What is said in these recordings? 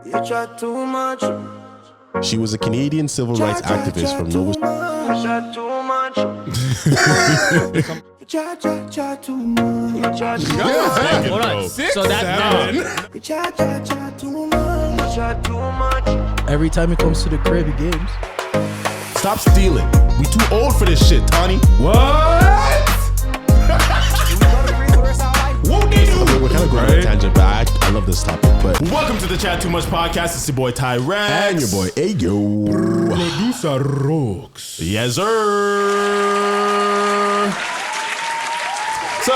You chat too much. She was a Canadian civil rights activist from Nova. Chat too much. Chat too much. Chat too much. Hold on. So that's Chat too much. Chat too much. Every time it comes to the crib, he games. Stop stealing. We too old for this shit, Tony. What? We're kind of going on a tangent, but I love this topic. But Welcome to the Chat2Much podcast. It's your boy Tyga and your boy Ayo. Producer Rex. Yes, sir. So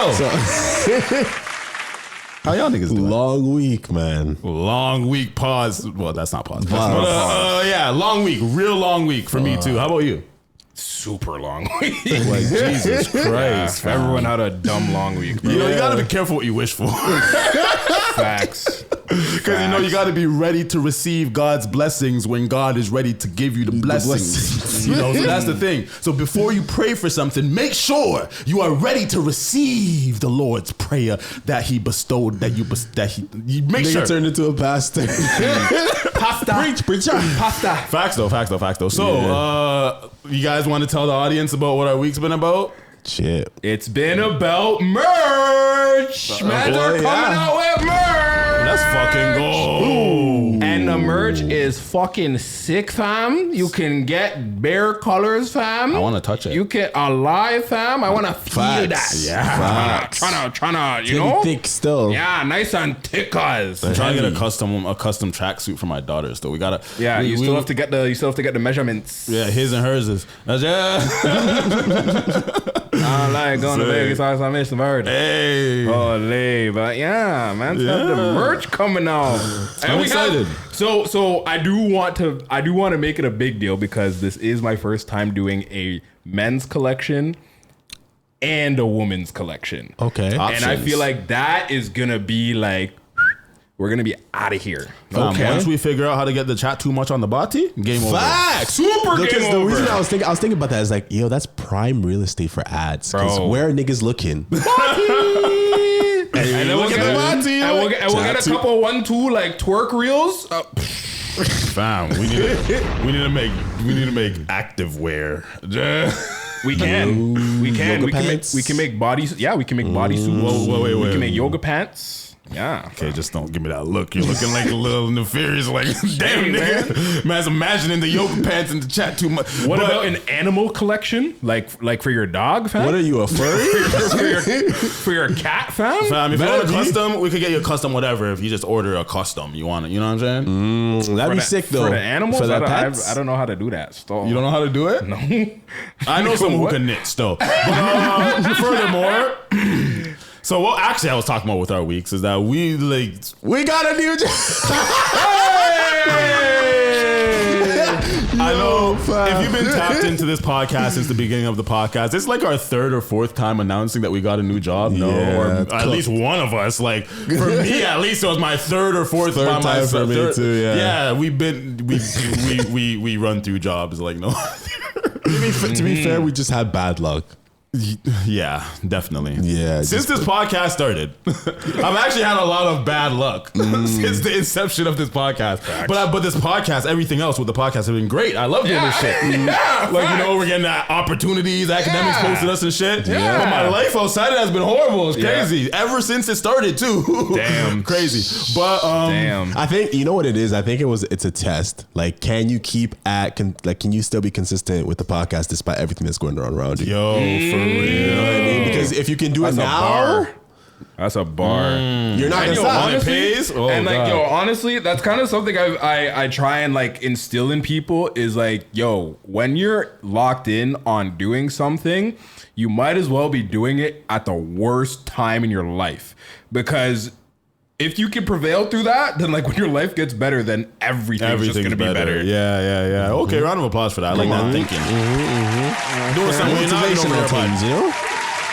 how y'all niggas doing? Long week, man. Long week. Pause. Well, that's not pause. Yeah, long week. Real long week for me too. How about you? Super long week. Like Jesus Christ. Yeah, everyone had a dumb long week. Bro. You know, you gotta be careful what you wish for. Facts. Because you know you gotta be ready to receive God's blessings when God is ready to give you the blessings. You know, so that's the thing. So before you pray for something, make sure you are ready to receive the Lord's prayer that He bestowed. You make sure. Turned into a pastor. Pasta. Preach. Pasta. Facts though. So, you guys want to tell the audience about what our week's been about? Shit. It's been about merch. Man, they're coming out with merch. Let's fucking go. And the merch is fucking sick, fam. You can get bare colors, fam. I want to touch it. You can alive, fam. I want to feel that. Yeah. Tryna, you know? Thick still. Yeah, nice and thick as. I'm trying to get a custom tracksuit for my daughters. Though we gotta. Yeah, you still have to get the measurements. Yeah, his and hers is. I like going to Vegas on Mr. Bird. Hey. Holy, but yeah, man, so the merch coming out. I'm excited. So I do want to make it a big deal because this is my first time doing a men's collection and a woman's collection. Okay. And I feel like that is gonna be like, we're gonna be out of here. Okay. Once we figure out how to get the Chat2Much on the body, game over. Facts. Super Because game the over. reason I was thinking about that is like, yo, that's prime real estate for ads. Because Bro. where are niggas looking? And then we'll get a couple 1-2 like twerk reels. Fam, we need to make active wear. We can Yoga pants? we can make bodies. Yeah, we can make bodysuits. Wait. We can make yoga pants. Yeah. Okay, just don't give me that look. You're looking like a little nefarious. Like, damn, nigga. Man's imagining the yoga pants and the Chat2Much. What about an animal collection? Like for your dog, fam? What are you, a furry? for your cat, fam? Fam, if you want a custom, we could get you a custom whatever. If you just order a custom, you want it. You know what I'm saying? That'd be sick though. For the animals, For the I pets? don't know how to do that. So. You don't know how to do it? No. I know someone who can knit still. But, furthermore, so what actually I was talking about with our weeks is that we got a new job. I know if you've been tapped into this podcast since the beginning of the podcast, it's like our third or fourth time announcing that we got a new job. Or at least one of us. Like for me, at least it was my third or fourth Third time for me too. Yeah, we run through jobs like no. To be fair, we just had bad luck. Yeah, definitely. Yeah. Since this podcast started, I've actually had a lot of bad luck since the inception of this podcast. But this podcast, everything else with the podcast has been great. I love doing this shit. Yeah, like, you know, we're getting opportunities, academics posted us and shit. Yeah. But my life outside it has been horrible. It's crazy. Ever since it started, too. Damn. Crazy. But, I think, you know what it is? I think it's a test. Like, can you can you still be consistent with the podcast despite everything that's going on around you? Yo, for real. You know what I mean? Because if you can do it now, that's a bar. you're not gonna stop. Honestly, honestly, that's kind of something I try and like instill in people is like, yo, when you're locked in on doing something, you might as well be doing it at the worst time in your life, because if you can prevail through that, then like when your life gets better, then everything's just gonna be better. Yeah. Okay, round of applause for that. I like that thinking. Doing something Motivational things, you know?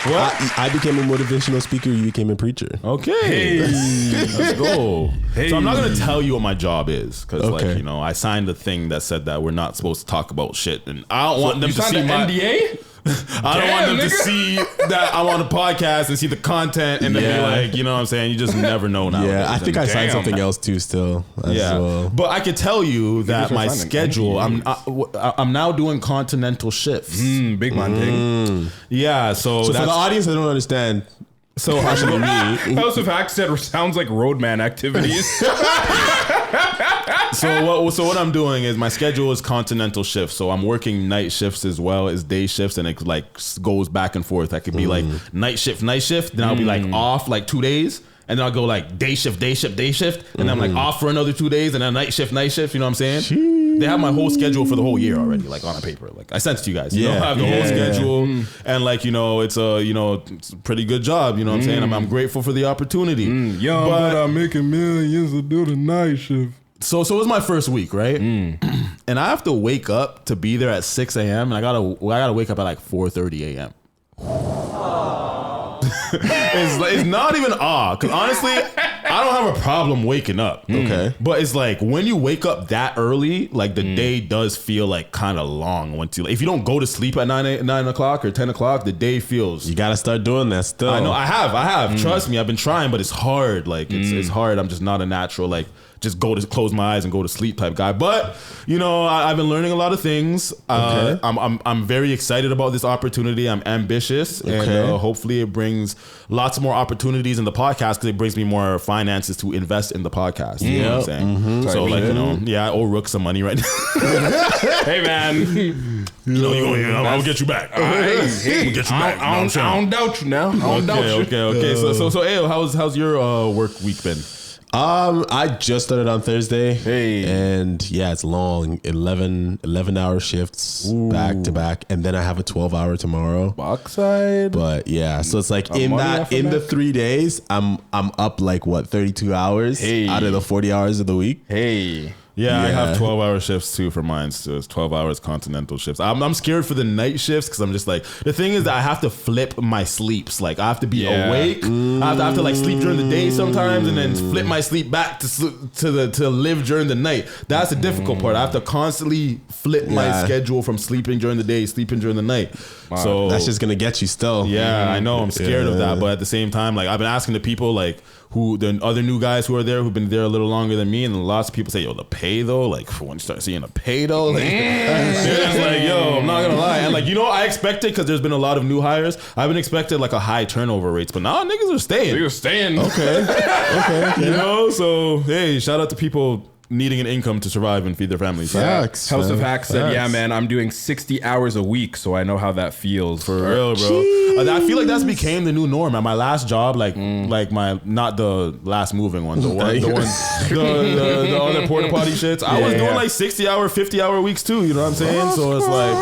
What? I became a motivational speaker. You became a preacher. Okay, let's go. So I'm not gonna tell you what my job is because, like, you know, I signed a thing that said that we're not supposed to talk about shit, and I don't want them to see my NDA. I don't want them to see that I'm on a podcast and see the content and then be like, you know what I'm saying? You just never know now. Yeah, I think I signed something else too still. As well. But I could tell you that my schedule, I'm now doing continental shifts. Big man thing. Yeah, so for that's the audience that don't understand, so actually me. House of Hacks said sounds like roadman activities. So what I'm doing is my schedule is continental shifts. So I'm working night shifts as well as day shifts, and it like goes back and forth. I could be like night shift, then I'll be like off like 2 days. And then I'll go like day shift. And then I'm like off for another 2 days and then night shift. You know what I'm saying? They have my whole schedule for the whole year already, like on a paper. Like I sent it to you guys. You know, I have the whole schedule. And like, it's a pretty good job. You know what I'm saying? I'm grateful for the opportunity. But I'm making millions to do the night shift. So it was my first week, right? And I have to wake up to be there at 6 a.m. and I gotta wake up at like 4:30 a.m. It's not even because honestly, I don't have a problem waking up. Okay. But it's like when you wake up that early, like the day does feel like kind of long once if you don't go to sleep at 9 o'clock or 10 o'clock, the day feels. you gotta start doing that still. I know I have. Trust me, I've been trying, but it's hard. Like it's hard. I'm just not a natural like just go to close my eyes and go to sleep type guy. But I've been learning a lot of things. Okay. I'm very excited about this opportunity. I'm ambitious, and hopefully it brings lots more opportunities in the podcast because it brings me more finances to invest in the podcast. You know what I'm saying? So I owe Rook some money right now. Hey man, I'll get you back. Hey, We'll get you back. I don't doubt you now. Okay. So Ayo, how's your work week been? I just started on Thursday. Hey. And it's long. 11-hour shifts back to back. And then I have a 12-hour tomorrow. Backside. But so it's like in the 3 days, I'm up like 32 hours out of the 40 hours of the week. Hey. Yeah, I have 12-hour shifts too for mine. So it's 12 hours continental shifts. I'm scared for the night shifts because I'm just like, the thing is that I have to flip my sleeps. Like I have to be awake. I have to like sleep during the day sometimes and then flip my sleep back to live during the night. That's the difficult part. I have to constantly flip my schedule from sleeping during the day, sleeping during the night. Wow. So that's just gonna get you still. Yeah, I know. I'm scared of that. But at the same time, like I've been asking the people like who the other new guys who are there who've been there a little longer than me, and lots of people say, yo, the pay though, like when you start seeing the pay though, like they're just like, yo, I'm not gonna lie. And like, I expected, because there's been a lot of new hires, I've been expected like a high turnover rates, but now niggas are staying. Niggas staying. Okay. So hey, shout out to people needing an income to survive and feed their families. Facts. House of Hacks said, yeah, man, I'm doing 60 hours a week, so I know how that feels. For real, bro. I feel like that's became the new norm. At my last job, like my, not the last moving one, the other porta potty shits, I was doing like 60-hour, 50-hour weeks too, you know what I'm saying? So it's like,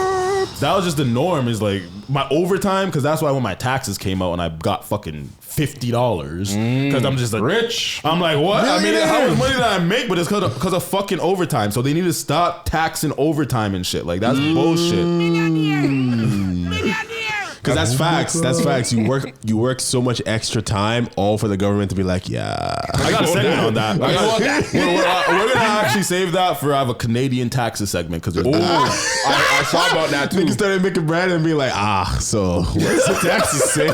that was just the norm, is like my overtime, because that's why when my taxes came out and I got fucking $50, because I'm just like rich. I'm like, what? I mean, how much money did I make? But it's because of fucking overtime. So they need to stop taxing overtime and shit. Like that's bullshit. Because that's facts. That's facts. You work so much extra time, all for the government to be like, I got a segment on that. We're gonna actually save that for I have a Canadian taxes segment, because I saw about that too. Niggas started making bread and be like, so what's the taxes say?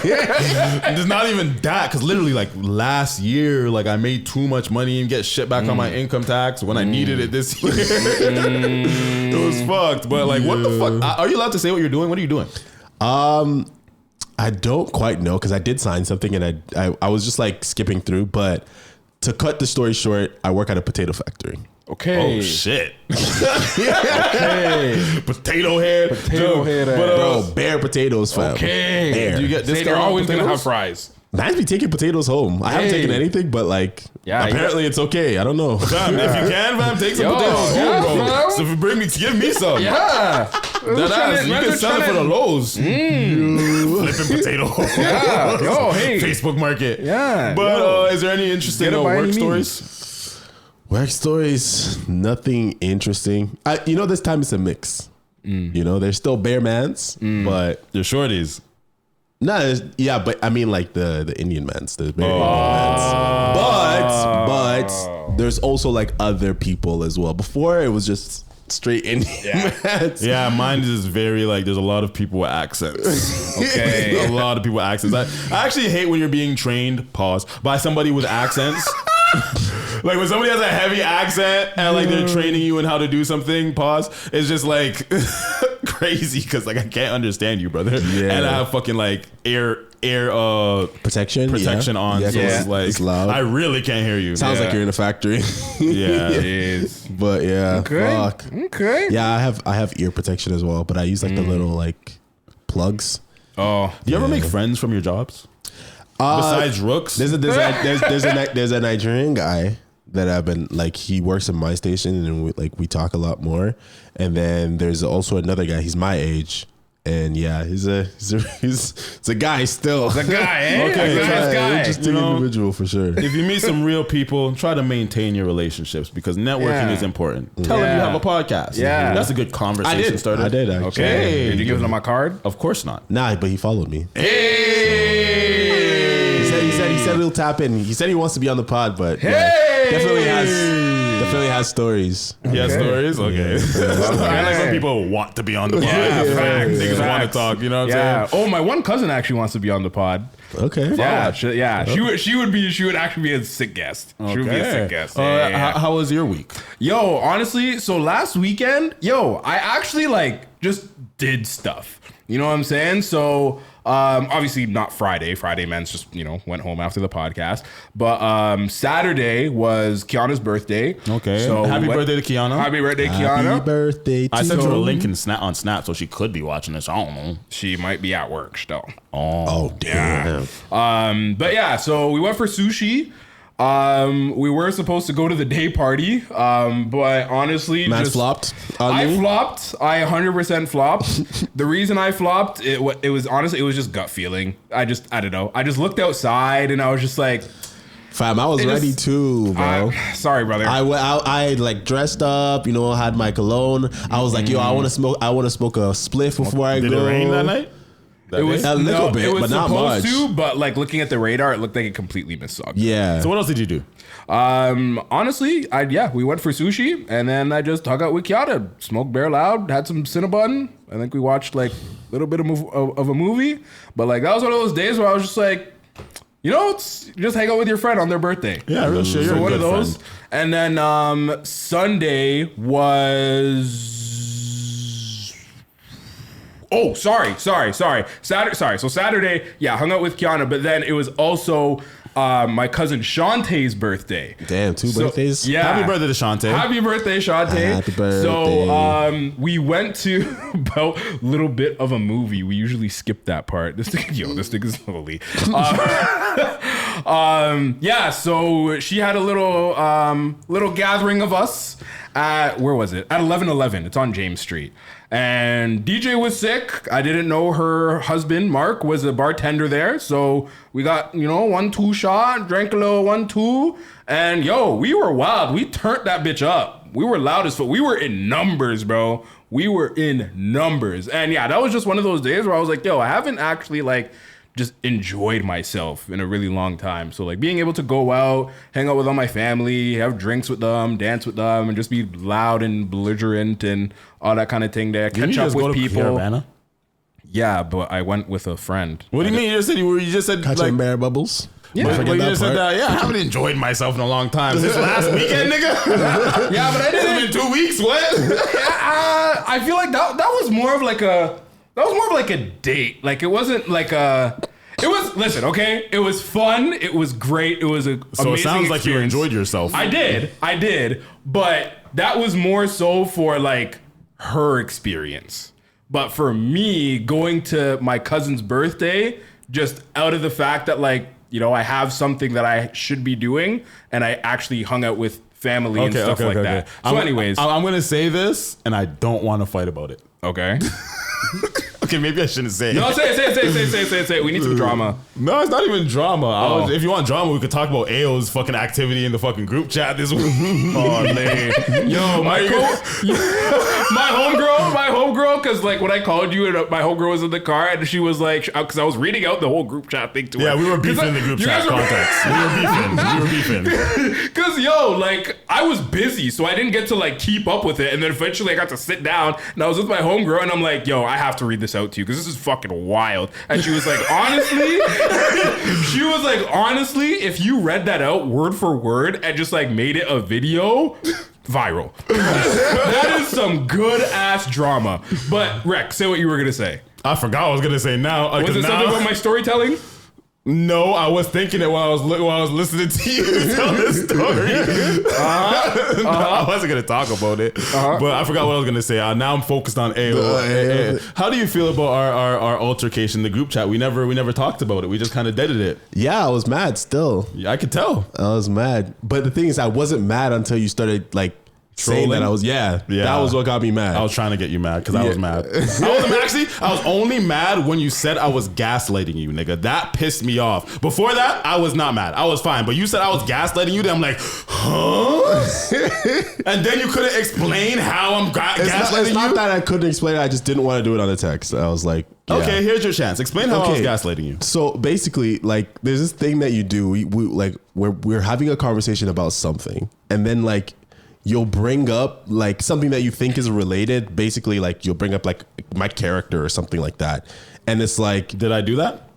There's not even that, because literally like last year, like I made too much money and get shit back on my income tax when I needed it this year. It was fucked. But like, what the fuck? Are you allowed to say what you're doing? What are you doing? I don't quite know, because I did sign something and I was just like skipping through. But to cut the story short, I work at a potato factory. Okay. Oh shit. Okay. Potato head. Bro, bare potatoes, fam. Okay. Bare. Do you get They're discount always potatoes? gonna have fries. Man's be taking potatoes home. I haven't taken anything, but like, apparently it's okay. I don't know. Fam, if you can, fam, take some potatoes home, bro. So if you give me some. Yeah. That ass, you can sell it for the lows. Flipping potato. Yeah. Yo, hey. Facebook market. Yeah. But is there any interesting work stories? Work stories, nothing interesting. This time it's a mix. There's still bare mans, but There's shorties. but I mean like the Indian mans, the bare Indian mans. But there's also like other people as well. Before it was just straight Indian. Yeah, mine is very like. There's a lot of people with accents. Okay. A lot of people with accents. I actually hate when you're being trained. Pause by somebody with accents. Like when somebody has a heavy accent and like they're training you in how to do something. Pause. It's just like crazy because like I can't understand you, brother. Yeah. And I have fucking like air protection on. Yeah, so it's like it's loud. I really can't hear you. Sounds like you're in a factory. Yeah, It is. But yeah, fuck. Okay. Yeah, I have ear protection as well, but I use like the little like plugs. Oh. Do you ever make friends from your jobs? Besides Rooks? There's a Nigerian guy that I've been like, he works in my station and we talk a lot more. And then there's also another guy, he's my age. And yeah, he's a guy still. The guy, eh? Okay, guy. Interesting individual for sure. If you meet some real people, try to maintain your relationships because networking is important. Tell them you have a podcast. Yeah. That's a good conversation starter. I did actually. Okay. Hey. Did you give them my card? Of course not. Nah, but he followed me. Hey. He said he'll tap in. He said he wants to be on the pod, but yeah, definitely has stories. He has stories? Okay. I like when people want to be on the pod. Facts. They just want to talk, you know what I'm saying? Oh, my one cousin actually wants to be on the pod. Okay. Yeah, she would actually be a sick guest. She would be a sick guest. How was your week? Yo, honestly, so last weekend, I actually like just did stuff. You know what I'm saying? So obviously not Friday. Friday men's just, went home after the podcast. But Saturday was Kiana's birthday. Okay. So happy birthday to Kiana. Happy birthday, Kiana. Happy birthday to I sent her a you. link on Snap so she could be watching this. I don't know. She might be at work still. Oh, damn. But yeah, so we went for sushi. We were supposed to go to the day party, but honestly, Man flopped on me? flopped. I 100% flopped. The reason I flopped, it was honestly, it was just gut feeling. I don't know. I just looked outside and I was just like, Fam, I was ready too, bro. Sorry, brother. I like dressed up, had my cologne. I was like, yo, I want to smoke a spliff before I go. Did it rain that night? It was a little bit, it was but not supposed much. to, but like looking at the radar, it looked like it completely missed. Yeah. So what else did you do? Honestly, we went for sushi and then I just hung out with Kiana, smoked bare loud, had some Cinnabon. I think we watched like a little bit of a movie, but like that was one of those days where I was just like, it's just hang out with your friend on their birthday. Yeah, real shit. You're So a one good of those. friend. And then Sunday was. Oh, sorry. Saturday. So Saturday, hung out with Kiana, but then it was also my cousin Shantae's birthday. Damn, two birthdays? Yeah. Happy birthday to Shantae. Happy birthday, Shantae. Happy birthday. So we went to about a little bit of a movie. We usually skip that part. This thing is holy. So she had a little gathering of us at, where was it? At 1111. It's on James Street. And DJ was sick. I didn't know her husband, Mark, was a bartender there. So we got, 1-2 shot, drank a little 1-2. And we were wild. We turned that bitch up. We were loud as fuck. We were in numbers, bro. We were in numbers. And that was just one of those days where I was like, I haven't actually just enjoyed myself in a really long time. So being able to go out, hang out with all my family, have drinks with them, dance with them, and just be loud and belligerent and all that kind of thing there. Catch up with people. Caravana? Yeah, but I went with a friend. What do you mean? You just said Catching bear bubbles? But you just said that. Yeah, I haven't enjoyed myself in a long time. Since last weekend, nigga. Yeah, but I didn't. It's been 2 weeks. What? I feel like that was more of like a date. Like it wasn't like a. It was, listen, okay? It was fun. It was great. It was a So it sounds experience. like you enjoyed yourself. I did. But that was more so for her experience. But for me, going to my cousin's birthday, just out of the fact that I have something that I should be doing, and I actually hung out with family and stuff like that. So anyways. I'm going to say this, and I don't want to fight about it. Okay. Okay, maybe I shouldn't say it. No, say it. We need some drama. No, it's not even drama. If you want drama, we could talk about Ayo's fucking activity in the fucking group chat this week. Oh, man. Yo, my homegirl, because like when I called you, and my homegirl was in the car, and she was like, because I was reading out the whole group chat thing to her. Yeah, we were beefing in the group chat context. We were beefing. Because, yo, like, I was busy, so I didn't get to, like, keep up with it. And then eventually I got to sit down, and I was with my homegirl, and I'm like, yo, I have to read this out to you, because this is fucking wild. And she was like, honestly, if you read that out word for word and just, like, made it a video, viral. That is some good-ass drama. But, Rex, say what you were going to say. I forgot what I was going to say now. Was it something about my storytelling? No, I was thinking it while I was listening to you tell this story. No, I wasn't gonna talk about it, but I forgot what I was gonna say. Now I'm focused on Ayo. How do you feel about our altercation in the group chat? We never talked about it. We just kind of deaded it. Yeah, I was mad still. Yeah, I could tell. I was mad. But the thing is, I wasn't mad until you started like saying that I was, that was what got me mad. I was trying to get you mad because I was mad. I was only mad when you said I was gaslighting you, nigga. That pissed me off. Before that, I was not mad. I was fine. But you said I was gaslighting you, then I'm like, huh? And then you couldn't explain how I'm gaslighting you? It's not that I couldn't explain it. I just didn't want to do it on the text. I was like, yeah. Okay, here's your chance. Explain how I was gaslighting you. So basically, like, there's this thing that you do. We're having a conversation about something, and then like, you'll bring up like something that you think is related. Basically, like you'll bring up like my character or something like that. And it's like, did I do that?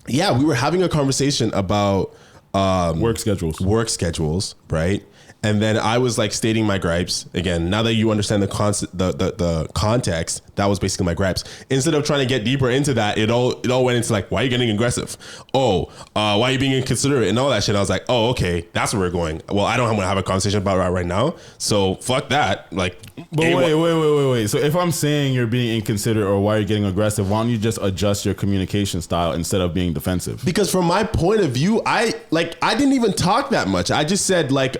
Yeah, we were having a conversation about work schedules, right? And then I was like stating my gripes again. Now that you understand the context, that was basically my gripes. Instead of trying to get deeper into that, it all went into like, why are you getting aggressive? Why are you being inconsiderate and all that shit? I was like, oh, okay, that's where we're going. Well, I don't want to have a conversation about it right now, so fuck that. Like, but wait. So if I'm saying you're being inconsiderate or why are you getting aggressive, why don't you just adjust your communication style instead of being defensive? Because from my point of view, I didn't even talk that much. I just said like,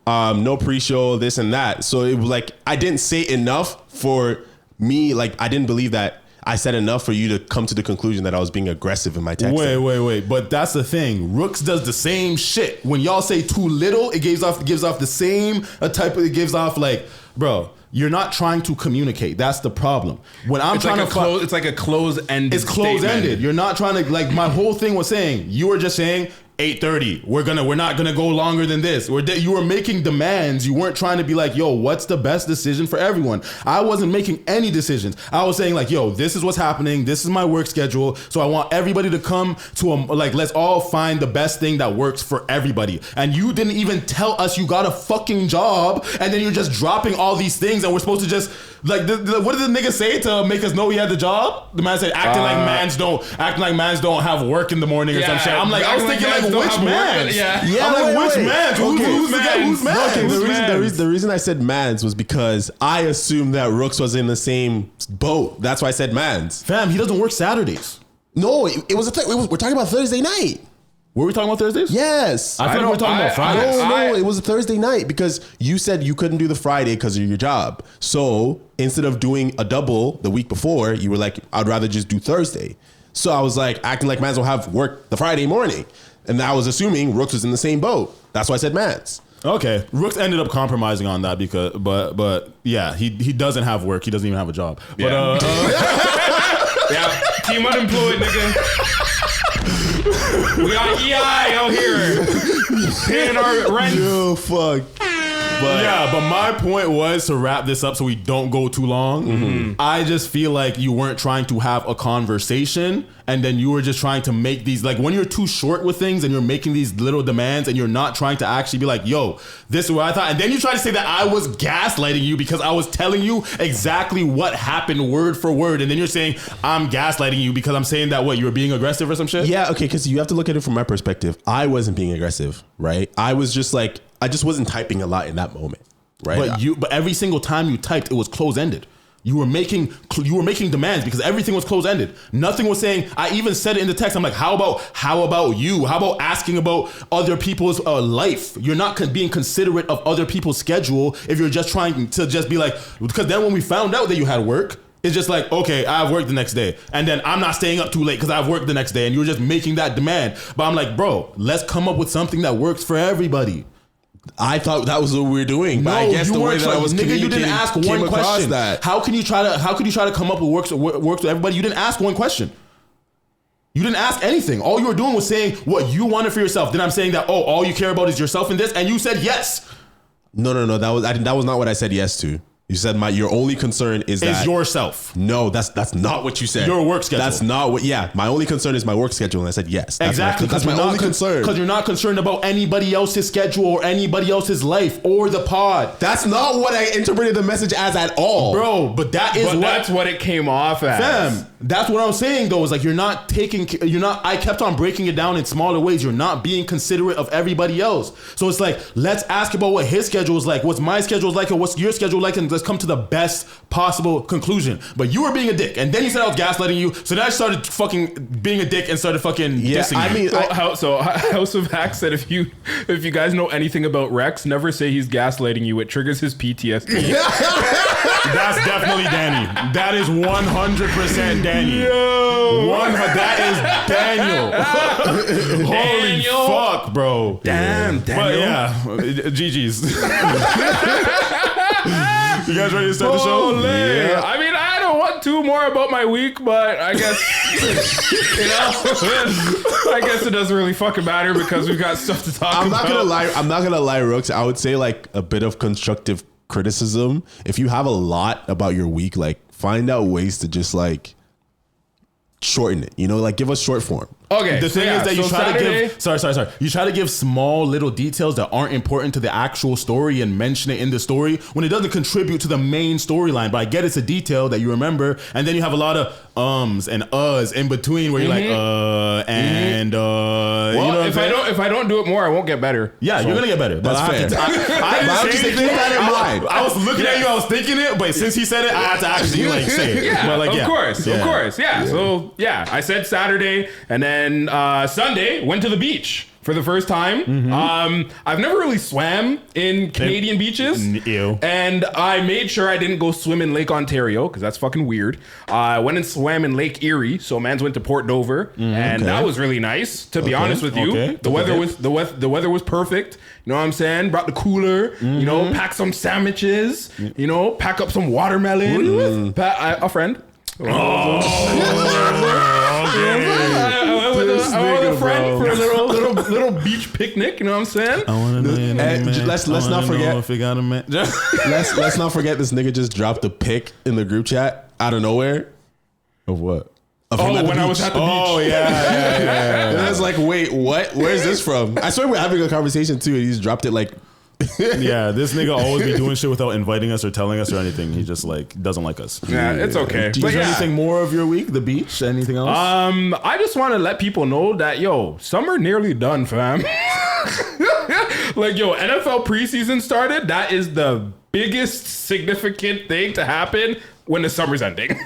no pre-show, this and that. So it was like, I didn't say enough for me. Like, I didn't believe that I said enough for you to come to the conclusion that I was being aggressive in my texting. Wait. But that's the thing. Rooks does the same shit. When y'all say too little, it gives off the same it gives off like, bro, you're not trying to communicate. That's the problem. When I'm it's trying like to it's like a close-ended. It's close-ended. You're not trying to, like, my whole thing was saying, you were just saying 8:30. We're not gonna go longer than this. You were making demands. You weren't trying to be like, yo, what's the best decision for everyone? I wasn't making any decisions. I was saying like, yo, this is what's happening. This is my work schedule. So I want everybody to come to let's all find the best thing that works for everybody. And you didn't even tell us you got a fucking job, and then you're just dropping all these things, and we're supposed to just like, what did the nigga say to make us know he had the job? The man said, acting like mans don't have work in the morning or some shit. I'm like, I was thinking like, which mans? I'm like, which mans? Who's the guy? Who's mans? Okay, the reason I said mans was because I assumed that Rooks was in the same boat. That's why I said mans. Fam, he doesn't work Saturdays. No, it was we're talking about Thursday night. Were we talking about Thursdays? Yes. I thought we were talking about Fridays. No, it was a Thursday night because you said you couldn't do the Friday because of your job. So instead of doing a double the week before, you were like, I'd rather just do Thursday. So I was like, acting like mans will have work the Friday morning. And I was assuming Rooks was in the same boat. That's why I said mans. Okay. Rooks ended up compromising on that because, but yeah, he doesn't have work. He doesn't even have a job. Yeah. But, yeah, team unemployed, nigga. We got EI out here paying our rent. Yo, fuck. But my point was to wrap this up so we don't go too long. Mm-hmm. I just feel like you weren't trying to have a conversation, and then you were just trying to make these, like, when you're too short with things and you're making these little demands and you're not trying to actually be like, yo, this is what I thought. And then you try to say that I was gaslighting you because I was telling you exactly what happened word for word. And then you're saying I'm gaslighting you because I'm saying that, what, you were being aggressive or some shit? Yeah, okay, because you have to look at it from my perspective. I wasn't being aggressive, right? I was just like, I just wasn't typing a lot in that moment, right? But every single time you typed, it was close-ended. You were making demands because everything was close-ended. Nothing was saying. I even said it in the text. I'm like, how about you? How about asking about other people's life? You're not being considerate of other people's schedule if you're just trying to just be like, because then when we found out that you had work, It's just like, okay, I have work the next day, and then I'm not staying up too late because I have work the next day, and you're just making that demand. But I'm like, bro, let's come up with something that works for everybody. I thought that was what we were doing, but I guess the way that I was nigga, you didn't ask one question. That. How can you try to come up with works with everybody? You didn't ask one question. You didn't ask anything. All you were doing was saying what you wanted for yourself. Then I'm saying that, oh, all you care about is yourself in this, and you said yes. No. That was not what I said yes to. You said your only concern is yourself. No, that's not what you said. Your work schedule. That's not what. Yeah, my only concern is my work schedule, and I said yes. Exactly. That's my only concern. Because you're not concerned about anybody else's schedule or anybody else's life or the pod. That's not what I interpreted the message as at all, bro. But that's what it came off as. Fam, that's what I'm saying though. Is like you're not. I kept on breaking it down in smaller ways. You're not being considerate of everybody else. So it's like, let's ask about what his schedule is like, what's my schedule is like, and what's your schedule like, and let's come to the best possible conclusion. But you were being a dick, and then you said I was gaslighting you, so then I started fucking being a dick and started fucking dissing you. House of Hacks said if you guys know anything about Rex, never say he's gaslighting you. It triggers his PTSD. That's definitely Danny. That is 100% Danny. That is Daniel. Holy fuck, bro. Damn, Daniel. But yeah, GG's. You guys ready to start the show? Yeah. I mean, I don't want two more about my week, but I guess I guess it doesn't really fucking matter because we've got stuff to talk about. I'm not gonna lie, Rooks. I would say like a bit of constructive criticism. If you have a lot about your week, like find out ways to just like shorten it. Like give us short form. Okay. The thing is that you try to give. Sorry. You try to give small little details that aren't important to the actual story and mention it in the story when it doesn't contribute to the main storyline. But I get it's a detail that you remember, and then you have a lot of ums and uhs in between where you're like and Well, if I don't do it more, I won't get better. Yeah, you're gonna get better. But that's fair. I was looking at you, I was thinking it, but since he said it, I had to actually like say it. Yeah, but, of course. Yeah. So yeah, I said Saturday, and then Sunday went to the beach for the first time. I've never really swam in Canadian beaches. Ew. And I made sure I didn't go swim in Lake Ontario because that's fucking weird. I went and swam in Lake Erie. So mans went to Port Dover, and that was really nice. To be honest with you, the weather was perfect. You know what I'm saying? Brought the cooler. Pack some sandwiches. Pack up some watermelon. A friend. I went with a friend for a little beach picnic. You know what I'm saying? I want to know your name, man. Let's not forget. If you got a man. let's not forget this nigga just dropped a pic in the group chat out of nowhere. Of what? When I was at the beach. Oh yeah. And I was like, wait, what? Where's this from? I swear we're having a conversation too, and he's dropped it like. Yeah, this nigga always be doing shit without inviting us or telling us or anything. He just like doesn't like us. Yeah, it's okay. Is there anything more of your week? The beach? Anything else? I just want to let people know that summer nearly done, fam. Like NFL preseason started. That is the biggest significant thing to happen when the summer's ending.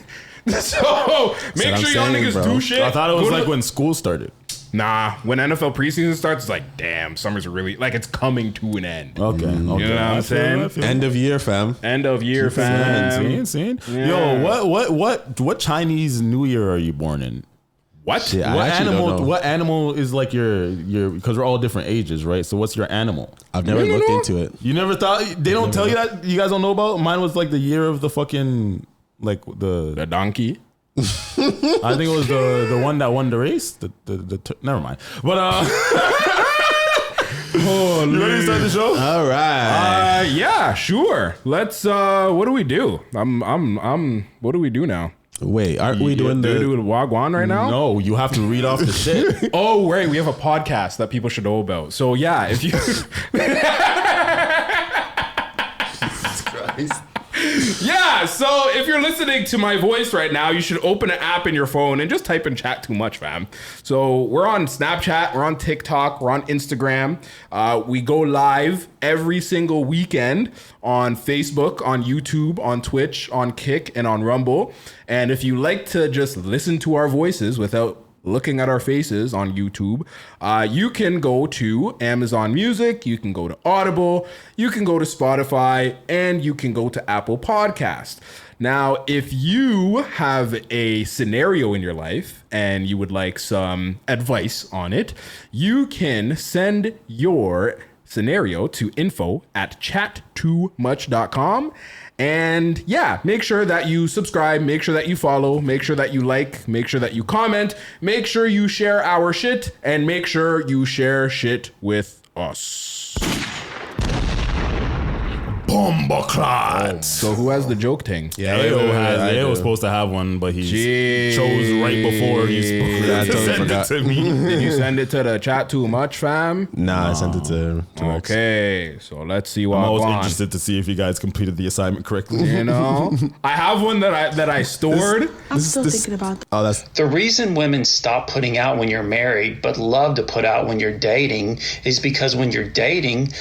So make sure y'all niggas do shit. I thought it was like when school started. Nah, when NFL preseason starts, it's like, damn, summer's really like it's coming to an end. Okay. You know what I'm saying? End of year, fam. End of year, fam. Seen. Yeah. Yo, what Chinese New Year are you born in? What? Yeah, What animal is like your because we're all different ages, right? So what's your animal? I've never looked into it. You never thought they don't tell you that? You guys don't know about? Mine was like the year of the fucking like the donkey. I think it was the one that won the race. Never mind. But you ready to start the show? All right. Yeah, sure. Let's. What do we do? What do we do now? Wait, aren't we doing the Wagwan right now? No, you have to read off the shit. Oh, right. We have a podcast that people should know about. So yeah, if you. Jesus Christ. Yeah, so if you're listening to my voice right now, you should open an app in your phone and just type in Chat2Much, fam. So we're on Snapchat, we're on TikTok, we're on Instagram. We go live every single weekend on Facebook, on YouTube, on Twitch, on Kick, and on Rumble. And if you like to just listen to our voices without looking at our faces on YouTube, you can go to Amazon Music, you can go to Audible, you can go to Spotify, and you can go to Apple Podcast. Now, if you have a scenario in your life and you would like some advice on it, you can send your scenario to info@chat2much.com. And yeah, make sure that you subscribe, make sure that you follow, make sure that you like, make sure that you comment, make sure you share our shit, and make sure you share shit with us. Bombaclat. So who has the joke thing? Yeah, Ayo was supposed to have one, but he chose right before he I totally sent forgot. it to me. Did you send it to the Chat2Much fam? Nah, I sent it to Rex. Okay, so let's see what I'm always Wagwan. interested to see if you guys completed the assignment correctly. You know, I have one that I stored. I'm still thinking about that. Oh, that's The reason women stop putting out when you're married but love to put out when you're dating is because when you're dating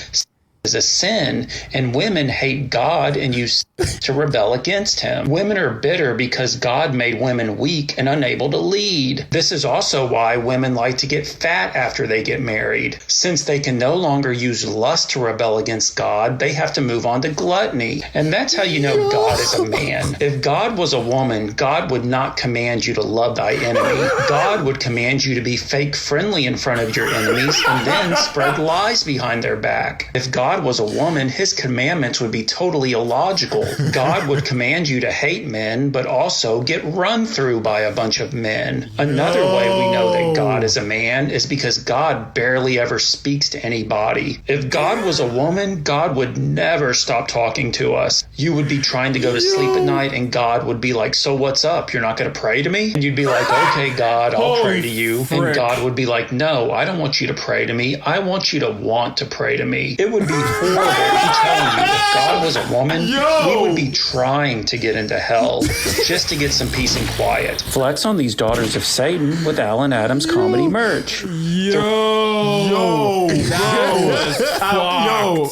is a sin, and women hate God and use to rebel against him. Women are bitter because God made women weak and unable to lead. This is also why women like to get fat after they get married. Since they can no longer use lust to rebel against God, they have to move on to gluttony. And that's how you know God is a man. If God was a woman, God would not command you to love thy enemy. God would command you to be fake friendly in front of your enemies and then spread lies behind their back. If God was a woman, his commandments would be totally illogical. God would command you to hate men, but also get run through by a bunch of men. Another way we know that God is a man is because God barely ever speaks to anybody. If God was a woman, God would never stop talking to us. You would be trying to go to sleep at night and God would be like, so what's up? You're not going to pray to me? And you'd be like, okay, God, I'll pray to you. And God would be like, no, I don't want you to pray to me. I want you to want to pray to me. It would be horrible. I'm telling you, if God was a woman, we would be trying to get into hell just to get some peace and quiet. Flex on these daughters of Satan with Alan Adams comedy merch.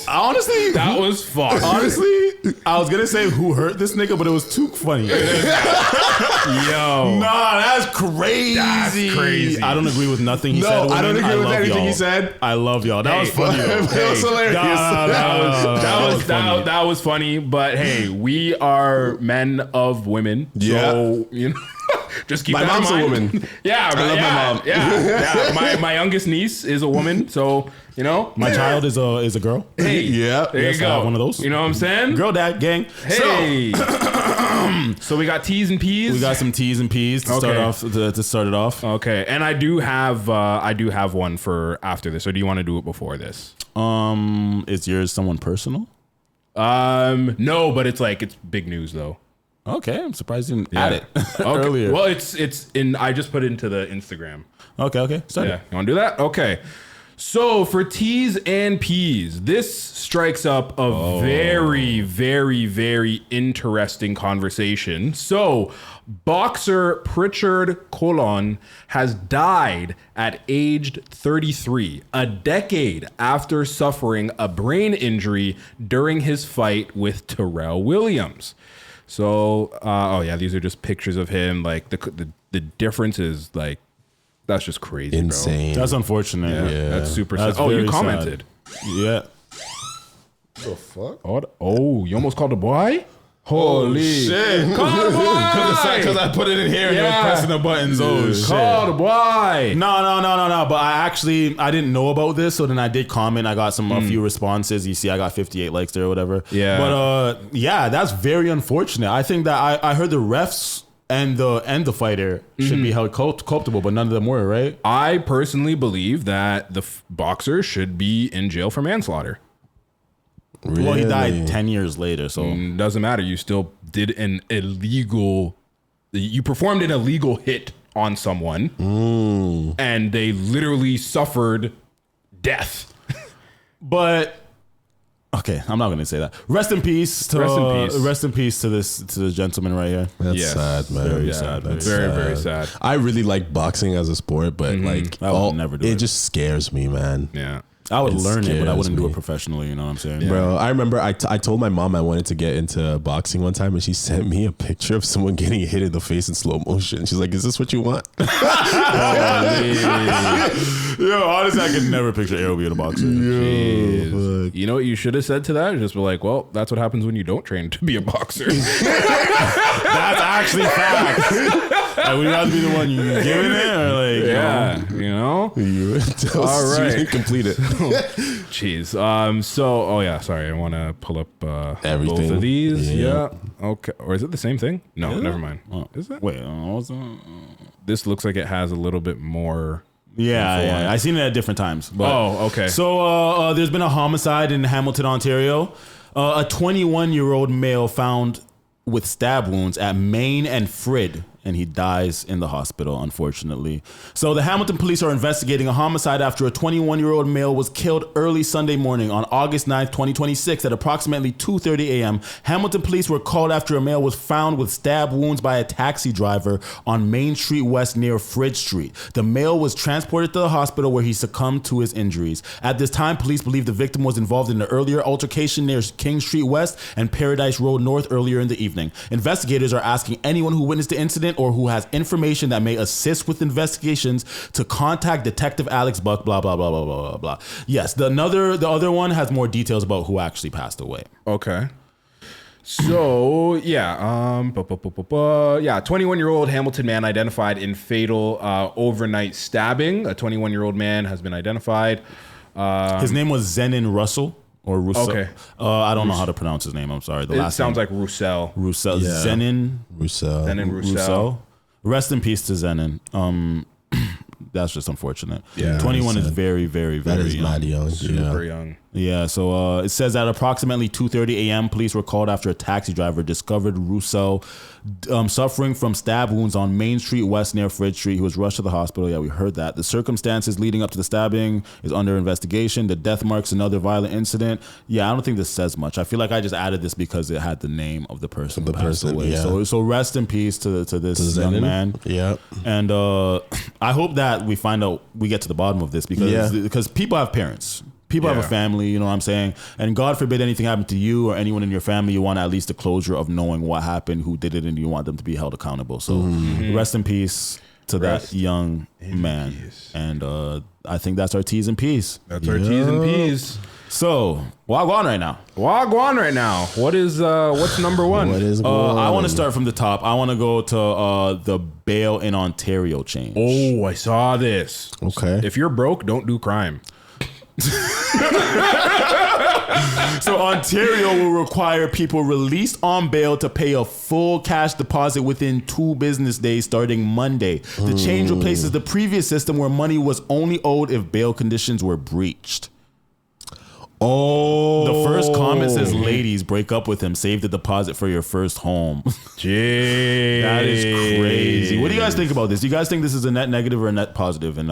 Honestly, That was fucked. honestly, I was gonna say who hurt this nigga, but it was too funny. Yo. Nah, that's crazy. That's crazy. I don't agree with nothing he No, said. I don't women. agree with love anything y'all. he said. I love y'all. That was funny. Though. That was hilarious. That was funny, but hey, we are men of women. So, you know, just keep My that mom's in a mind. woman. Yeah, I love my mom. Yeah. My youngest niece is a woman, so you know. My child is a girl. Hey, Yeah. there Yes, you I go. have one of those. You know what I'm saying? Girl dad gang. Hey. So we got T's and P's. We got some T's and P's to start Okay. off. To start it off. Okay, and I do have one for after this. Or do you want to do it before this? Is yours someone personal? No, but it's big news though. Okay, I'm surprised you didn't add it Okay. earlier. Well, it's in. I just put it into the Instagram. Okay. Start Yeah, it. you want to do that? Okay. So for T's and P's, this strikes up a very, very, very interesting conversation. So boxer Prichard Colon has died at aged 33, a decade after suffering a brain injury during his fight with Terrel Williams. So, these are just pictures of him. Like the difference is like, that's just crazy, insane. That's unfortunate. Yeah, that's super That's sad. Oh, you very commented. sad. Yeah. The fuck? Oh, you almost called a boy? Holy shit. Call the boy! Because I put it in here and it was pressing the buttons. Oh, shit. Call the boy! No. But I didn't know about this, so then I did comment. I got a few responses. You see, I got 58 likes there or whatever. Yeah. But that's very unfortunate. I think that I heard the refs and the fighter should be held culpable, but none of them were, right? I personally believe that the boxer should be in jail for manslaughter. Really? Well, he died 10 years later, so Doesn't matter. You still did you performed an illegal hit on someone, and they literally suffered death. But okay, I'm not gonna say that. Rest in peace to Rest in peace. to the gentleman right here. That's Yes. sad, man. Very sad. That's Very sad. I really like boxing as a sport, but like I would never do it. It just scares me, man. Yeah. I would It learn it, but I scares wouldn't do me. it professionally. You know what I'm saying? Bro, I remember I told my mom I wanted to get into boxing one time, and she sent me a picture of someone getting hit in the face in slow motion. She's like, "Is this what you want?" Yo, honestly, I could never picture Ayo being a boxer. Jeez. You know what you should have said to that? Just be like, well, that's what happens when you don't train to be a boxer. That's actually fact. Like, would you rather be the one you giving it, or like, yeah, you know? All right. You didn't complete it. Jeez. Sorry. I want to pull up Everything. both of these. Yeah. Okay. Or is it the same thing? No, never mind. Is it? wait, what's that? This looks like it has a little bit more. Yeah. I seen it at different times. But, Okay. So there's been a homicide in Hamilton, Ontario. A 21-year-old male found with stab wounds at Main and Frid, and he dies in the hospital, unfortunately. So the Hamilton police are investigating a homicide after a 21-year-old male was killed early Sunday morning on August 9th, 2026 at approximately 2:30 a.m. Hamilton police were called after a male was found with stab wounds by a taxi driver on Main Street West near Frid Street. The male was transported to the hospital where he succumbed to his injuries. At this time, police believe the victim was involved in an earlier altercation near King Street West and Paradise Road North earlier in the evening. Investigators are asking anyone who witnessed the incident or who has information that may assist with investigations to contact Detective Alex Buck, blah, blah, blah, blah, blah, blah, blah. Yes, the other one has more details about who actually passed away. Okay. So, 21-year-old Hamilton man identified in fatal overnight stabbing. A 21-year-old man has been identified. His name was Zenon Russell. Or Roussel. Okay. I don't know how to pronounce his name. I'm sorry. The It last sounds name. like Roussel. Roussel. Yeah. Zenon Roussel. Zenon Roussel. Rest in peace to Zenon. That's just unfortunate. Yeah. 21 is very, very, That very is young. mad young. Super young. Yeah, so it says at approximately 2:30 a.m., police were called after a taxi driver discovered Roussel suffering from stab wounds on Main Street West near Frid Street. He was rushed to the hospital. Yeah, we heard that. The circumstances leading up to the stabbing is under investigation. The death marks another violent incident. Yeah, I don't think this says much. I feel like I just added this because it had the name of the person who passed away. Yeah. So rest in peace to this young Zenon? man. Yeah. And I hope that we get to the bottom of this because people have parents. People have a family, you know what I'm saying? And God forbid anything happened to you or anyone in your family, you want at least the closure of knowing what happened, who did it, and you want them to be held accountable. So rest in peace to that young man. Peace. And I think that's our T's and P's. That's our T's and P's. So, Wagwan Right Now. Wagwan Right Now. What is what's number one? What is going I want on? to start from the top. I want to go to the bail in Ontario change. Oh, I saw this. Okay. If you're broke, don't do crime. So Ontario will require people released on bail to pay a full cash deposit within 2 business days starting Monday. The change replaces the previous system where money was only owed if bail conditions were breached. Oh. The first comment says, ladies, break up with him. Save the deposit for your first home. Jeez. That is crazy. What do you guys think about this? Do you guys think this is a net negative or a net positive in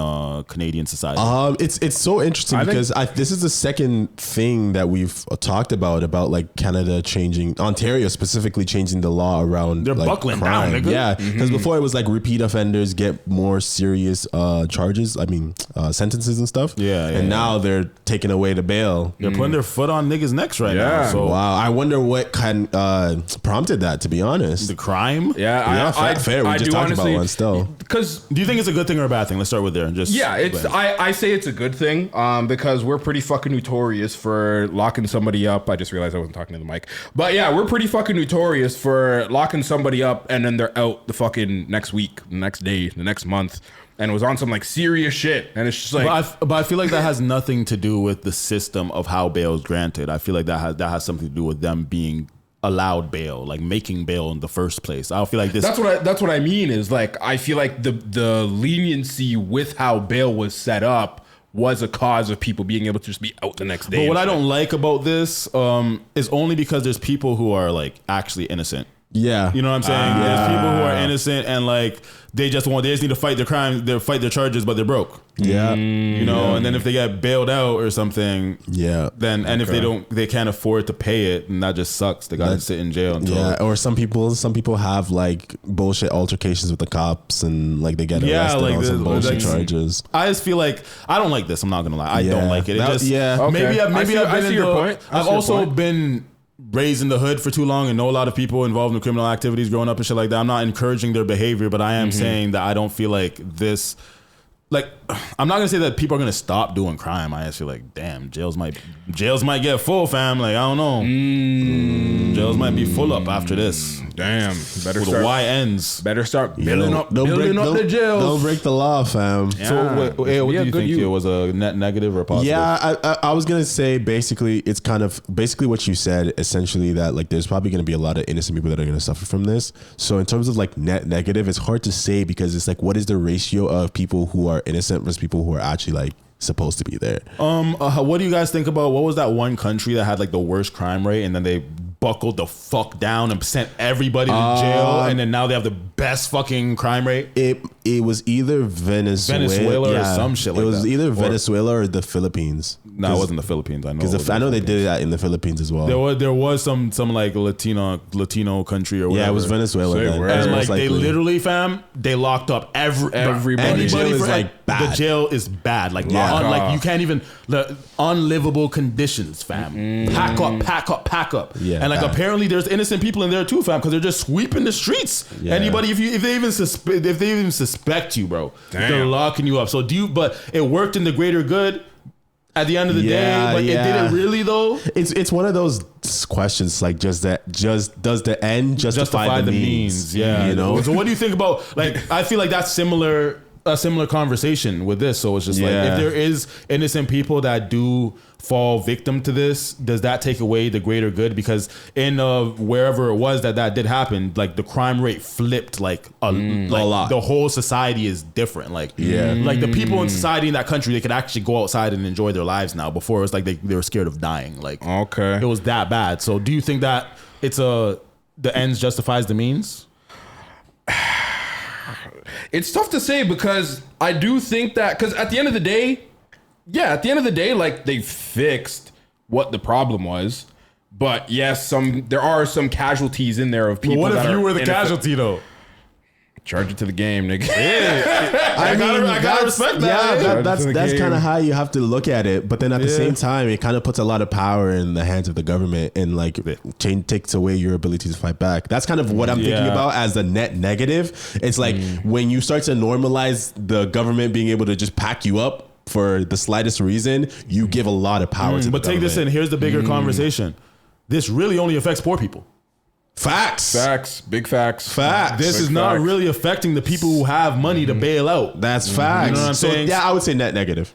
Canadian society? It's so interesting because this is the second thing that we've talked about like Canada changing, Ontario specifically changing the law around. They're like, buckling crime. down, nigga. Yeah, because before it was like repeat offenders get more serious charges. I mean sentences and stuff. And now they're taking away the bail. They're putting their foot on niggas' necks right now. So Wow, I wonder what kind prompted that. To be honest, the crime. Yeah, fair. We I just do talked honestly, about one still. Because Do you think it's a good thing or a bad thing? Let's start with there. I say it's a good thing because we're pretty fucking notorious for locking somebody up. I just realized I wasn't talking to the mic. But yeah, we're pretty fucking notorious for locking somebody up and then they're out the fucking next week, the next day, the next month. And it was on some like serious shit. And it's just like... But I feel like that has nothing to do with the system of how bail is granted. I feel like that has something to do with them being allowed bail, like making bail in the first place. I feel like this... That's what I mean is like, I feel like the leniency with how bail was set up was a cause of people being able to just be out the next day. But what I don't like about this is only because there's people who are like actually innocent. Yeah. You know what I'm saying? There's people who are innocent and like they just need to fight their crimes, they fight their charges, but they're broke. Yeah. You know, and then if they get bailed out or something, then if they can't afford to pay it, and that just sucks. They gotta sit in jail until or some people have like bullshit altercations with the cops and like they get arrested on some bullshit charges. I just feel like I don't like this. I'm not gonna lie. I don't like it. Okay. Maybe I see your point. I've also been raised in the hood for too long and know a lot of people involved in criminal activities growing up and shit like that. I'm not encouraging their behavior, but I am saying that I don't feel like this. Like, I'm not gonna say that people are gonna stop doing crime. I just feel like, damn, jails might get full, fam. Like, I don't know. Jails might be full up after this. Damn, better start. The Y ends. Better start building up the jails. Don't break the law, fam. Yeah. So, what do you think it was a net negative or positive? Yeah, I was gonna say basically it's kind of what you said. Essentially, that like there's probably gonna be a lot of innocent people that are gonna suffer from this. So in terms of like net negative, it's hard to say because it's like what is the ratio of people who are innocent versus people who are actually like supposed to be there. What do you guys think about what was that one country that had like the worst crime rate and then they buckled the fuck down and sent everybody to jail and then now they have the best fucking crime rate? It was either Venezuela or some shit like that. It was either Venezuela or the Philippines. No, it wasn't the Philippines. I know because I know they did that in the Philippines as well. There was some like Latino country or whatever. Yeah, it was Venezuela. And like they literally, fam, they locked up everybody. And the jail is like bad. The jail is bad. Like like you can't even the unlivable conditions, fam. Pack up. Yeah, and like bad. apparently there's innocent people in there too, fam, because they're just sweeping the streets. Yeah. Anybody if they even suspect you, bro, they're locking you up. So but it worked in the greater good. At the end of the day, but did it really though? It's one of those questions like does the end justify the means? Yeah, you know. So what do you think about like? I feel like that's a similar conversation with this. So it's just like if there is innocent people that do fall victim to this, does that take away the greater good? Because in wherever it was that did happen, like the crime rate flipped like a lot. The whole society is different. Like like the people in society in that country, they could actually go outside and enjoy their lives now. Before it was like they were scared of dying. Like it was that bad. So do you think that it's the ends justifies the means? It's tough to say because I do think that because at the end of the day, like they fixed what the problem was, but yes, there are some casualties in there of people. But what that if you are were the casualty though? Charge it to the game, nigga. I gotta respect that. Yeah, that's kind of how you have to look at it. But then at the same time, it kind of puts a lot of power in the hands of the government and like takes away your ability to fight back. That's kind of what I'm thinking about as the net negative. It's like when you start to normalize the government being able to just pack you up for the slightest reason, you give a lot of power to the But take this in. Here's the bigger conversation. This really only affects poor people. Facts. Big facts. This is not really affecting the people who have money to bail out. That's facts. You know what I'm saying? Yeah, I would say net negative.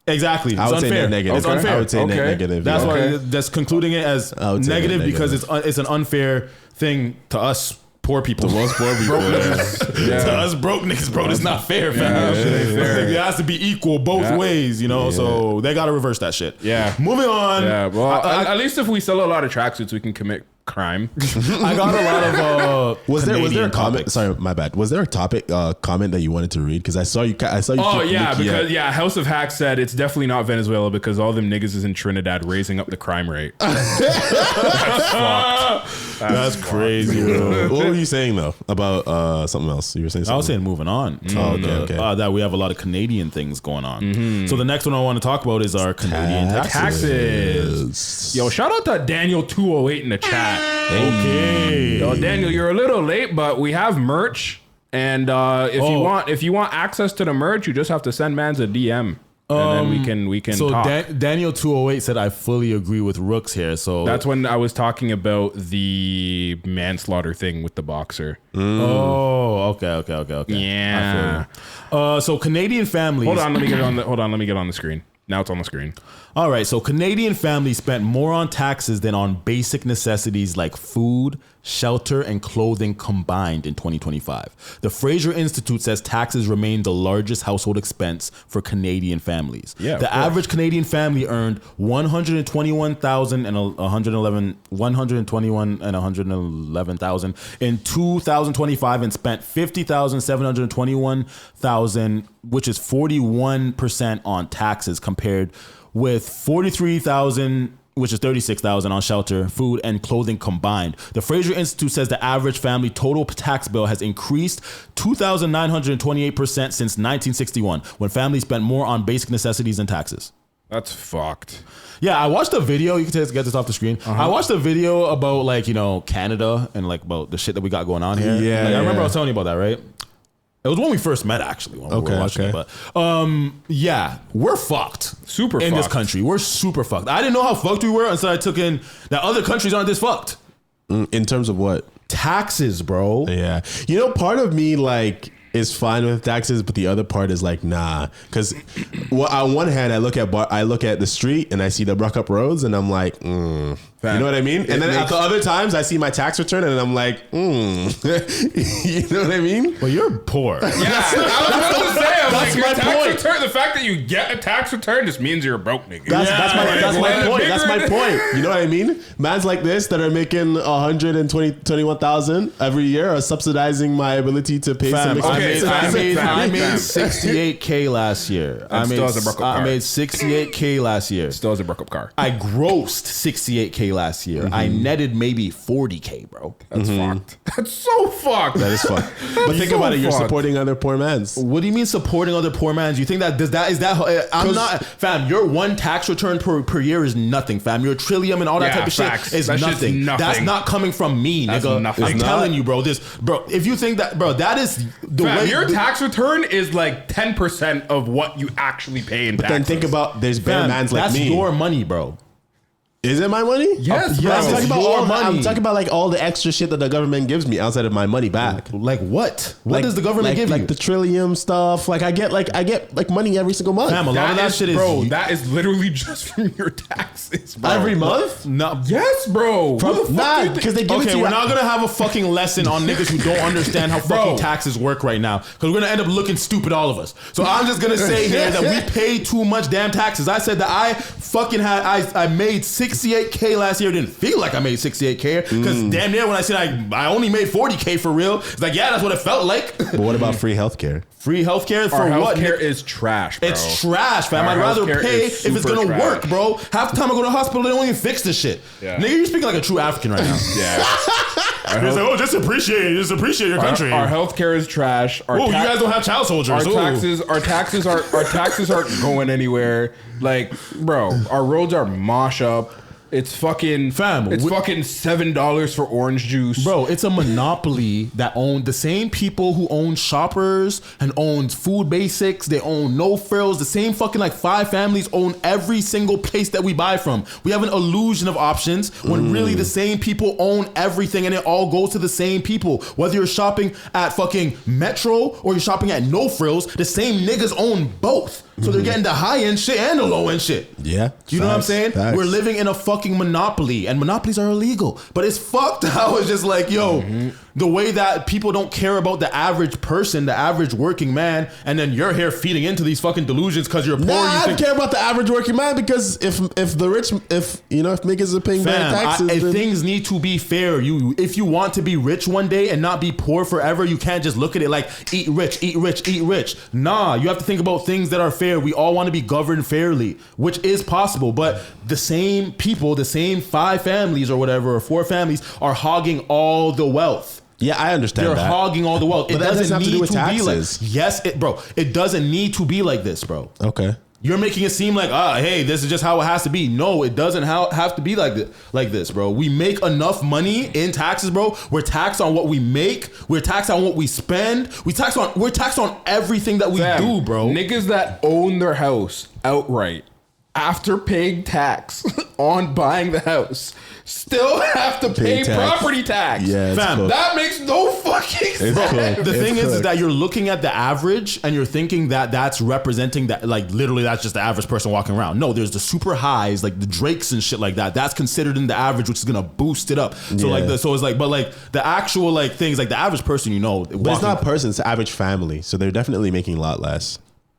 Exactly. I would say net negative. It's unfair. I would say net negative. That's why that's concluding it as negative because it's an unfair thing to us poor people. To most poor people. To us broke niggas, bro, it's not fair, fam. It has to be equal both ways, you know. So they got to reverse that shit. Yeah. Moving on. Yeah. Well, at least if we sell a lot of tracksuits, we can commit crime. I got a lot of was there a comment? topics. Sorry, my bad. Was there a topic comment that you wanted to read? Because I saw you. Oh yeah, because House of Hacks said it's definitely not Venezuela because all them niggas is in Trinidad raising up the crime rate. That's fucked. That's crazy, bro. What were you saying though about something else? You were saying something. I was saying moving on. Okay. That we have a lot of Canadian things going on. So the next one I want to talk about is our Canadian taxes. Yo, shout out to Daniel 208 in the chat. Okay. Yo, Daniel, you're a little late, but we have merch, and if you want access to the merch, you just have to send Mans a DM, and then we can. So talk. Daniel 208 said, "I fully agree with Rooks here." So that's when I was talking about the manslaughter thing with the boxer. Oh, okay. Yeah. So Canadian families. Hold on, let me get on the screen. Now it's on the screen. All right, so Canadian families spent more on taxes than on basic necessities like food, shelter, and clothing combined in 2025. The Fraser Institute says taxes remain the largest household expense for Canadian families. Yeah, the average Canadian family earned $121,000 and $111,000 in 2025 and spent $50,721,000, which is 41% on taxes, compared with $43,000, which is $36,000 on shelter, food, and clothing combined. The Fraser Institute says the average family total tax bill has increased 2,928% since 1961, when families spent more on basic necessities and taxes. That's fucked. Yeah, I watched a video. You can get this off the screen. I watched a video about Canada and about the shit that we got going on here. Yeah, I remember I was telling you about that, right? It was when we first met, actually. When we were watching it, but yeah, we're fucked. Super in this fucked. country. We're super fucked. I didn't know how fucked we were until I took in that other countries aren't this fucked. In terms of what? Taxes, bro. Yeah. Part of me is fine with taxes, but the other part is nah. Because on one hand, I look at the street and I see the bruck up roads and I'm like, you know what I mean? And then at the other times, I see my tax return and I'm like, you know what I mean? Well, you're poor. Yeah, I was about to say, that's your my tax point. return, the fact that you get a tax return just means you're a broke nigga. That's my point. Bigger That's my point. You know what I mean? Mans like this that are making $121,000 every year are subsidizing my ability to pay some okay, expenses. I made $68K last year. I made $68K last year. Still has a broke up car. I grossed $68K last year. I netted maybe $40K, bro. That's fucked. That's so fucked. That is fucked. But think about it. You're supporting other poor mans. What do you mean supporting other poor mans? You think that I'm not, fam, your one tax return per year is nothing, fam. Your trillium and all that type of facts. shit is That's just nothing. nothing. That's not coming from me, That's nigga. nothing. I'm telling you, bro. If you think that, bro, that is the way your tax return is 10% of what you actually pay in taxes. Then think about there's bare mans like me. That's your money, bro. Is it my money? Yes, bro. I'm talking about your money. I'm talking about all the extra shit that the government gives me outside of my money back. Like what? What does the government give you? Like the trillium stuff. I get money every single month. Fam, a lot of that shit is, bro. That is literally just from your taxes, bro. Every month? No. Yes, bro. Nah, because they give it to Okay, you. we're not gonna have a fucking lesson on niggas who don't understand how fucking taxes work right now, because we're gonna end up looking stupid, all of us. So I'm just gonna say here that we pay too much damn taxes. I said that I made $68K last year. Didn't feel like I made $68K because damn near when I said I only made $40K for real, it's yeah, that's what it felt like. But what about free healthcare? Free healthcare for Our what? healthcare is trash, bro. It's trash, fam. Our I'd rather healthcare pay is if it's super gonna trash. work, bro. Half the time I go to the hospital, they don't even fix this shit. Yeah. Nigga, you're speaking like a true African right now. Yeah. He's like, just appreciate your country. Our healthcare is trash. You guys don't have child soldiers. Our Ooh. taxes aren't going anywhere. Bro, our roads are mosh up. It's fucking It's fucking $7 for orange juice, bro. It's a monopoly that own the same people who own Shoppers and owns Food Basics. They own No Frills. The same fucking 5 families own every single place that we buy from. We have an illusion of options when really the same people own everything, and it all goes to the same people. Whether you're shopping at fucking Metro or you're shopping at No Frills, the same niggas own both. So they're getting the high end shit and the low end shit. Yeah. You know what I'm saying? Facts. We're living in a fucking monopoly, and monopolies are illegal. But it's fucked how it's just the way that people don't care about the average person, the average working man, and then you're here feeding into these fucking delusions because you're poor. I don't care about the average working man, because if niggas are paying bad taxes, things need to be fair. If you want to be rich one day and not be poor forever, you can't just look at it like eat rich, eat rich, eat rich. Nah, you have to think about things that are fair. We all want to be governed fairly, which is possible, but the same people, the same 5 families or whatever, or 4 families are hogging all the wealth. Yeah, I understand They're that. hogging all the wealth. But It that doesn't doesn't have to need do with to be like taxes. yes, bro. It doesn't need to be like this, bro. Okay. You're making it seem like, hey, this is just how it has to be. No, it doesn't have to be like this, bro. We make enough money in taxes, bro. We're taxed on what we make. We're taxed on what we spend. We're taxed on everything that we do, bro. Niggas that own their house outright after paying tax on buying the house still have to pay tax. property tax. Yeah, it's Fam, cooked. That makes no fucking sense. cooked. The It's thing is cooked. that you're looking at the average and you're thinking that that's representing that, like, literally that's just the average person walking around. No, there's the super highs, like the Drakes and shit like that. That's considered in the average, which is gonna boost it up. So like Yeah. so it's like, but like the actual like things, like the average person, you know, But it's not person, it's the average family. So they're definitely making a lot less.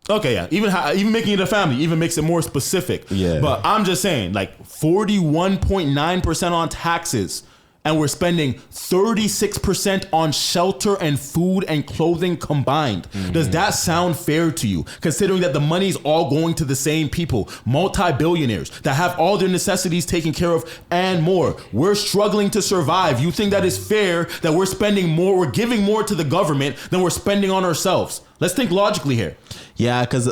Okay, yeah. Even making it a family even makes it more specific. Yeah. But I'm just saying, like 41.9% on taxes, and we're spending 36% on shelter and food and clothing combined. Does that sound fair to you? Considering that the money's all going to the same people, multi-billionaires that have all their necessities taken care of and more. We're struggling to survive. You think that is fair that we're spending more, we're giving more to the government than we're spending on ourselves? Let's think logically here. Yeah, because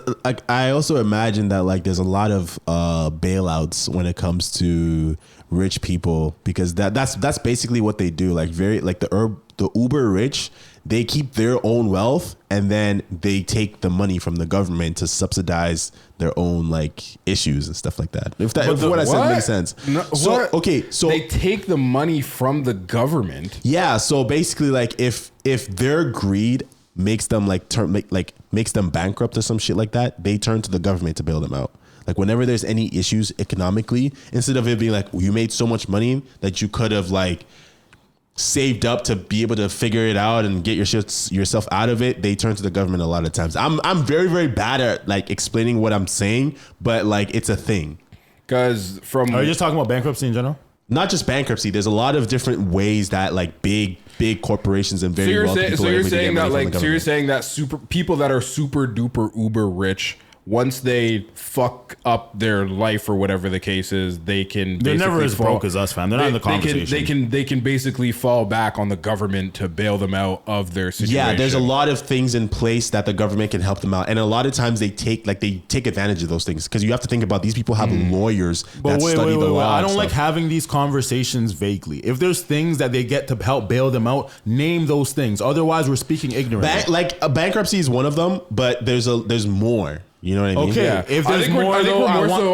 I also imagine that like there's a lot of bailouts when it comes to rich people, because that's basically what they do. Like the uber rich, they keep their own wealth and then they take the money from the government to subsidize their own like issues and stuff like that. If what I said makes sense. No, so what? okay, so they take the money from the government. yeah, so basically like if their greed makes them makes them bankrupt or some shit like that, they turn to the government to bail them out. Like whenever there's any issues economically, instead of it being like you made so much money that you could have like saved up to be able to figure it out and get yourself out of it, they turn to the government a lot of times. I'm very, very bad at like explaining what I'm saying, but like it's a thing. Because from Are you just talking about bankruptcy in general? Not just bankruptcy. There's a lot of different ways that like big corporations and very wealthy people. So you're are able to get saying money that from the like so you're government. saying that super people that are super duper uber rich, once they fuck up their life or whatever the case is, they can. They're never basically as broke as us, fam. They're not in the conversation. They can basically fall back on the government to bail them out of their situation. Yeah, there's a lot of things in place that the government can help them out, and a lot of times they take advantage of those things, because you have to think about these people have lawyers that study the law. I and don't like stuff. having these conversations vaguely. If there's things that they get to help bail them out, name those things. Otherwise, we're speaking ignorantly. Bankruptcy is one of them, but there's more. You know what I mean? Okay. Yeah. If there's more, though,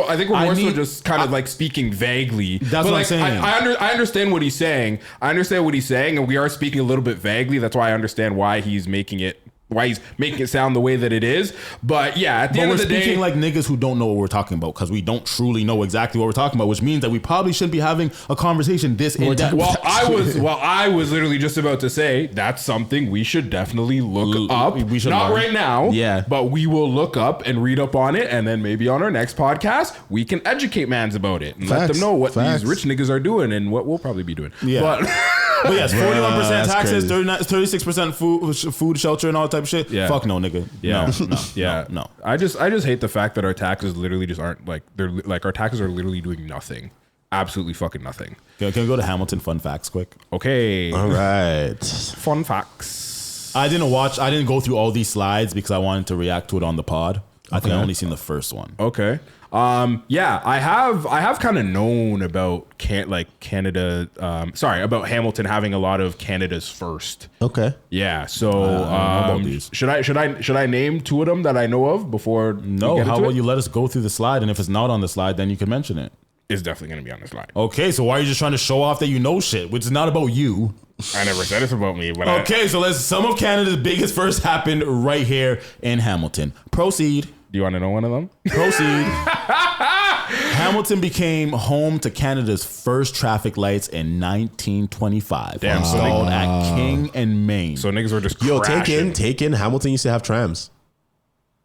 I think we're more so need- just kind of like speaking vaguely. That's but what like, I'm saying. I understand what he's saying. And we are speaking a little bit vaguely. That's why I understand why he's making it sound the way that it is. But yeah, at the end we're of the speaking day, like niggas who don't know what we're talking about, because we don't truly know exactly what we're talking about, which means that we probably shouldn't be having a conversation this in depth. Well, I was literally just about to say that's something we should definitely look up. We should Not learn. right now, Yeah. but we will look up and read up on it, and then maybe on our next podcast we can educate mans about it and let Facts. them know what Facts. these rich niggas are doing and what we'll probably be doing. Yeah. But yes, 41% that's taxes, crazy. 36% food, shelter, and all that type of shit. Yeah. Fuck no, nigga. Yeah. No. Yeah, No. I just hate the fact that our taxes literally just aren't like our taxes are literally doing nothing, absolutely fucking nothing. Can we go to Hamilton fun facts quick? Okay, All right. fun facts. I didn't go through all these slides because I wanted to react to it on the pod. I think I only seen the first one. Okay. Yeah, I have kind of known about Canada. About Hamilton having a lot of Canada's first. Okay. Yeah. So know about these. should I name two of them that I know of before? No, we get how into about it? you let us go through the slide, and if it's not on the slide, then you can mention it. It's definitely gonna be on the slide. Okay, so why are you just trying to show off that you know shit, which is not about you? I never said it's about me, but Okay, so some of Canada's biggest first happened right here in Hamilton. Proceed. Do you want to know one of them? Proceed. Hamilton became home to Canada's first traffic lights in 1925. Damn, so installed at King and Main. So niggas were just Yo, crashing. take in. Hamilton used to have trams.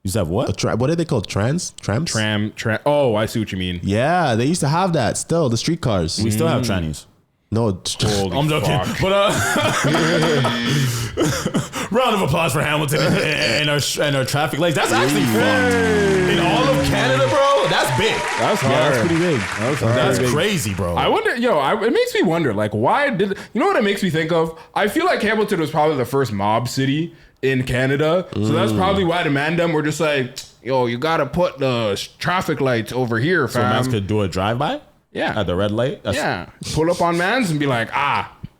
You said what? What are they called? Trams? Tram. Oh, I see what you mean. Yeah, they used to have that still. The streetcars. We still have trannies. No, Holy I'm joking. fuck. But round of applause for Hamilton and our traffic lights. That's actually fun. In all of Canada, bro, that's big. That's hard. yeah, that's pretty big. That's crazy, bro. I wonder, it makes me wonder, like, why did, you know what it makes me think of? I feel like Hamilton was probably the first mob city in Canada. So that's probably why the Mandem were just like, yo, you got to put the traffic lights over here, so fam. mans could do a drive-by? Yeah. At the red light? Yeah. Pull up on mans and be like,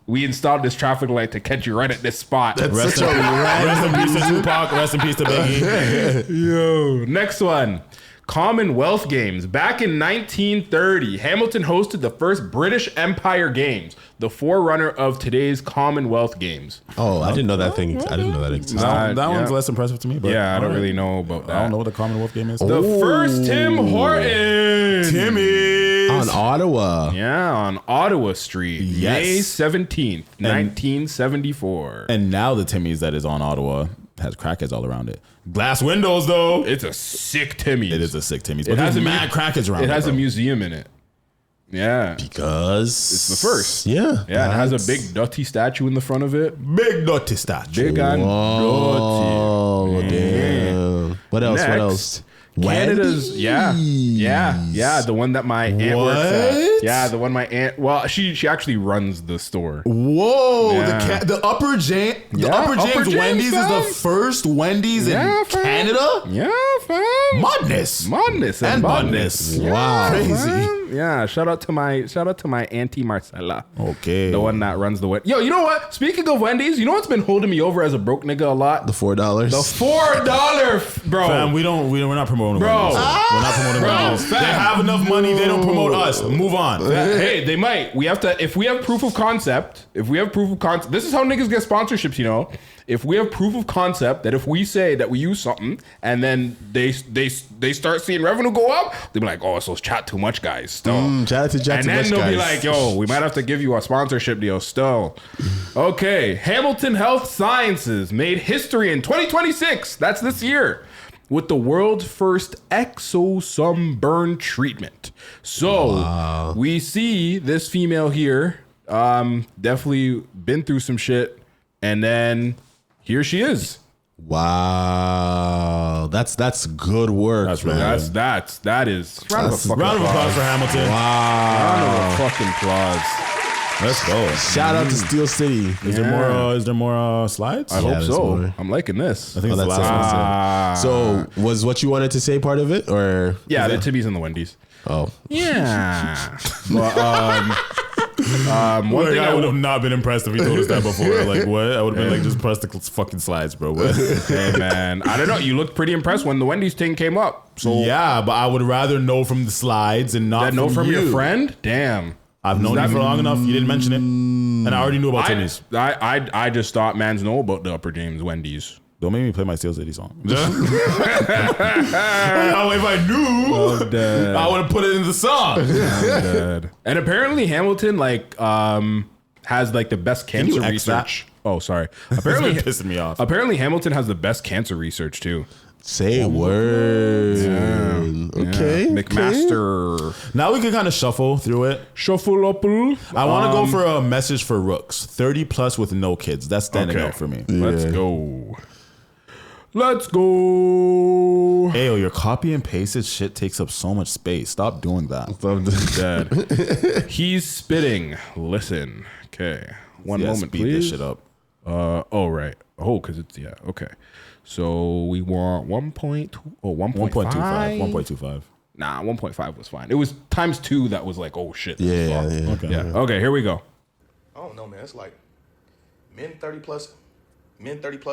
we installed this traffic light to catch you right at this spot. Rest in peace to Tupac. Rest in peace to Biggie. Yo, next one. Commonwealth Games. Back in 1930, Hamilton hosted the first British Empire Games, the forerunner of today's Commonwealth Games. Oh, I didn't know that thing. I didn't know that existed. That one's less impressive to me. But Yeah, I don't really know about that. I don't know what the Commonwealth game is. The first Tim Hortons. Timmy's. On Ottawa. Yeah, on Ottawa Street. Yes. May 17th, 1974. And now the Timmy's that is on Ottawa has crackheads all around it. Glass windows, though. It's a sick Timmy's. It is a sick Timmy's. It But has there's a mad crackheads around it. It has a bro. museum in it. Yeah. Because It's the first. Yeah. Yeah, it has a that's- big dirty statue in the front of it. Big dirty statue. Big and Oh, dirty. damn. What else? What Next, else? Canada's, yeah, the one that my aunt works at. What? Yeah, the one my aunt. Well, she actually runs the store. Whoa, Yeah. the Upper James, Upper James, Wendy's fam. is the first Wendy's Yeah, in fam. Canada. Yeah, fam. Madness, Madness and madness. badness. Wow. Crazy. Fam. Yeah, shout out to my auntie Marcella. Okay, The one that runs the Wendy's. Yo, you know what? Speaking of Wendy's, you know what's been holding me over as a broke nigga a lot? The $4. The $4, bro. Fam, we're not promoting Bro. Wendy's. We're not promoting Bro, Wendy's. fam. They have enough money. They don't promote us. Move on. Hey, they might. We have to. If we have proof of concept. This is how niggas get sponsorships. You know, if we have proof of concept that if we say that we use something and then they start seeing revenue go up, they'll be like, oh, it's those Chat2Much guys still. Shout out to Chat2Much And then they'll be guys. like, yo, we might have to give you a sponsorship deal still. Okay, Hamilton Health Sciences made history in 2026. That's this year. With the world's first exo sunburn treatment. So we see this female here, definitely been through some shit, and then here she is. Wow. That's good work. That's really man. good. That is round of a fucking Round of applause for Hamilton. Round of a fucking applause. Let's go. Shout out to Steel City. Is there more slides? I hope there's so. more. I'm liking this. I think Oh, it's the that's last it. one. So was what you wanted to say part of it, or Yeah, the Timmy's and the Wendy's. oh, Yeah. But, one thing I would have I not been impressed if he told us that before. Like, what? I would have been like, just press the fucking slides, bro. What? hey man, I don't know. You looked pretty impressed when the Wendy's thing came up. So Yeah, but I would rather know from the slides and not that know from you. your friend. Damn. I've known you for long enough. You didn't mention it, and I already knew about Timmy's. I just thought mans know about the Upper James Wendy's. Don't make me play my Steel City song. If I knew, I would have put it in the song. And apparently Hamilton has like the best cancer you X research. Oh, sorry. It's Apparently been pissing me off. Apparently Hamilton has the best cancer research too. say word. Okay, McMaster. Now we can kind of shuffle through it. Shuffle up. I want to go for a message for Rooks. 30 plus with no kids. That's standing out for me. Let's go. Let's go. Ayo, your copy and pasted shit takes up so much space. Stop doing that. Dead. He's spitting. Listen. Okay. One moment, speed please. this shit up. Oh, right. Oh, because it's, yeah. Okay. So we want 1.2 or 1.25. 1.25. Nah, 1.5 was fine. It was times 2 that was like, oh shit. this is Yeah, fucked. yeah. Okay. Yeah. Okay, here we go. I don't know, man. It's like men 30 plus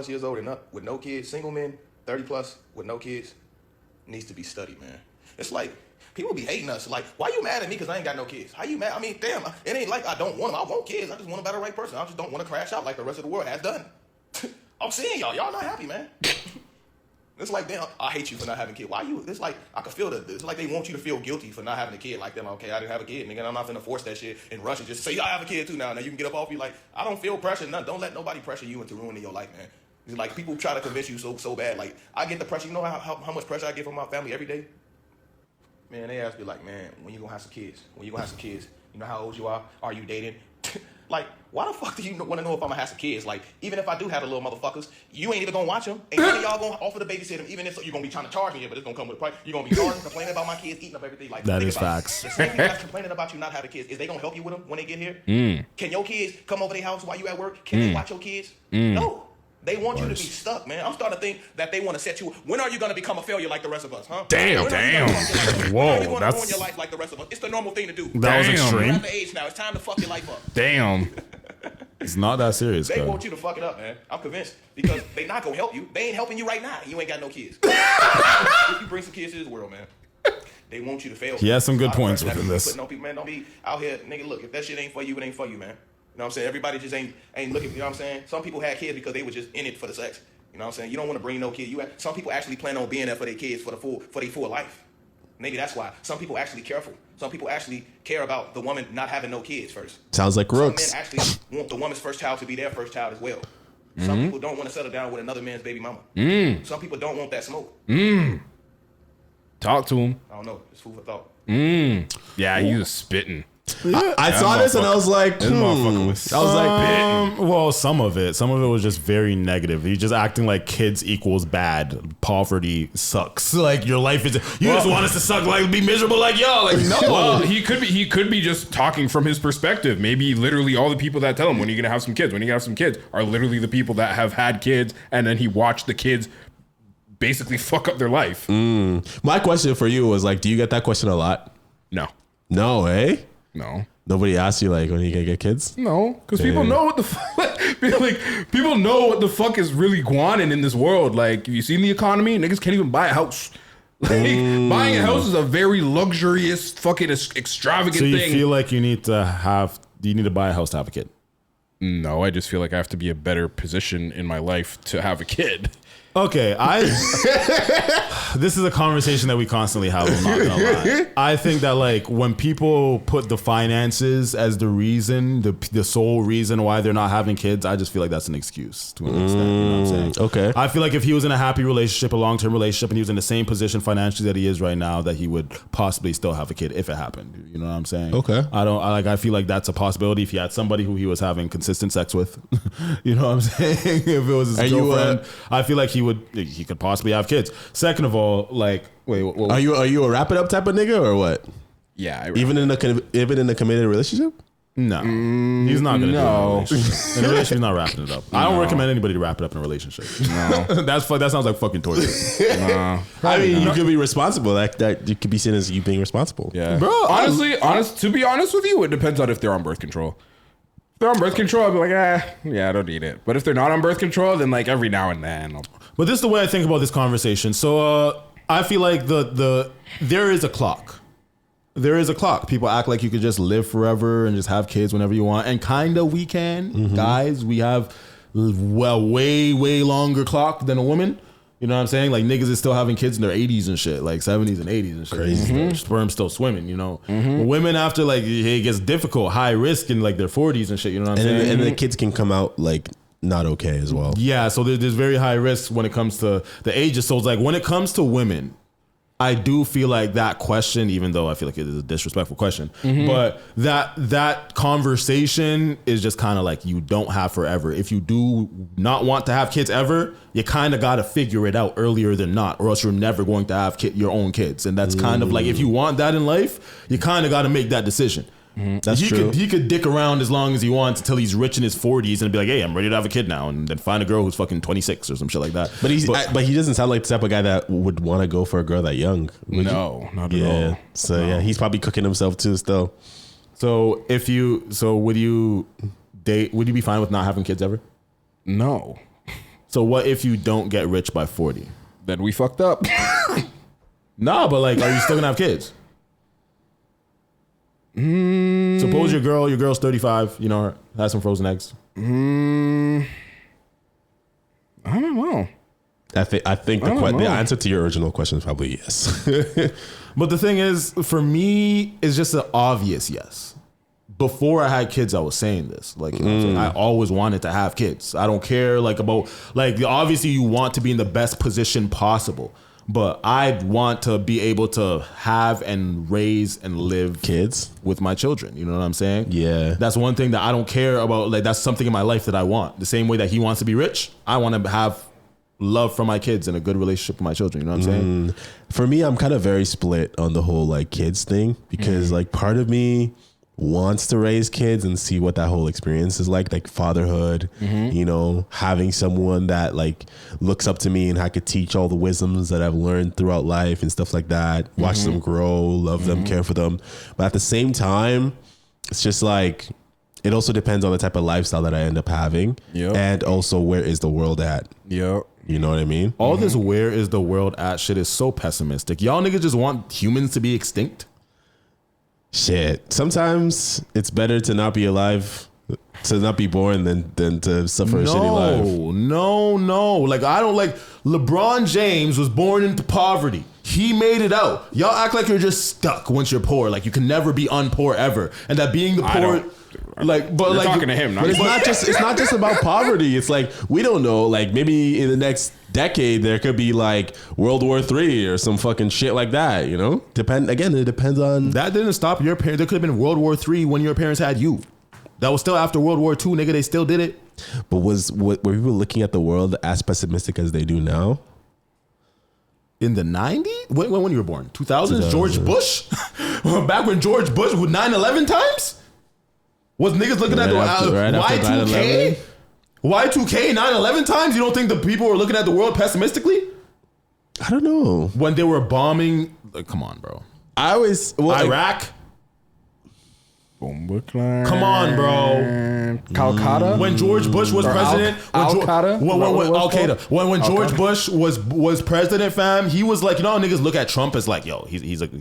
years old and up with no kids, single men 30 plus with no kids needs to be studied, man. It's like people be hating us. Like, why you mad at me because I ain't got no kids? How you mad? I mean, damn, it ain't like I don't want them. I want kids. I just want them by the right person. I just don't want to crash out like the rest of the world has done. I'm seeing y'all. Y'all not happy, man. It's like, damn, I hate you for not having a kid. Why you? It's like, I can feel that. It's like they want you to feel guilty for not having a kid. Like them, okay, I didn't have a kid, nigga. I'm not finna force that shit and rush and just say, I have a kid too now. Now you can get up off you. Like, I don't feel pressure. None. Don't let nobody pressure you into ruining your life, man. It's like people try to convince you so bad. Like, I get the pressure. You know how much pressure I get from my family every day? Man, they ask me like, man, when you gonna have some kids? When you gonna have some kids? You know how old you are? Are you dating? Like, why the fuck do you want to know if I'm gonna have some kids? Like, even if I do have the little motherfuckers, you ain't even gonna watch them. Ain't none of y'all gonna offer to babysit them, even if you're gonna be trying to charge me, but it's gonna come with a price. You're gonna be charging, complaining about my kids, eating up everything. Like, That think is about it. facts. The same people that's complaining about you not having kids, is they gonna help you with them when they get here? Can your kids come over their house while you at work? Can they watch your kids? No. They want you to be stuck, man. I'm starting to think that they want to set you. When are you going to become a failure like the rest of us, huh? Damn, When are you damn. gonna fuck your life up? Whoa, When are you going to that's- ruin your life like the rest of us? It's the normal thing to do. That was Damn. You're extreme. at the age now. It's time to fuck your life up. Damn. It's not that serious, They guy. want you to fuck it up, man. I'm convinced. Because they not going to help you. They ain't helping you right now. You ain't got no kids. If you bring some kids to this world, man, They want you to fail. He has some good points within this. But no people, man, don't be out here, nigga. Look, if that shit ain't for you, it ain't for you, man. You know what I'm saying? Everybody just ain't looking. You know what I'm saying? Some people had kids because they were just in it for the sex. You know what I'm saying? You don't want to bring no kid. Some people actually plan on being there for their kids for their full life. Maybe that's why. Some people actually careful. Some people actually care about the woman not having no kids first. Sounds like Rooks. Some men actually want the woman's first child to be their first child as well. Some people don't want to settle down with another man's baby mama. Some people don't want that smoke. Talk to him. I don't know. It's food for thought. Yeah, he was spitting. I saw this and I was like, well, some of it was just very negative. He's just acting like kids equals bad. Poverty sucks. Like your life is. Just want us to suck, like be miserable, like y'all. Like no. Well, he could be just talking from his perspective. Maybe literally all the people that tell him when are you gonna have some kids, are literally the people that have had kids, and then he watched the kids basically fuck up their life. My question for you was like, do you get that question a lot? No, eh? No. Nobody asks you like when you gonna get kids? No, because people know what the fuck. People know what the fuck is really going on in this world. Like, you seen the economy? Niggas can't even buy a house. Like, buying a house is a very luxurious, fucking extravagant thing. So you feel like you need to buy a house to have a kid? No, I just feel like I have to be a better position in my life to have a kid. Okay, this is a conversation that we constantly have. I'm not gonna lie. I think that like when people put the finances as the reason, the sole reason why they're not having kids, I just feel like that's an excuse to an extent. You know what I'm saying? Okay. I feel like if he was in a happy relationship, a long-term relationship, and he was in the same position financially that he is right now, that he would possibly still have a kid if it happened. You know what I'm saying? Okay. I feel like that's a possibility if he had somebody who he was having consistent sex with. You know what I'm saying? If it was his girlfriend, I feel like he could possibly have kids. Second of all, like, wait, are you a wrap it up type of nigga or what? Yeah, even in a committed relationship? No, he's not gonna do it in a relationship. In a relationship, he's not wrapping it up. I don't recommend anybody to wrap it up in a relationship. No, that sounds like fucking torture. I mean, you could be responsible. That you could be seen as you being responsible. Yeah, bro. To be honest with you, it depends on if they're on birth control. If they're on birth control, I'll be like, yeah, I don't need it. But if they're not on birth control, then like every now and then. But this is the way I think about this conversation. So I feel like there is a clock. There is a clock. People act like you could just live forever and just have kids whenever you want. And kind of we can. Guys, we have way longer clock than a woman. You know what I'm saying? Like niggas is still having kids in their 80s and shit, like 70s and 80s and shit. Crazy. Sperm still swimming, you know. But women after like it gets difficult, high risk in like their 40s and shit. You know what I'm saying? And the kids can come out like not okay as well. Yeah, so there's very high risk when it comes to the ages. So it's like when it comes to women, I do feel like that question, even though I feel like it is a disrespectful question, but that conversation is just kind of like you don't have forever. If you do not want to have kids ever, you kind of got to figure it out earlier than not, or else you're never going to have your own kids. And that's kind of like, if you want that in life, you kind of got to make that decision. That's true. He could dick around as long as he wants until he's rich in his 40s and be like, hey, I'm ready to have a kid now, and then find a girl who's fucking 26 or some shit like that. But he doesnuld sound like the type of guy that would want to go for a girl that young. No, not at all. So yeah, he's probably cooking himself too still. So would you be fine with not having kids ever? No. So what if you don't get rich by 40? Then we fucked up. Nah, but like, are you still gonna have kids? Suppose your girl's 35, you know, has some frozen eggs. I don't know. I think the answer to your original question is probably yes. But the thing is, for me, it's just an obvious yes. Before I had kids, I was saying this. Like, you know what I'm saying? I always wanted to have kids. I don't care about obviously you want to be in the best position possible. But I want to be able to have and raise and live kids with my children. You know what I'm saying? Yeah. That's one thing that I don't care about. Like, that's something in my life that I want. The same way that he wants to be rich, I want to have love for my kids and a good relationship with my children. You know what I'm saying? For me, I'm kind of very split on the whole like kids thing because like part of me wants to raise kids and see what that whole experience is like fatherhood, you know, having someone that like looks up to me and I could teach all the wisdoms that I've learned throughout life and stuff like that, watch them grow, love them, care for them. But at the same time, it's just like, it also depends on the type of lifestyle that I end up having and also where is the world at. Yep. You know what I mean? All this "where is the world at" shit is so pessimistic. Y'all niggas just want humans to be extinct. Shit. Sometimes it's better to not be alive, to not be born than to suffer a shitty life. No. Like, I don't like LeBron James was born into poverty. He made it out. Y'all act like you're just stuck once you're poor. Like you can never be unpoor ever. And that being the poor, like, but You're like talking to him, But it's not just about poverty. It's like, we don't know. Like maybe in the next decade there could be like World War III or some fucking shit like that. You know, it depends on. That didn't stop your parents. There could have been World War III when your parents had you. That was still after World War II, nigga. They still did it. But were people looking at the world as pessimistic as they do now? In the 90s? When you were born? 2000s? George Bush? Back when George Bush with 9/11 times? Was niggas looking at the Y2K? Y2K 9/11 times? You don't think the people were looking at the world pessimistically? I don't know. When they were bombing, like, come on, bro. Iraq? Come on, bro. Calcutta? When George Bush was president, when George Bush was president, fam, he was like, you know, niggas look at Trump as like, yo, he's like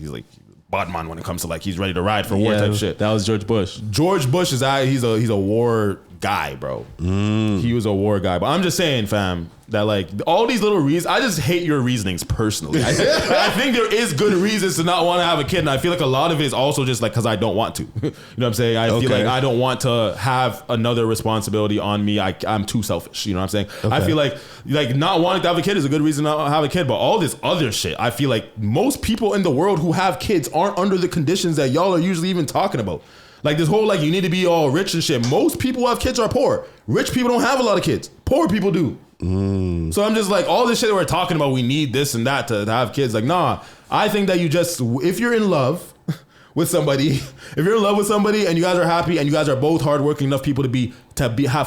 Batman when it comes to like he's ready to ride for war type shit. That was George Bush. George Bush he's a war guy, bro. He was a war guy. But I'm just saying, fam, that like all these little reasons, I just hate your reasonings personally. I think there is good reasons to not want to have a kid, and I feel like a lot of it is also just like because I don't want to. You know what I'm saying? I feel like I don't want to have another responsibility on me. I'm too selfish. You know what I'm saying? Okay. I feel like not wanting to have a kid is a good reason not to have a kid, but all this other shit, I feel like most people in the world who have kids aren't under the conditions that y'all are usually even talking about. Like this whole like you need to be all rich and shit. Most people who have kids are poor. Rich people don't have a lot of kids. Poor people do. So I'm just like, all this shit that we're talking about, we need this and that to have kids. Like, nah, I think that you just, if you're in love with somebody, and you guys are happy and you guys are both hardworking enough people to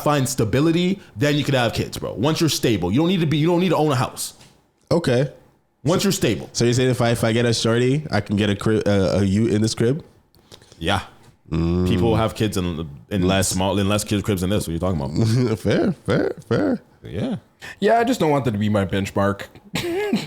find stability, then you could have kids, bro. Once you're stable, you don't need to own a house. Okay. Once you're stable. So you're saying if I get a shorty, I can get a crib, you in this crib? Yeah. People have kids in less kids cribs than this. What are you talking about? Fair. Yeah, I just don't want that to be my benchmark.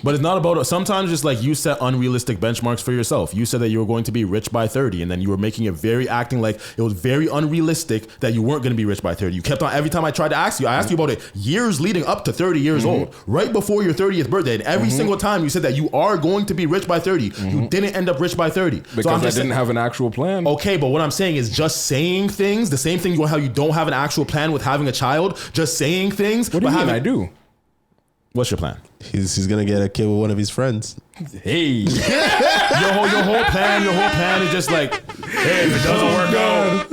But it's not about, sometimes just like you set unrealistic benchmarks for yourself. You said that you were going to be rich by 30, and then you were making it acting like it was very unrealistic that you weren't going to be rich by 30. You kept on, every time I tried to ask you, I asked you about it years leading up to 30 years old, right before your 30th birthday. And every single time you said that you are going to be rich by 30. You didn't end up rich by 30. Because I didn't have an actual plan. Okay, but what I'm saying is just saying things, the same thing how you don't have an actual plan with having a child, just saying things. What do you mean I do? What's your plan? He's gonna get a kid with one of his friends. Hey, your whole plan is just like, hey, if it doesn't work out,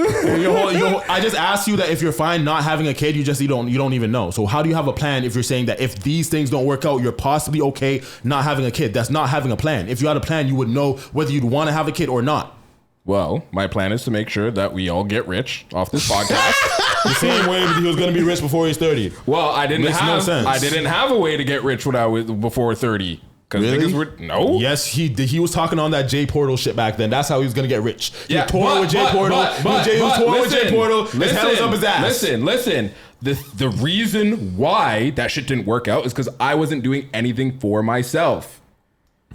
I just asked you that if you're fine not having a kid, you don't even know. So how do you have a plan if you're saying that if these things don't work out, you're possibly okay not having a kid? That's not having a plan. If you had a plan, you would know whether you'd want to have a kid or not. Well, my plan is to make sure that we all get rich off this podcast. The same way he was going to be rich before he's 30. Well, I didn't I didn't have a way to get rich when I was before 30. Really? No. Yes, he was talking on that J Portal shit back then. That's how he was going to get rich. Yeah, touring with J Portal. He was touring with J Portal. His head was up his ass. Listen. The reason why that shit didn't work out is because I wasn't doing anything for myself.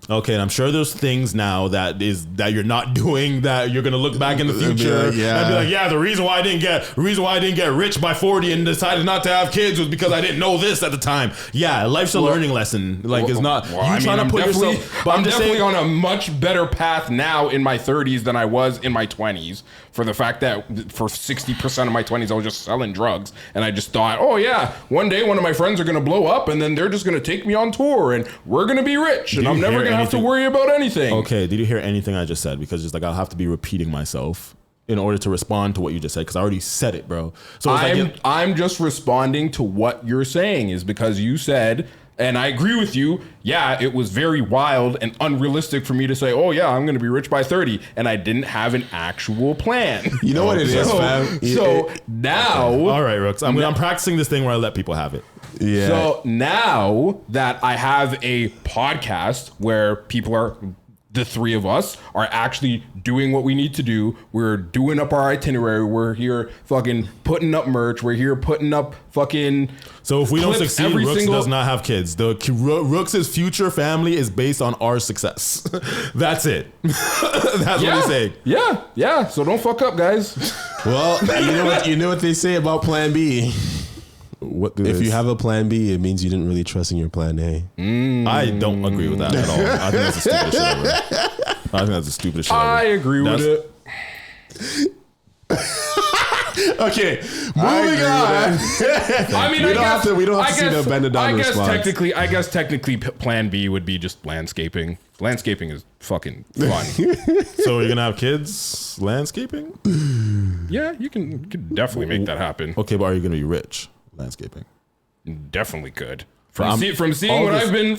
Okay, and I'm sure there's things now that you're not doing that you're gonna look back in the future and be like, yeah, the reason why I didn't get rich by 40 and decided not to have kids was because I didn't know this at the time. Yeah, life's a learning lesson. Like it's not trying to put yourself. But I'm definitely on a much better path now in my 30s than I was in my 20s. For the fact that for 60% of my 20s I was just selling drugs, and I just thought, oh yeah, one day one of my friends are gonna blow up, and then they're just gonna take me on tour, and we're gonna be rich, and I'm never gonna have to worry about anything. Okay, did you hear anything I just said? Because just like I'll have to be repeating myself in order to respond to what you just said, because I already said it, bro. So I'm just responding to what you're saying, is because you said, and I agree with you, yeah, it was very wild and unrealistic for me to say, oh yeah, I'm going to be rich by 30, and I didn't have an actual plan. You know what it is, fam? So now... All right, Rooks, I'm practicing this thing where I let people have it. Yeah. So now that I have a podcast where people are the three of us are actually doing what we need to do. We're doing up our itinerary. We're here fucking putting up merch. We're here putting up fucking. So if we don't clips succeed, Rooks does not have kids. Rooks' future family is based on our success. That's it. That's what he's saying. Yeah. So don't fuck up, guys. Well, you know what they say about Plan B. If you have a Plan B, it means you didn't really trust in your Plan A. I don't agree with that at all. I think that's the stupidest shit ever. I think that's the stupidest shit ever. I agree with it. Okay, moving on. I mean, we don't have to see the bend it down response. I guess technically Plan B would be just landscaping. Landscaping is fucking fun. So you're gonna have kids landscaping? Yeah, you can definitely make that happen. Okay, but are you gonna be rich landscaping? Definitely could. From seeing what I've been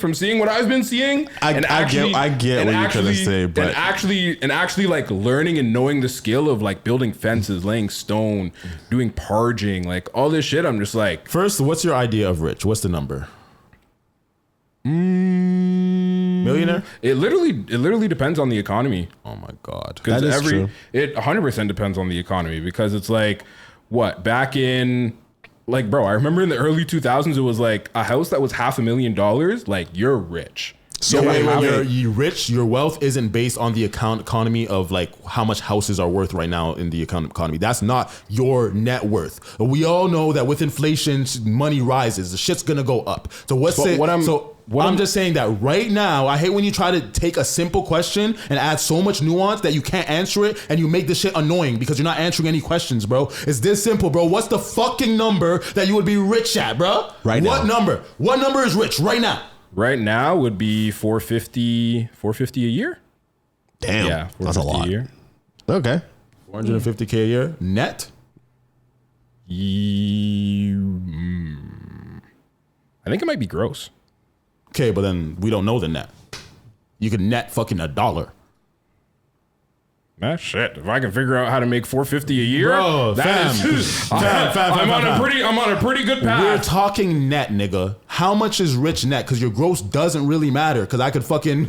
seeing, I get what you're trying to say, but actually like learning and knowing the skill of like building fences, laying stone, doing parging, like all this shit. I'm just like, first, what's your idea of rich? What's the number? Millionaire? It literally depends on the economy. Oh my god, because true. It 100% depends on the economy, because it's like what back in. Like, bro, I remember in the early 2000s, it was like a house that was $500,000. Like, you're rich. So you're rich. Your wealth isn't based on the economy of like how much houses are worth right now in the economy. That's not your net worth. We all know that with inflation, money rises. The shit's gonna go up. So I'm just saying that right now, I hate when you try to take a simple question and add so much nuance that you can't answer it, and you make this shit annoying because you're not answering any questions, bro. It's this simple, bro. What's the fucking number that you would be rich at, bro? Right now. What number? What number is rich right now? Right now would be $450 a year. Damn, Yeah, that's a lot. $450 a year. Okay, $450K a year net. I think it might be gross. Okay, but then we don't know the net. You can net fucking $1. Man, shit. If I can figure out how to make $450 a year, bro, I'm on a pretty good path. We're talking net, nigga. How much is rich net? Because your gross doesn't really matter. Because I could fucking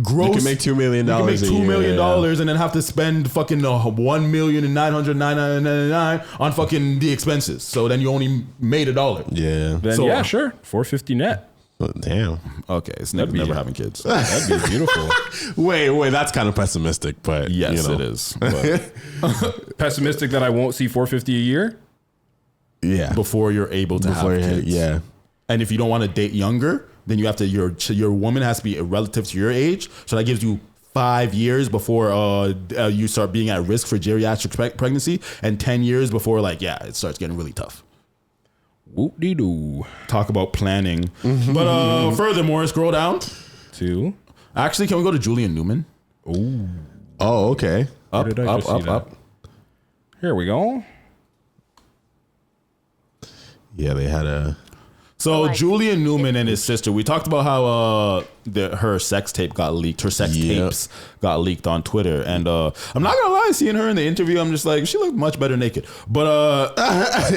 gross. you can make $2 million. You can make $2 million and then have to spend fucking $1,999,999 on fucking the expenses. So then you only made $1. Yeah. Then So, yeah, sure. $450 net. Damn. Okay, it's never having kids. That'd be beautiful. Wait, that's kind of pessimistic, but Yes, you know. it is. But Pessimistic that I won't see $450 a year. Yeah. before you're able to have kids. Yeah. And if you don't want to date younger, then you have to your woman has to be relative to your age. So that gives you 5 years before you start being at risk for geriatric pregnancy, and 10 years before it starts getting really tough. Whoop-de-doo. Talk about planning. But furthermore, scroll down. Two. Actually, can we go to Julian Newman? Oh, okay. Up. Here we go. Yeah, they had a. So Julian Newman and his sister, we talked about how her sex tape got leaked. Her sex tapes got leaked on Twitter. And I'm not gonna lie, seeing her in the interview, I'm just like, she looked much better naked. But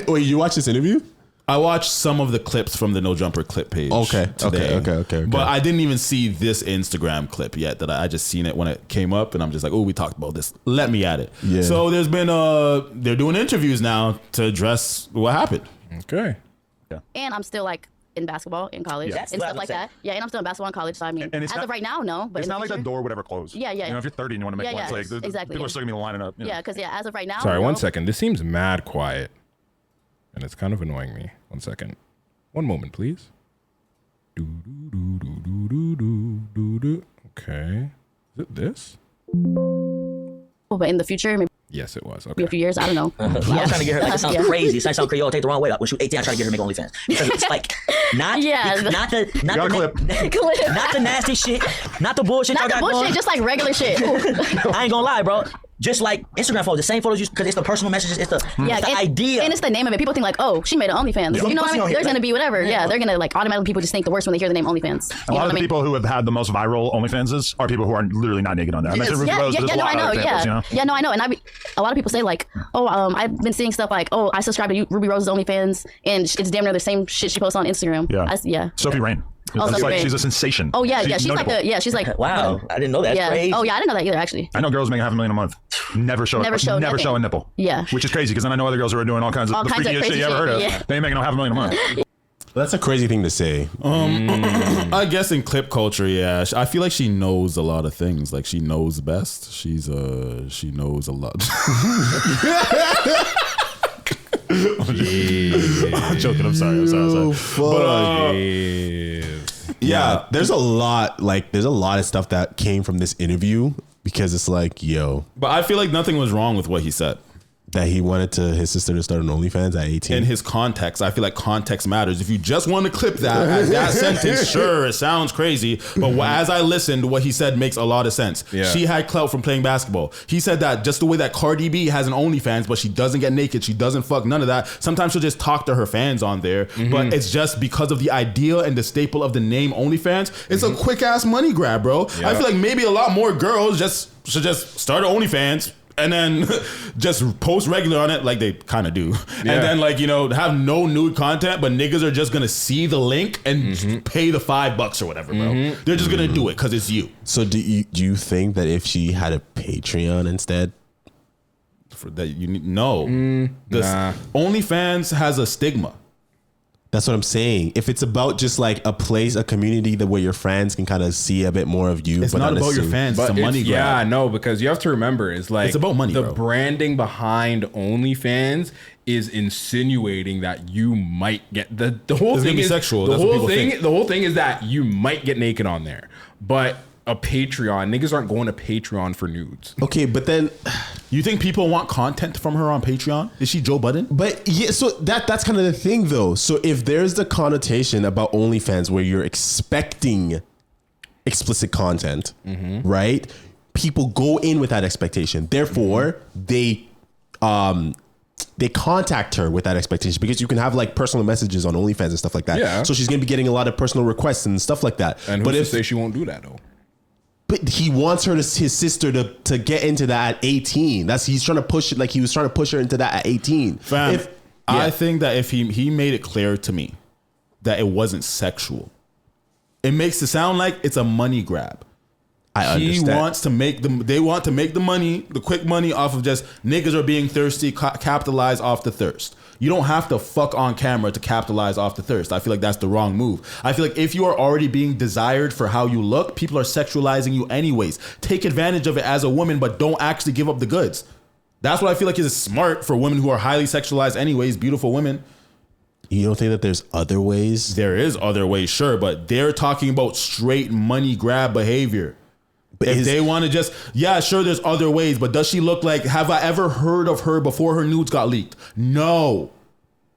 wait, you watched this interview? I watched some of the clips from the No Jumper clip page. Okay. But I didn't even see this Instagram clip yet. That I just seen it when it came up, and I'm just like, oh, we talked about this. Let me at it. Yeah. So there's been they're doing interviews now to address what happened. Okay. And I'm still in basketball in college and stuff like that. Yeah, and I'm still in basketball in college. So I mean, as of right now, no. But it's not future, the door would ever close. Yeah. You know, if you're 30 and you want to make one, it's exactly. people are still gonna be lining up. Yeah, because as of right now. Sorry, 1 second. This seems mad quiet, and it's kind of annoying me. 1 second. 1 moment, please. Okay. Is it this? Oh, but in the future, maybe. Yes, it was. A Okay. few years, I don't know. I was trying to get her, it sounds crazy. It sounds Creole, take the wrong way up. When she was 18, I tried to get her to make OnlyFans. Because it's not the nasty shit, not the bullshit. Not the bullshit, just regular shit. I ain't gonna lie, bro. Just like Instagram photos, the same photos you, because it's the personal messages, it's the idea. And it's the name of it. People think oh, she made an OnlyFans. You know what I mean? There's gonna be whatever. Yeah, they're gonna automatically people just think the worst when they hear the name OnlyFans. A lot of the people who have had the most viral OnlyFanses are people who are literally not naked on there. I know. Yeah, no, I know. And a lot of people say I've been seeing stuff I subscribe to Ruby Rose's OnlyFans, and it's damn near the same shit she posts on Instagram. Yeah. Sophie Rain. Oh, It's like big. she's a sensation. Oh yeah, She's she's like notable. she's like Wow, I didn't know that. Yeah. Crazy. Oh yeah, I didn't know that either actually. I know girls making $500,000 a month. Never show nothing. a nipple. Yeah. Which is crazy because then I know other girls who are doing all kinds of the freakiest shit you ever heard of. Yeah. They ain't making no $500,000 a month. That's a crazy thing to say. I guess in clip culture, yeah, I feel like she knows a lot of things. Like she knows best. She knows a lot. I'm joking. I'm sorry. But yeah, there's a lot of stuff that came from this interview because it's like, yo, but I feel like nothing was wrong with what he said. That he wanted his sister to start an OnlyFans at 18. In his context, I feel like context matters. If you just want to clip that sentence, sure, it sounds crazy. But as I listened, what he said makes a lot of sense. Yeah. She had clout from playing basketball. He said that just the way that Cardi B has an OnlyFans, but she doesn't get naked, she doesn't fuck, none of that. Sometimes she'll just talk to her fans on there. But it's just because of the idea and the staple of the name OnlyFans. It's a quick ass money grab, bro. Yeah. I feel like maybe a lot more girls should just start an OnlyFans. And then just post regular on it like they kind of do. Yeah. And then have no nude content, but niggas are just going to see the link and pay the $5 or whatever, bro. They're just going to do it because it's you. So do you think that if she had a Patreon instead? For that no. OnlyFans has a stigma. That's what I'm saying. If it's about just like a place, a community that where your fans can kind of see a bit more of you. It's not about your fans. It's a money grab. Yeah, no, because you have to remember, it's about money. The branding behind OnlyFans is insinuating that you might get the whole thing is sexual. The whole thing is that you might get naked on there, but a Patreon, niggas aren't going to Patreon for nudes. Okay, but then you think people want content from her on Patreon? Is she Joe Budden? But yeah, so that's kind of the thing though. So if there's the connotation about OnlyFans where you're expecting explicit content, right? People go in with that expectation. Therefore, they contact her with that expectation because you can have like personal messages on OnlyFans and stuff like that. Yeah. So she's gonna be getting a lot of personal requests and stuff like that. And who's to say she won't do that though? But he wants his sister to get into that at 18. He's trying to push it like he was trying to push her into that at 18. Fam, I think that if he made it clear to me that it wasn't sexual, it makes it sound like it's a money grab. I understand. They want to make the money, the quick money off of just niggas are being thirsty, capitalize off the thirst. You don't have to fuck on camera to capitalize off the thirst. I feel like that's the wrong move. I feel like if you are already being desired for how you look, people are sexualizing you anyways. Take advantage of it as a woman, but don't actually give up the goods. That's what I feel like is smart for women who are highly sexualized anyways, beautiful women. You don't think that there's other ways? There is other ways, sure, but they're talking about straight money grab behavior. But if they want to just, sure, there's other ways, but does she look like, have I ever heard of her before her nudes got leaked? No.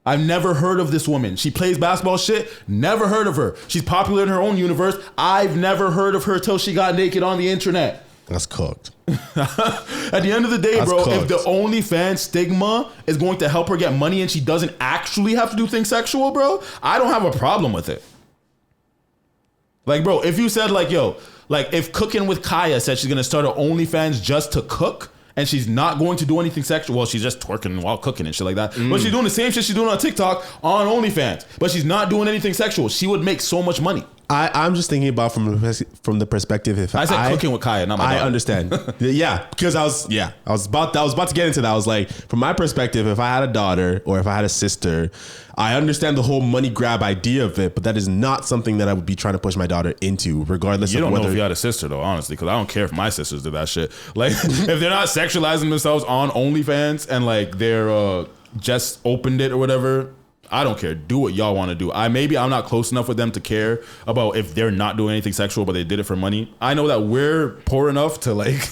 I've never heard of this woman. She plays basketball shit. Never heard of her. She's popular in her own universe. I've never heard of her till she got naked on the internet. That's cooked. At the end of the day, bro, if the OnlyFans stigma is going to help her get money and she doesn't actually have to do things sexual, bro, I don't have a problem with it. Like, bro, if you said like, yo, like if Cooking with Kaya said she's going to start an OnlyFans just to cook, and she's not going to do anything sexual. Well, she's just twerking while cooking and shit like that. But she's doing the same shit she's doing on TikTok on OnlyFans. But she's not doing anything sexual. She would make so much money. I'm just thinking about from the perspective if I said Cooking with Kaya, not my dog. I understand. Because I was about to get into that. I was like, from my perspective, if I had a daughter or if I had a sister, I understand the whole money grab idea of it, but that is not something that I would be trying to push my daughter into, regardless of whether... You don't know if you had a sister, though, honestly, because I don't care if my sisters did that shit. Like, if they're not sexualizing themselves on OnlyFans and, like, they're just opened it or whatever, I don't care. Do what y'all want to do. I'm not close enough with them to care about if they're not doing anything sexual, but they did it for money. I know that we're poor enough to, like...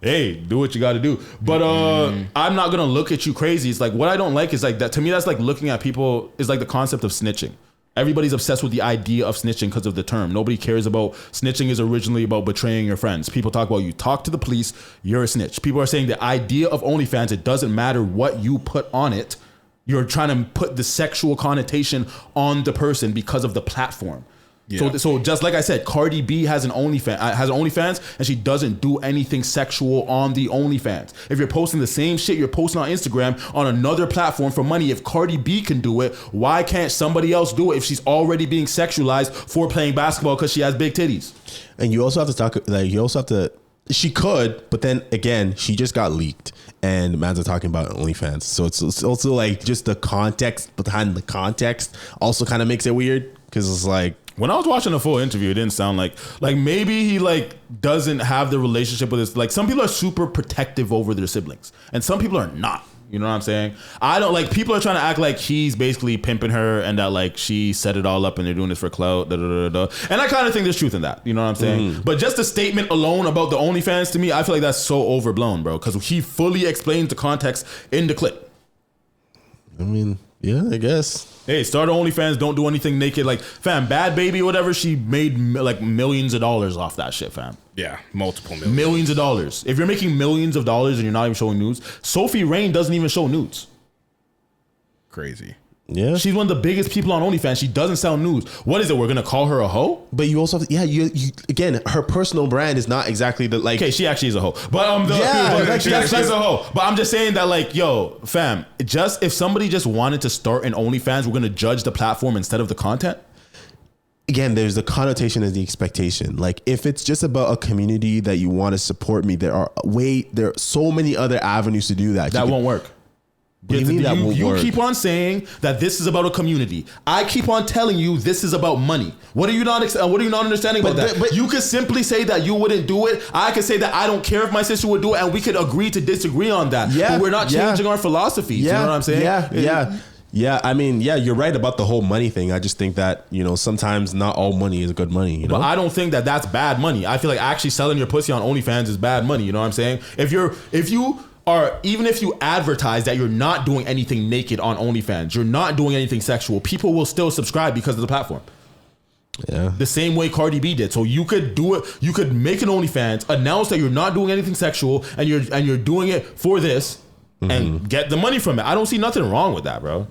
Hey, do what you got to do. But I'm not gonna look at you crazy. It's like what I don't like is like that. To me, that's like looking at people is like the concept of snitching. Everybody's obsessed with the idea of snitching because of the term. Nobody cares about snitching is originally about betraying your friends. People talk about you talk to the police, you're a snitch. People are saying the idea of OnlyFans, it doesn't matter what you put on it. You're trying to put the sexual connotation on the person because of the platform. Yeah. So just like I said, Cardi B has an OnlyFans, and she doesn't do anything sexual on the OnlyFans. If you're posting the same shit you're posting on Instagram on another platform for money, if Cardi B can do it, why can't somebody else do it if she's already being sexualized for playing basketball because she has big titties? And you also have to talk, like, you also have to, she could, but then again, she just got leaked and man's are talking about OnlyFans. So it's also like just the context behind the context also kind of makes it weird, because it's like, when I was watching the full interview, it didn't sound like maybe he like doesn't have the relationship with his, like, some people are super protective over their siblings and some people are not. You know what I'm saying? I don't like, people are trying to act like he's basically pimping her and that like she set it all up and they're doing this for clout. And I kind of think there's truth in that. You know what I'm saying? But just the statement alone about the OnlyFans, to me, I feel like that's so overblown, bro. Because he fully explains the context in the clip. I mean, yeah, I guess. Hey, start OnlyFans, don't do anything naked. Like, fam, Bad Baby, whatever, she made like millions of dollars off that shit, fam. Yeah, multiple millions. Millions of dollars. If you're making millions of dollars and you're not even showing nudes, Sophie Rain doesn't even show nudes. Crazy. Yeah. She's one of the biggest people on OnlyFans. She doesn't sell nudes. What is it? We're going to call her a hoe? But you also have to, you again, her personal brand is not exactly the, like. Okay, she actually is a hoe. But she actually is a hoe. But I'm just saying that, like, yo, fam, just if somebody just wanted to start an OnlyFans, we're going to judge the platform instead of the content? Again, there's the connotation and the expectation. Like, if it's just about a community that you want to support me, there are so many other avenues to do that. That won't work. You keep on saying that this is about a community. I keep on telling you this is about money. What are you not understanding about that? But you could simply say that you wouldn't do it. I could say that I don't care if my sister would do it, and we could agree to disagree on that. Yeah, but we're not changing our philosophies. You know what I'm saying? Yeah. I mean, yeah, you're right about the whole money thing. I just think that, sometimes not all money is good money. But I don't think that that's bad money. I feel like actually selling your pussy on OnlyFans is bad money. You know what I'm saying? Even if you advertise that you're not doing anything naked on OnlyFans, you're not doing anything sexual, people will still subscribe because of the platform. Yeah. The same way Cardi B did. So you could do it. You could make an OnlyFans, announce that you're not doing anything sexual, and you're doing it for this, and get the money from it. I don't see nothing wrong with that, bro.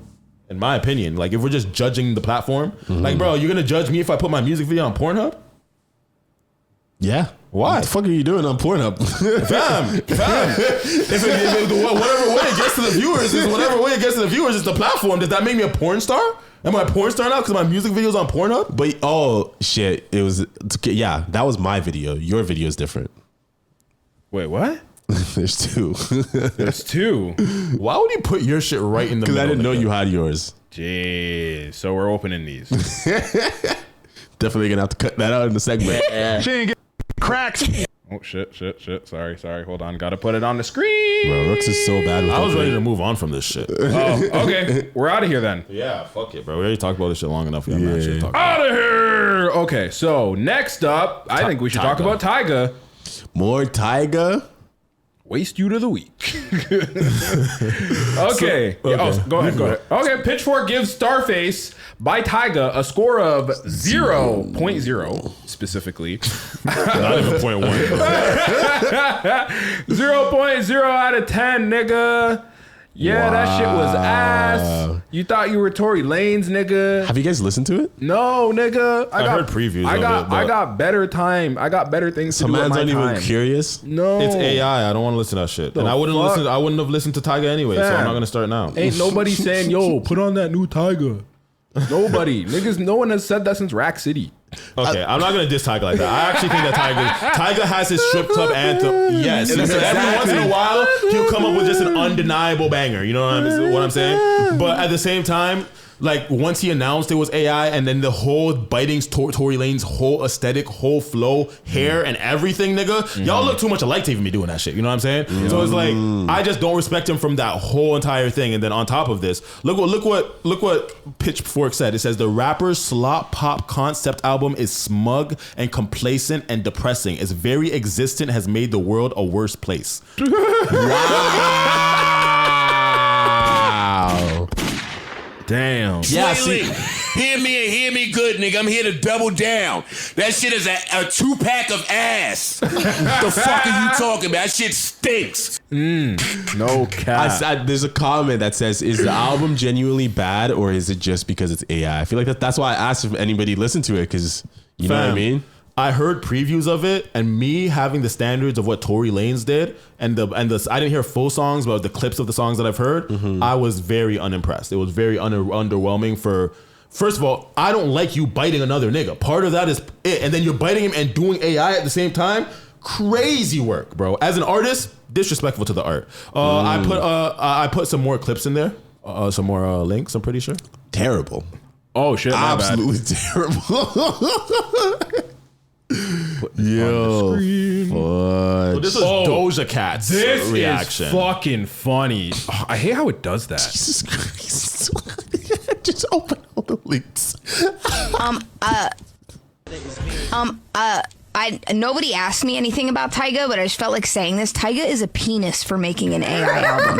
In my opinion, like, if we're just judging the platform, like, bro, you're gonna judge me if I put my music video on Pornhub? Yeah. Why? What the fuck are you doing on Pornhub? Fam. If whatever way it gets to the viewers is the platform. Does that make me a porn star? Am I a porn star now because my music video's on Pornhub? But oh shit, that was my video. Your video is different. Wait, what? There's two. There's two. Why would you put your shit right in the middle? Because I didn't know you had yours. Jeez. So we're opening these. Definitely gonna have to cut that out in the segment. She ain't get cracks. Oh shit. Sorry. Hold on. Gotta put it on the screen. Bro, Rex is so bad. I was ready to move on from this shit. Oh, okay. We're out of here then. Yeah, fuck it, bro. We already talked about this shit long enough. Out of here. Okay, so next up, I think we should talk about Tyga. More Tyga. Waste you to the week. Okay. Go ahead. Okay, Pitchfork gives Starface by Tyga a score of 0.0 specifically. Not even 0.1. 0.0 out of 10, nigga. Yeah, that shit was ass. You thought you were Tory Lanez, nigga. Have you guys listened to it? No, nigga. I heard previews of it. I got better time. I got better things to do with my time. Some man's not even curious. No. It's AI. I don't want to listen to that shit. And I wouldn't have listened to Tyga anyway, so I'm not going to start now. Ain't nobody saying, yo, put on that new Tyga. Nobody. Niggas, no one has said that since Rack City. Okay, I'm not gonna diss Tyga like that. I actually think that Tyga has his strip club anthem. Yes, every once in a while he'll come up with just an undeniable banger. You know what I'm saying? But at the same time, like, once he announced it was AI, and then the whole biting Tory Lanez whole aesthetic, whole flow, hair, and everything, nigga, y'all look too much alike to even be doing that shit. You know what I'm saying? So it's like, I just don't respect him from that whole entire thing. And then on top of this, look what Pitchfork said. It says the rapper's slop pop concept album is smug and complacent and depressing. Its very existence has made the world a worse place. Wow. Damn. Yeah, Sway see, Lee, hear me and hear me good, nigga. I'm here to double down. That shit is a 2-pack of ass. The fuck are you talking about? That shit stinks. No cap. there's a comment that says, "Is the album genuinely bad, or is it just because it's AI?" I feel like that's why I asked if anybody listened to it, because you know what I mean. I heard previews of it, and me having the standards of what Tory Lanez did, and I didn't hear full songs, but the clips of the songs that I've heard, I was very unimpressed. It was very underwhelming. First of all, I don't like you biting another nigga. Part of that is it, and then you're biting him and doing AI at the same time. Crazy work, bro. As an artist, disrespectful to the art. I put some more clips in there, some more links. I'm pretty sure. Terrible. Oh shit! Absolutely terrible. Yo, So this is Doja Cat's reaction. Is fucking funny. Oh, I hate how it does that. Jesus Christ! Just open all the links. Nobody asked me anything about Tyga, but I just felt like saying this. Tyga is a penis for making an AI album.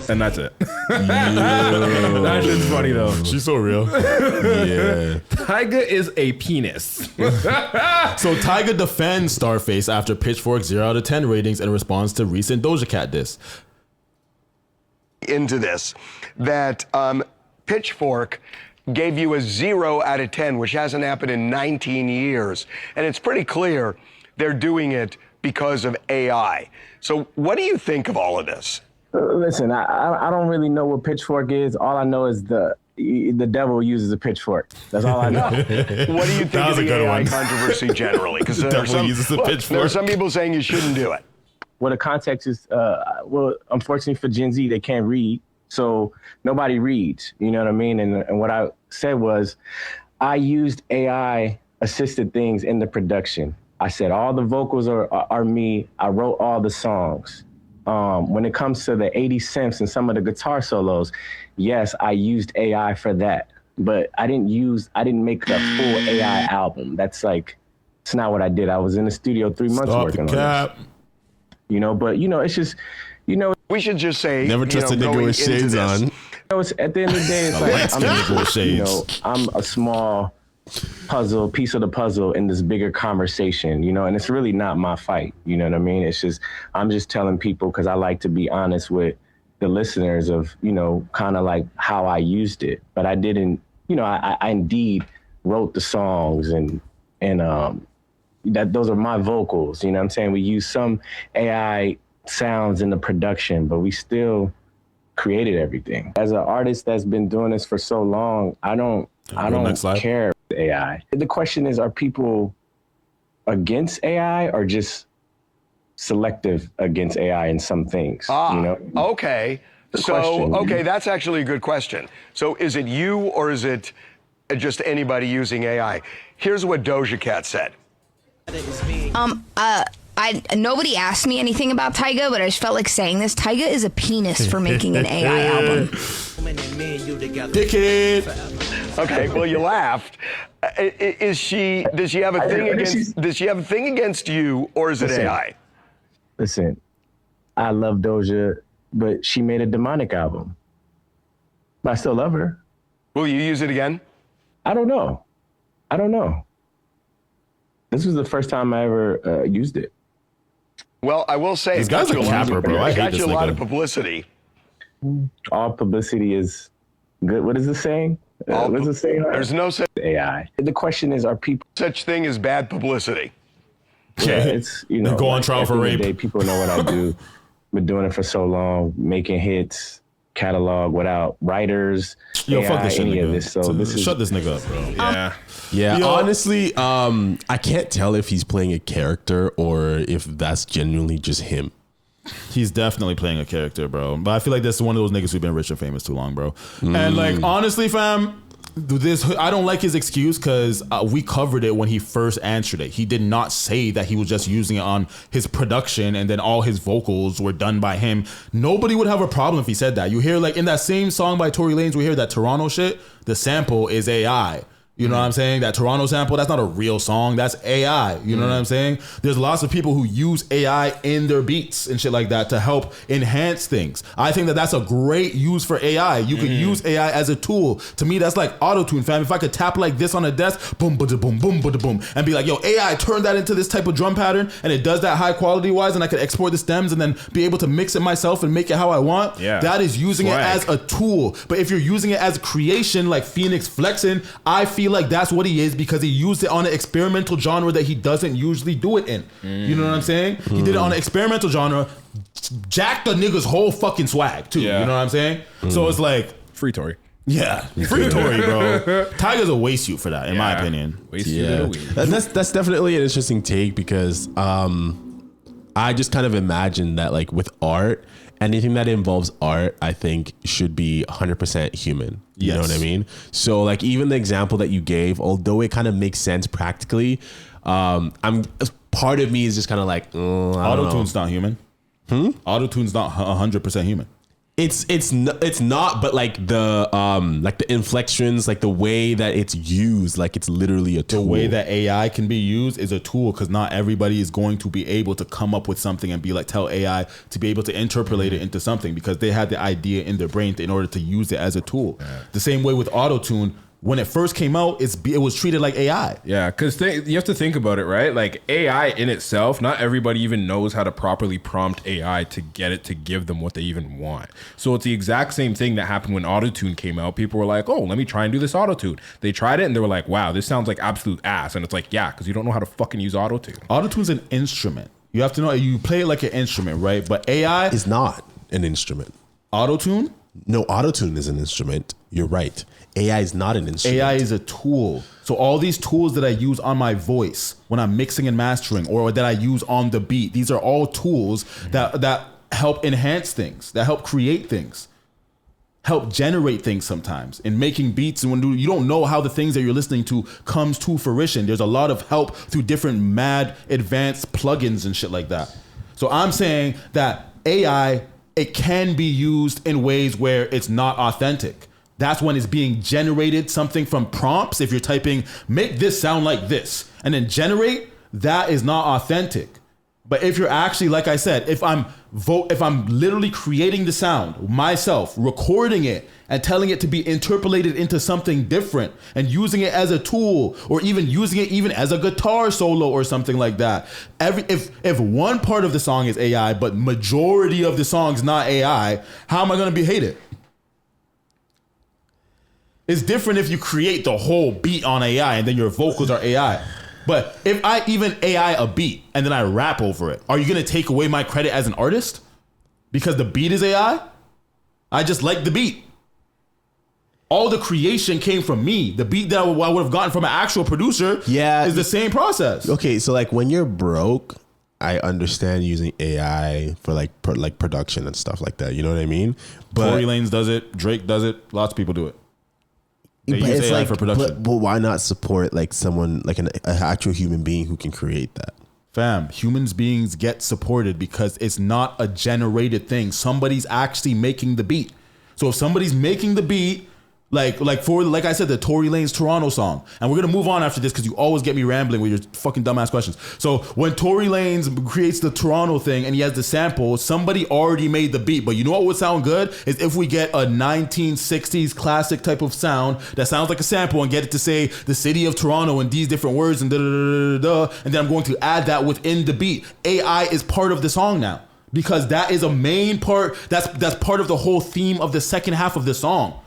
And that's it. That shit's funny though. She's so real. Yeah. Tyga is a penis. So Tyga defends Starface after Pitchfork 0 out of 10 ratings in response to recent Doja Cat diss. Into this, that Pitchfork gave you a 0 out of 10, which hasn't happened in 19 years. And it's pretty clear they're doing it because of AI. So what do you think of all of this? Listen, I don't really know what Pitchfork is. All I know is the devil uses a pitchfork. That's all I know. What do you think of the AI controversy generally? Because there are some people saying you shouldn't do it. Well, the context is, well, unfortunately for Gen Z, they can't read. So nobody reads, you know what I mean? And what I said was, I used AI assisted things in the production. I said all the vocals are me. I wrote all the songs. When it comes to the 80 cents and some of the guitar solos, yes, I used AI for that. But I didn't make a full AI album. It's not what I did. I was in the studio 3 months working on this. You know, but it's just, we should just say, never trust a nigga with shades on. It's, at the end of the day, it's I'm a small piece of the puzzle in this bigger conversation, and it's really not my fight. You know what I mean? It's just, I'm just telling people, because I like to be honest with the listeners of, kind of like how I used it. But I didn't, I indeed wrote the songs and that those are my vocals. You know what I'm saying? We use some AI sounds in the production, but we still created everything. As an artist that's been doing this for so long, I don't care AI. The question is, are people against AI or just selective against AI in some things? Okay. Okay, that's actually a good question. So is it you or is it just anybody using AI? Here's what Doja Cat said. Nobody asked me anything about Tyga, but I just felt like saying this. Tyga is a penis for making an AI album. Dickhead. Okay, well, you laughed. Does she have a thing against you, or is it AI? Listen, I love Doja, but she made a demonic album. But I still love her. Will you use it again? I don't know. This was the first time I ever used it. Well, I will say, this guy's a capper, bro. I hate got this you a lot nigga. of publicity. All publicity is good. What is it saying? What does it say? There's no such AI. The question is, are people such thing as bad publicity? Yeah, it's go on trial for rape. People know what I do. Been doing it for so long, making hits, catalog without writers. Yo, AI, fuck this shit, any of nigga. this. So this is Shut this nigga up, bro. Yeah, Yo. honestly, I can't tell if he's playing a character or if that's genuinely just him. He's definitely playing a character, bro. But I feel like that's one of those niggas who've been rich and famous too long, bro. And like, honestly, fam, I don't like his excuse because we covered it when he first answered it. He did not say that he was just using it on his production and then all his vocals were done by him. Nobody would have a problem if he said that. You hear like in that same song by Tory Lanez, we hear that Toronto shit, the sample is AI. You know what I'm saying? That Toronto sample, that's not a real song. That's AI. You know what I'm saying? There's lots of people who use AI in their beats and shit like that to help enhance things. I think that that's a great use for AI. You could use AI as a tool. To me, that's like auto-tune, fam. If I could tap like this on a desk, boom, boom, boom, boom, boom, boom, and be like, yo, AI, turn that into this type of drum pattern, and it does that high quality wise, and I could export the stems and then be able to mix it myself and make it how I want. That is using it as a tool. But if you're using it as a creation, like Phoenix flexing, I feel like that's what he is, because he used it on an experimental genre that he doesn't usually do it in. You know what I'm saying? He did it on an experimental genre, jacked the nigga's whole fucking swag too. You know what I'm saying? So it's like free Tory. Yeah, free Tory, bro. Tyga's a waste suit for that, in my opinion. That's definitely an interesting take, because I just kind of imagine that, like, with art, anything that involves art, I think should be 100% human. You know what I mean? So, like, even the example that you gave, although it kind of makes sense practically, part of me is just kind of like, Auto-tune's not human. Auto-tune's not 100% human. It's not, but like the inflections, like the way that it's used, like it's literally a tool. The way that AI can be used is a tool, because not everybody is going to be able to come up with something and be like, tell AI to be able to interpolate it into something, because they had the idea in their brain in order to use it as a tool. The same way with auto-tune. When it first came out, it was treated like AI. Yeah, because you have to think about it, right? Like, AI in itself, not everybody even knows how to properly prompt AI to get it to give them what they even want. So it's the exact same thing that happened when Autotune came out. People were like, oh, let me try and do this Autotune. They tried it and they were like, wow, this sounds like absolute ass. And it's like, yeah, because you don't know how to fucking use Autotune. Autotune's an instrument. You have to know, you play it like an instrument, right? But AI is not an instrument. Autotune? No, Autotune is an instrument. You're right. AI is not an instrument. AI is a tool. So all these tools that I use on my voice when I'm mixing and mastering, or that I use on the beat, these are all tools that help enhance things, that help create things, help generate things sometimes in making beats. And when you don't know how the things that you're listening to comes to fruition, there's a lot of help through different mad advanced plugins and shit like that. So I'm saying that AI, it can be used in ways where it's not authentic. That's when it's being generated, something from prompts. If you're typing, make this sound like this, and then generate, that is not authentic. But if you're actually, like I said, if I'm literally creating the sound myself, recording it, and telling it to be interpolated into something different, and using it as a tool, or even using it even as a guitar solo or something like that. If one part of the song is AI, but majority of the song's not AI, how am I gonna be hated? It's different if you create the whole beat on AI and then your vocals are AI. But if I even AI a beat and then I rap over it, are you gonna take away my credit as an artist? Because the beat is AI? I just like the beat. All the creation came from me. The beat that I would have gotten from an actual producer is the same process. Okay, so like when you're broke, I understand using AI for like production and stuff like that. You know what I mean? But Tory Lanez does it. Drake does it. Lots of people do it. They use AI for production. But why not support like someone, like an actual human being who can create that? Fam, humans beings get supported because it's not a generated thing. Somebody's actually making the beat. So if somebody's making the beat, like I said, the Tory Lanez Toronto song, and we're gonna move on after this because you always get me rambling with your fucking dumbass questions. So when Tory Lanez creates the Toronto thing and he has the sample, somebody already made the beat. But you know what would sound good is if we get a 1960s classic type of sound that sounds like a sample and get it to say the city of Toronto and these different words and and then I'm going to add that within the beat. AI is part of the song now because that is a main part. That's part of the whole theme of the second half of the song.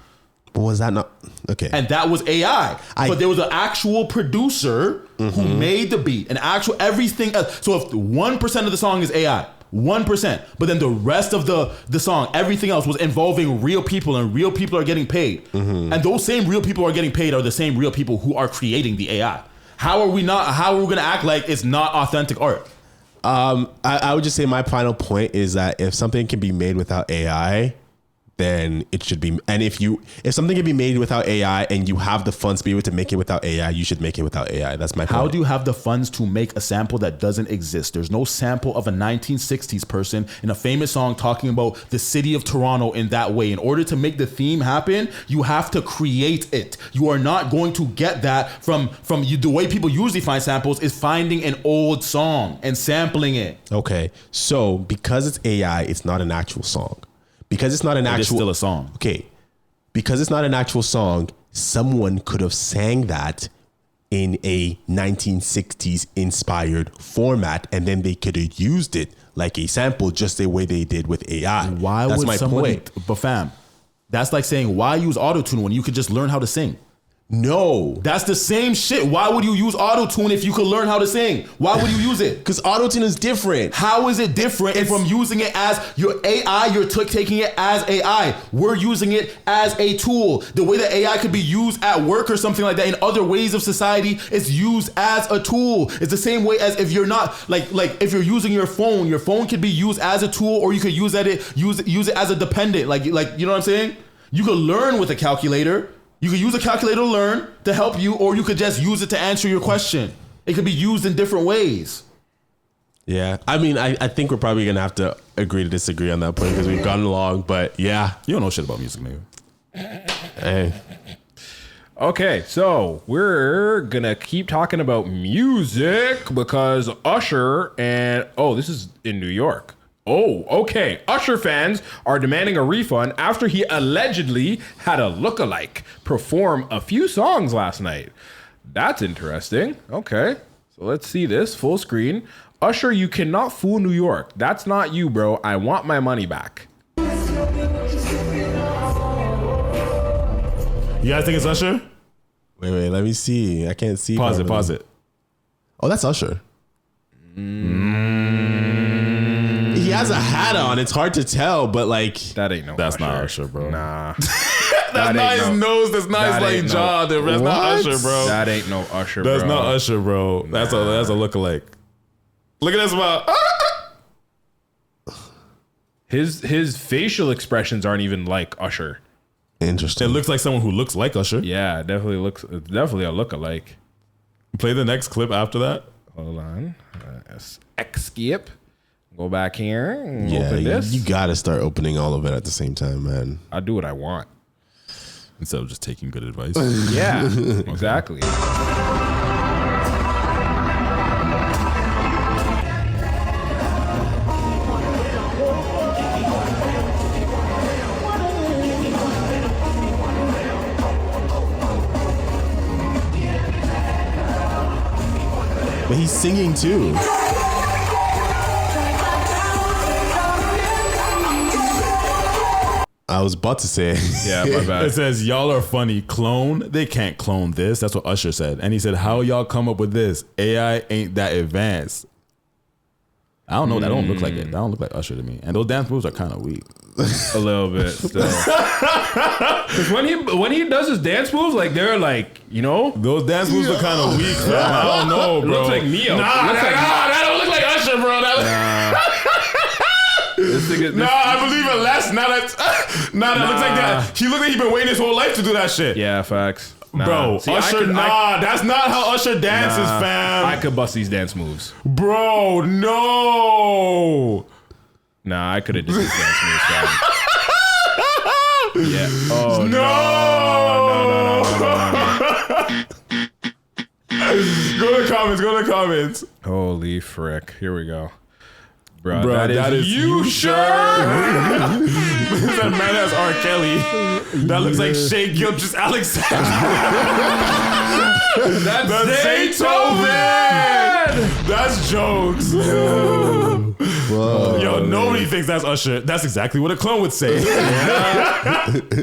But was that not okay? And that was AI. But there was an actual producer who made the beat, an actual everything else. So if 1% of the song is AI, 1%, but then the rest of the song, everything else was involving real people, and real people are getting paid. And those same real people are getting paid are the same real people who are creating the AI. How are we gonna act like it's not authentic art? I would just say my final point is that if something can be made without AI, then it should be. And if something can be made without AI and you have the funds to be able to make it without AI, you should make it without AI. That's my point. How do you have the funds to make a sample that doesn't exist? There's no sample of a 1960s person in a famous song talking about the city of Toronto in that way. In order to make the theme happen, you have to create it. You are not going to get that from you. The way people usually find samples is finding an old song and sampling it. Okay, so because it's AI, it's not an actual song. Because it's not an actual... It's still a song. Okay. Because it's not an actual song, someone could have sang that in a 1960s inspired format, and then they could have used it like a sample just the way they did with AI. That's my point. But fam, that's like saying, why use autotune when you could just learn how to sing? No. That's the same shit. Why would you use autotune if you could learn how to sing? Why would you use it? Because autotune is different. How is it different from using it as your AI? You're taking it as AI. We're using it as a tool. The way that AI could be used at work or something like that in other ways of society is used as a tool. It's the same way as if you're not like if you're using your phone could be used as a tool, or you could use it as a dependent. Like you know what I'm saying? You could learn with a calculator. You could use a calculator to learn, to help you, or you could just use it to answer your question. It could be used in different ways. Yeah. I mean, I think we're probably going to have to agree to disagree on that point because we've gone along, but yeah. You don't know shit about music, nigga. Hey. Okay, so we're going to keep talking about music because Usher and... Oh, this is in New York. Oh, okay. Usher fans are demanding a refund after he allegedly had a lookalike perform a few songs last night. That's interesting. Okay, so let's see this full screen. Usher, you cannot fool New York. That's not you, bro. I want my money back. You guys think it's Usher? Wait, let me see. I can't see. Pause it. Oh, that's Usher. He has a hat on. It's hard to tell, but like that ain't no. That's Usher. not Usher, bro. Nah, that's not his nose. That's not his like jaw. That's not Usher, bro. That ain't no Usher, bro. That's not Usher, bro. That's a lookalike. Look at this mouth. His facial expressions aren't even like Usher. Interesting. It looks like someone who looks like Usher. Yeah, it definitely looks. It's definitely a lookalike. Play the next clip after that. Hold on. Skip. Go back here and yeah, open this. You gotta start opening all of it at the same time, man. I do what I want. Instead of just taking good advice. Yeah, exactly. But he's singing too. I was about to say. Yeah, my bad. It says, y'all are funny. Clone? They can't clone this. That's what Usher said. And he said, how y'all come up with this? AI ain't that advanced. I don't know. That don't look like it. That don't look like Usher to me. And those dance moves are kind of weak. A little bit still. Because when he does his dance moves, like they're like, you know, those dance moves are kind of weak. Bro. I don't know, bro. It looks like Neo. That don't look like Usher, bro. I believe it less. Now that looks like that. He looked like he been waiting his whole life to do that shit. Yeah, facts. Bro, see, Usher, that's not how Usher dances, fam. I could bust these dance moves. Bro, no. Nah, I could have did these dance moves, fam. Yeah. Oh, no. Go to the comments. Holy frick. Here we go. Bro, that is you sure? That man has R. Kelly. That looks like Shea Gilchrist Alexander. That's Beethoven. That's jokes. Yo, nobody thinks that's Usher. That's exactly what a clone would say.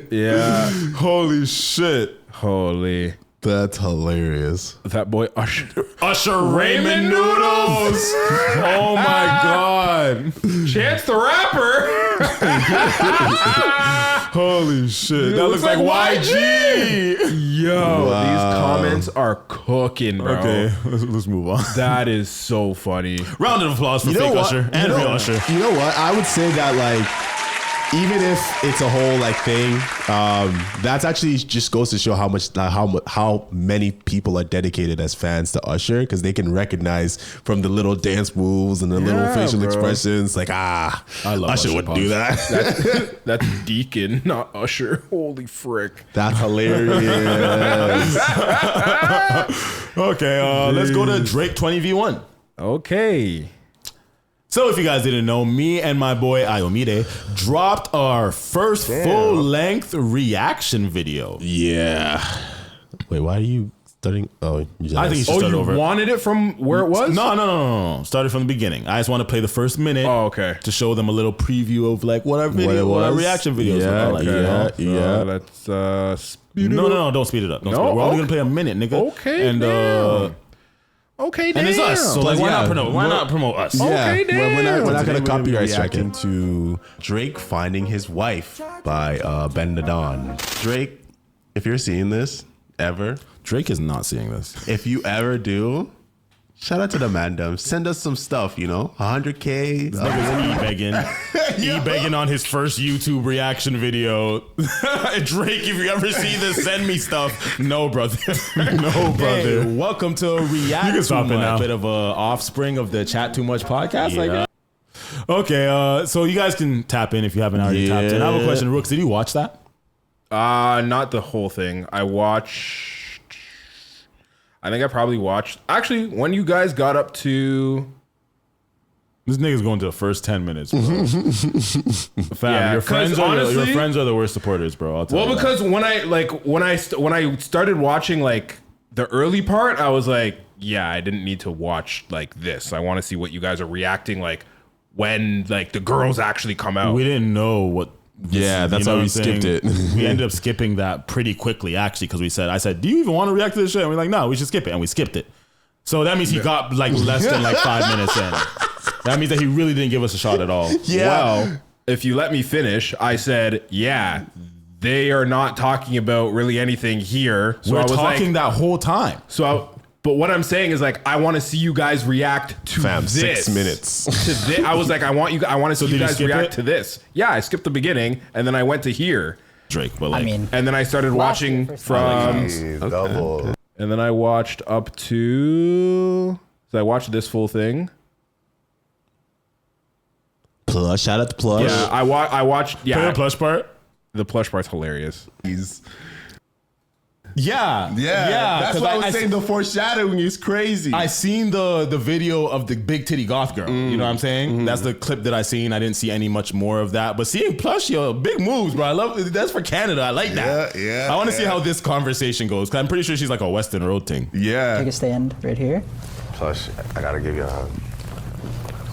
Yeah. Holy shit. Holy. That's hilarious. That boy Usher. Usher Raymond Noodles. Oh my God. Chance the Rapper. Holy shit. That looks like YG. Yo, these comments are cooking, bro. Okay, let's move on. That is so funny. Round of applause for fake Usher and real Usher. You know what? I would say that like even if it's a whole like thing, that's actually just goes to show how much how many people are dedicated as fans to Usher, because they can recognize from the little dance moves and the little facial expressions, like I love Usher wouldn't do that. That's Deacon, not Usher. Holy frick! That's hilarious. Okay, let's go to Drake 20v1. Okay. So if you guys didn't know, me and my boy Ayo dropped our first full-length reaction video. Yeah. Wait, why are you starting? Oh, I think you should start over. Wanted it from where it was? No. Started from the beginning. I just want to play the first minute. Oh, okay. To show them a little preview of like what our reaction videos are like. Yeah. Let's speed it up. No, don't speed it up. We're only gonna play a minute, nigga. Okay. And okay, and it's us. So like, why not promote us? Yeah, okay, damn. we're not gonna copyright strike reacting to Drake Finding His Wife by Ben Nadon. Drake, if you're seeing this ever, Drake is not seeing this. If you ever do, shout out to the mandem. Send us some stuff, 100K. E-begging on his first YouTube reaction video. Drake, if you ever see this, send me stuff. No, brother. No, brother. Hey, welcome to React to Much, a bit of a offspring of the Chat2Much podcast. Yeah. Okay, so you guys can tap in if you haven't already tapped in. I have a question. Rooks, did you watch that? Not the whole thing. I think I probably watched. Actually, when you guys got up to. This nigga's going to the first 10 minutes, bro. Fam, Yeah, your friends are the worst supporters, bro. I'll tell you because that. when I started watching like the early part, I was like, yeah, I didn't need to watch like this. I want to see what you guys are reacting like when like the girls actually come out. We didn't know what. Yeah, that's why we skipped it. We ended up skipping that pretty quickly, actually, because I said, do you even want to react to this shit? And we're like, no, we should skip it. And we skipped it. So that means he got like less than like 5 minutes in. That means that he really didn't give us a shot at all. Yeah. Well, if you let me finish, I said, yeah, they are not talking about really anything here. So We're I was talking that whole time. But what I'm saying is like I want to see you guys react to this. 6 minutes. To this. I was like, I want to see you guys react to this. Yeah, I skipped the beginning and then I went to here. Drake, but like, and then I started watching from double. And then I watched up to. So I watched this full thing. Plush, shout out to Plush. Yeah, I watched. Yeah, the plush part. The plush part's hilarious. Yeah. That's what I was saying. The foreshadowing is crazy. I seen the video of the big titty goth girl. You know what I'm saying? That's the clip that I seen. I didn't see any much more of that. But seeing Plush, big moves, bro. I love that's for Canada. I like that. Yeah. I want to see how this conversation goes, because I'm pretty sure she's like a Western Road thing. Yeah. Take a stand right here. Plush, I gotta give you a hug.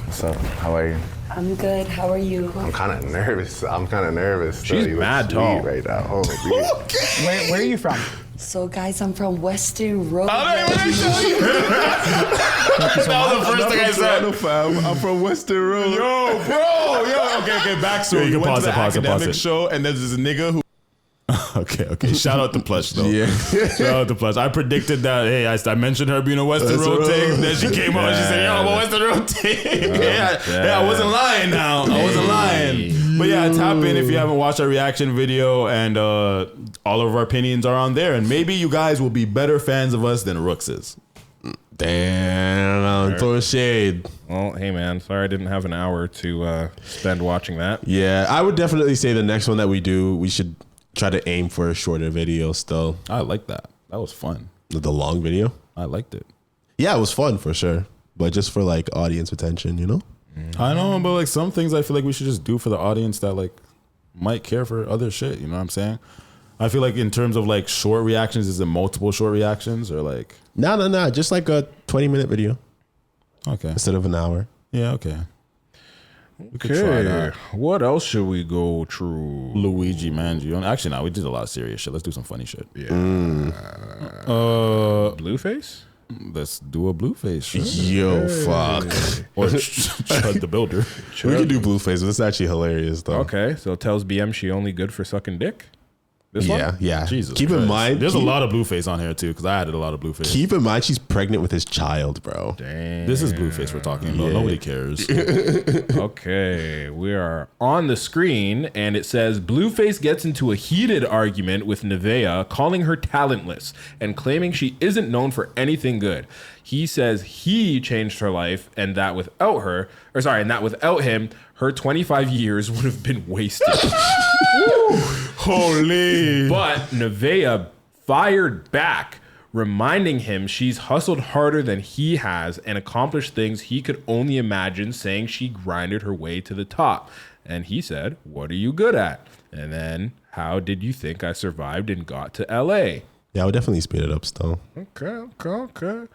What's up? How are you? I'm good. How are you? I'm kind of nervous. She's mad tall right now. Oh, Where are you from? So, guys, I'm from Western Road. That was the first thing I said. I'm from Western Road. Yo, bro. Okay, backstory. You went to the academic show, and there's this nigga who. Okay. Shout out to Plush, though. Yeah. Shout out to Plush. I predicted that, hey, I mentioned her being a Western Road thing. Then she came on and she said, yo, I'm a Western Road thing. Yeah, I wasn't lying now. I wasn't lying. But yeah, tap in if you haven't watched our reaction video, and all of our opinions are on there. And maybe you guys will be better fans of us than Rooks is. Damn, throw shade. Well, hey man, sorry I didn't have an hour to spend watching that. Yeah, I would definitely say the next one that we do, we should try to aim for a shorter video still. I like that. That was fun. The long video? I liked it. Yeah, it was fun for sure. But just for like audience retention, I know, but like some things I feel like we should just do for the audience that like might care for other shit. You know what I'm saying? I feel like in terms of like short reactions, is it multiple short reactions or like? No. Just like a 20-minute video. Okay. Instead of an hour. Yeah, okay. Okay, what else should we go through? Luigi Mangione. Actually, no, we did a lot of serious shit. Let's do some funny shit. Yeah. Blueface? Let's do a Blueface. Sure. Yo, fuck. Or Chud the Builder. We could do Blueface, but it's actually hilarious, though. Okay, so tells BM she only good for sucking dick. This one? Yeah. Jesus Keep Christ. in mind, there's a lot of Blueface on here too, because I added a lot of Blueface. Keep in mind, she's pregnant with his child, bro. Damn. This is Blueface we're talking about. Yeah. Nobody cares. Okay, we are on the screen, and it says Blueface gets into a heated argument with Nevaeh, calling her talentless and claiming she isn't known for anything good. He says he changed her life, and that without him, her 25 years would have been wasted. Holy. But Nevaeh fired back, reminding him she's hustled harder than he has and accomplished things he could only imagine, saying she grinded her way to the top. And he said, "What are you good at?" And then, "How did you think I survived and got to LA?" Yeah, I would definitely speed it up still. Okay.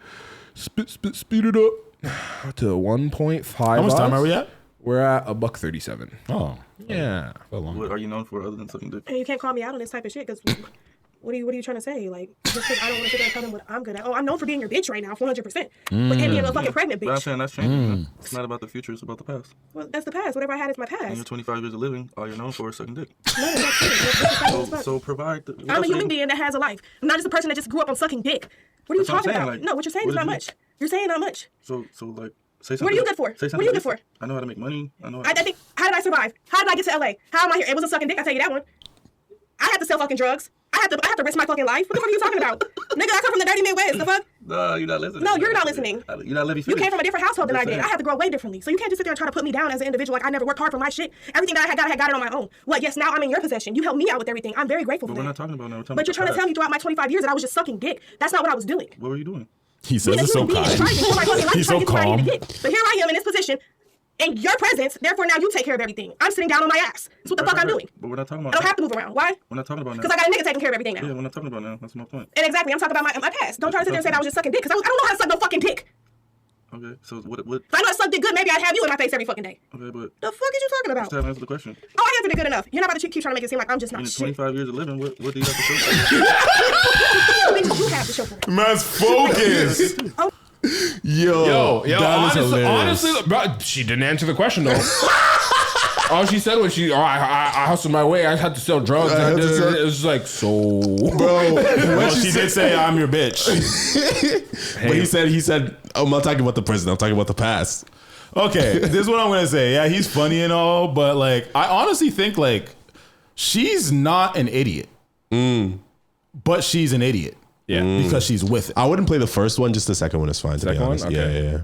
Speed it up to 1.5. How much time are we at? We're at $1:37. Oh, yeah. What are you known for other than sucking dick? And you can't call me out on this type of shit, because what are you trying to say? Like, just because I don't want to sit there and tell them what I'm good at. Oh, I'm known for being your bitch right now, 100%. But and being a fucking pregnant But I'm bitch. saying that's changing. It's not about the future, it's about the past. Well, that's the past. Whatever I had is my In your past. 25 years of living, all you're known for is sucking dick. No, that's not true. That's So, fuck. so provide. I'm a human being that has a life. I'm not just a person that just grew up on sucking dick. What are you That's what I'm talking saying, about? like, No, what you're saying what is not did you- much. You're saying not much. So like, say something. What are you good for? Say What something are you good for? basic. I know how to make money. I know. I think, how did I survive? How did I get to LA? How am I here? It wasn't sucking dick, I'll tell you that one. I had to sell fucking drugs. I have to risk my fucking life. What the fuck are you talking about? Nigga, I come from the dirty Midwest. The fuck? No, you're not listening. No, you're not listening. You're not letting me You finish. came from a different household than I Just did. saying. I had to grow way differently. So you can't just sit there and try to put me down as an individual like I never worked hard for my shit. Everything that I had got it on my own. What, yes, now I'm in your possession. You helped me out with everything. I'm very grateful But for we're that. not talking about now. We're talking But you're about trying to tell me throughout my 25 years that I was just sucking dick. That's not what I was doing. What were you doing? He says Being a it so human being, kind. striving for my fucking life, He's trying so to get to where I calm. need to get. But here I am in this position, in your presence, therefore now you take care of everything. I'm sitting down on my ass. That's what the fuck I'm doing. But we're not talking about. I don't have to move around. Why? We're not talking about now. Because I got a nigga taking care of everything now. Yeah, we're not talking about now. That's my point. And exactly, I'm talking about my past. Don't try to sit there and say that I was just sucking dick, because I don't know how to suck no fucking dick. Okay, so what? If I know how to suck dick good, maybe I'd have you in my face every fucking day. Okay, but The fuck is you talking about? just have to answer the question. Oh, I answered it good enough. You're not about to keep trying to make it seem like I'm just In not the shit. 25 years of living, what do you have to show for? What things do you have to show for it? Man's focused. Yo, that is hilarious. honestly, bro, she didn't answer the question though. All she said was I hustled my way. I had to sell drugs. I had to sell- It was like, so, Bro, Well, she did say, "I'm your bitch." but he said, I'm not talking about the present. I'm talking about the past. Okay, this is what I'm gonna say. Yeah, he's funny and all, but like, I honestly think like she's not an idiot, but she's an idiot. Yeah, because she's with it. I wouldn't play the first one. Just the second one is fine. To be Second one? honest, Okay. yeah.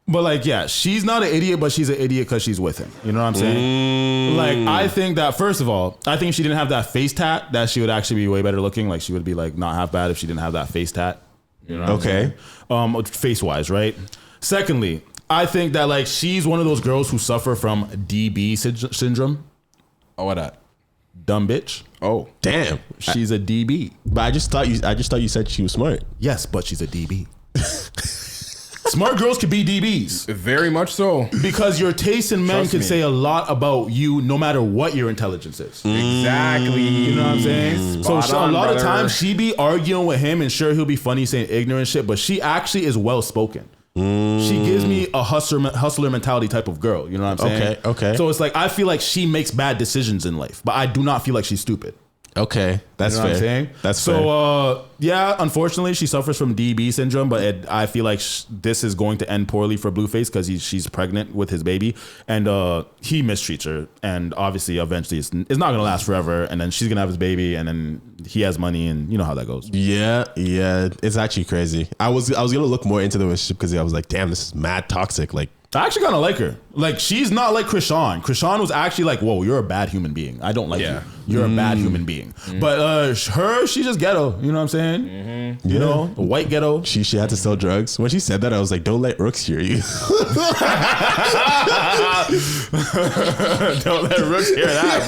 But like, yeah, she's not an idiot, but she's an idiot because she's with him. You know what I'm saying? Like, I think that first of all, I think if she didn't have that face tat, that she would actually be way better looking. Like, she would be like not half bad if she didn't have that face tat. You know what I'm saying? Face wise, right? Secondly, I think that like she's one of those girls who suffer from DB syndrome. Oh, what that? Dumb bitch. Oh, damn. She's a DB. But I just thought you said she was smart. Yes, but she's a DB. Smart girls can be DBs. Very much so. Because your taste in men Trust can me. say a lot about you no matter what your intelligence is. Exactly. You know what I'm saying? Spot So on, a lot brother. of times she be arguing with him and sure he'll be funny saying ignorant shit, but she actually is well spoken. She gives me a hustler mentality type of girl. You know what I'm saying? Okay. So it's like I feel like she makes bad decisions in life, but I do not feel like she's stupid. Okay, that's You know fair. what I'm saying? That's so. Yeah, unfortunately, she suffers from DB syndrome, but I feel like this is going to end poorly for Blueface because she's pregnant with his baby, and he mistreats her, and obviously, eventually, it's not going to last forever, and then she's going to have his baby, and then he has money, and you know how that goes. Yeah, it's actually crazy. I was gonna look more into the relationship because I was like, damn, this is mad toxic. Like, I actually kind of like her. Like, she's not like Krishan. Krishan was actually like, whoa, you're a bad human being. I don't like you. You're a bad human being. But her, she's just ghetto. You know what I'm saying? You know, a white ghetto. She had to sell drugs. When she said that, I was like, don't let Rooks hear you. Don't let Rooks hear that,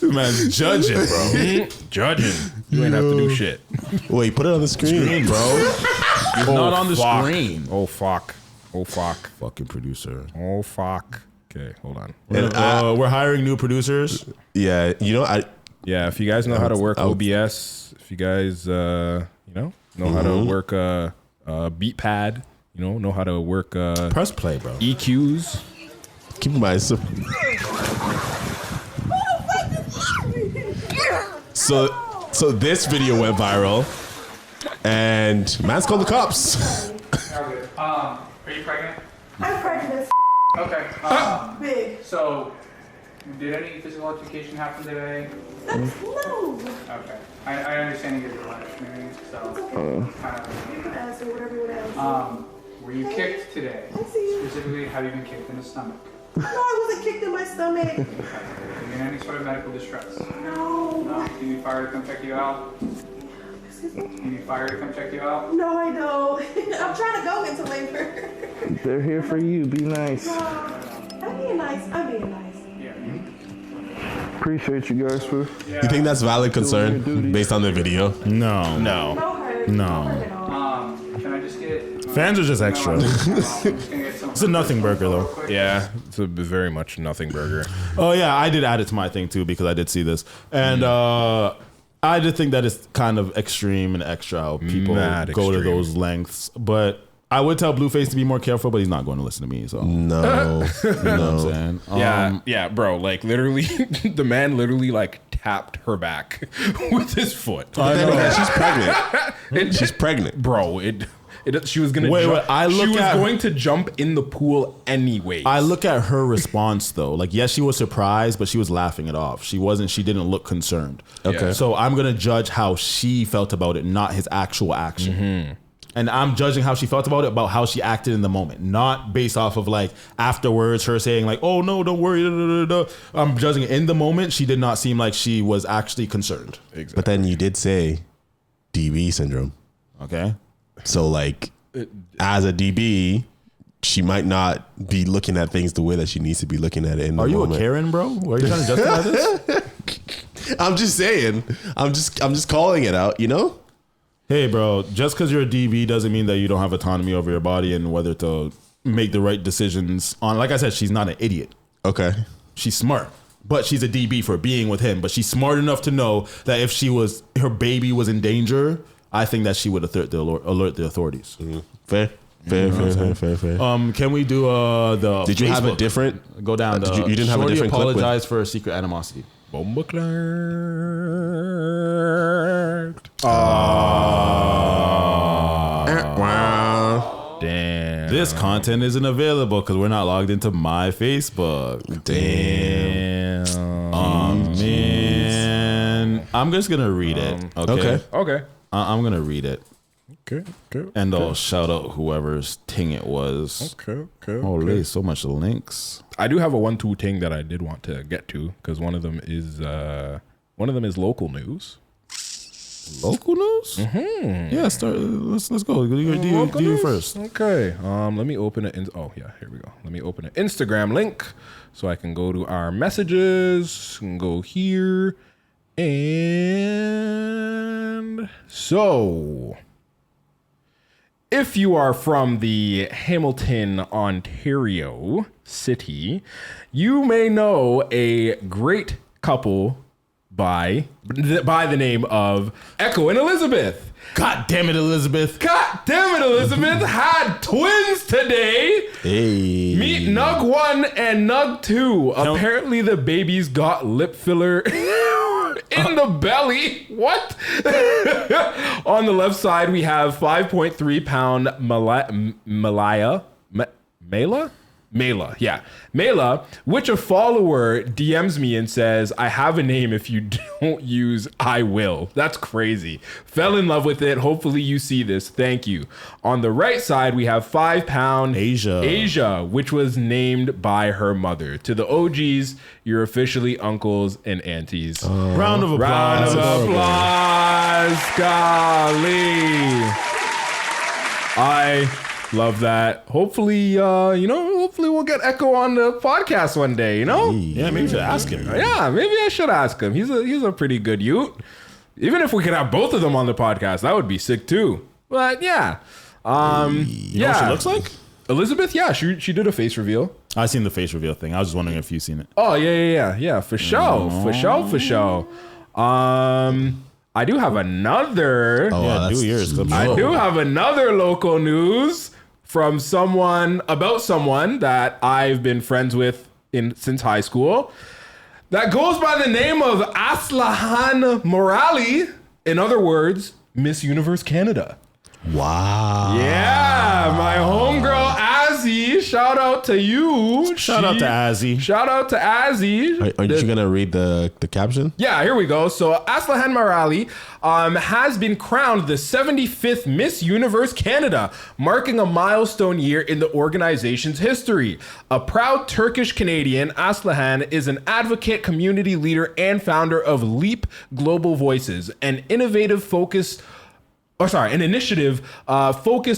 bro. Man, judging, bro. Judging. You ain't have to do shit. Wait, put it on the screen, bro. It's not on the fuck. screen. Oh, fuck. Oh, fuck. Fucking producer. Oh, fuck. Okay, hold on. And, we're hiring new producers. Yeah, Yeah, if you guys know how to work OBS, if you guys, know how to work beat pad, know how to work press play, bro. EQs. Keep in mind, so So this video went viral, and man's called the cops. Are you pregnant? I'm pregnant as Okay. big. So, did any physical altercation happen today? No. Okay. I understand you're married, so kind of. You can answer whatever you want to answer. Were you kicked today? Specifically, have you been kicked in the stomach? No, I wasn't kicked in my stomach. Are you in any sort of medical distress? No. No. Do you need fire to come check you out? Excuse me? You need fire to come check you out? No, I don't. I'm trying to go into labor. They're here for you. Be nice. I'm being nice. I'm being nice. Appreciate you guys for. You think that's valid concern based on the video? No. Can I just get... Fans are just extra. It's a nothing burger, though. Yeah, it's a very much nothing burger. Oh, yeah, I did add it to my thing, too, because I did see this. And I did think that it's kind of extreme and extra how people go to those lengths. But I would tell Blueface to be more careful, but he's not going to listen to me. So No. You know what I'm saying? Yeah, bro. Like literally, the man literally like tapped her back with his foot. She's pregnant. She's pregnant, bro. She was gonna. Wait, jump. She was going to jump in the pool anyway. I look at her response though. Like, yes, she was surprised, but she was laughing it off. She didn't look concerned. Okay. So I'm gonna judge how she felt about it, not his actual action. Mm-hmm. And I'm judging how she felt about it, about how she acted in the moment, not based off of like afterwards her saying like, "Oh no, don't worry." I'm judging it in the moment. She did not seem like she was actually concerned. Exactly. But then you did say DB syndrome. Okay. So like, as a DB, she might not be looking at things the way that she needs to be looking at it in the moment. Are you a Karen, bro? Are you trying to justify this? I'm just saying. I'm just calling it out, you know? Hey, bro, just because you're a DB doesn't mean that you don't have autonomy over your body and whether to make the right decisions on. Like I said, she's not an idiot. Okay. She's smart, but she's a DB for being with him. But she's smart enough to know that if her baby was in danger, I think that she would alert the authorities. Mm-hmm. Fair. Can we do the? Did you Facebook? have a different? Go down. You didn't have a different clip. Apologize for secret animosity. Bomba Damn. This content isn't available because we're not logged into my Facebook. Damn. Oh man. I'm just gonna read it. Okay. I'm gonna read it. Okay. And I'll shout out whoever's ting it was. Okay. Holy, so much links. I do have a 1-2 ting that I did want to get to because one of them is local news. Local news? Mm-hmm. Yeah, let's go. Do you first. Okay. Let me open it. Here we go. Let me open an Instagram link so I can go to our messages and go here. And so, if you are from the Hamilton, Ontario city, you may know a great couple by the name of Echo and Elizabeth. God damn it, Elizabeth. Had twins today. Hey. Meet Nug 1 and Nug 2. Apparently the babies got lip filler in the belly. What? On the left side, we have 5.3 pound Mela, yeah. Mela, which a follower DMs me and says, I have a name if you don't use I will. That's crazy. Fell in love with it. Hopefully you see this. Thank you. On the right side, we have 5 pound Asia, which was named by her mother. To the OGs, you're officially uncles and aunties. Round of applause. Golly. I love that. Hopefully, hopefully we'll get Echo on the podcast one day, Yeah, maybe you should ask him. Yeah, maybe I should ask him. He's a pretty good youth. Even if we could have both of them on the podcast, that would be sick too. But yeah. You know what she looks like? Elizabeth, yeah, she did a face reveal. I seen the face reveal thing. I was just wondering if you've seen it. Oh, yeah, for sure. I do have another. Do yours. I do have another local news from someone that I've been friends with since high school. that goes by the name of Aslahan Morali. In other words, Miss Universe Canada. Wow. Yeah, my homegirl Azzy. Shout out to you. Shout out to Azzy. Shout out to Azzy. Are you gonna read the caption? Yeah, here we go. So Aslahan Morali has been crowned the 75th Miss Universe Canada, marking a milestone year in the organization's history. A proud Turkish Canadian, Aslahan is an advocate, community leader, and founder of Leap Global Voices, an initiative focused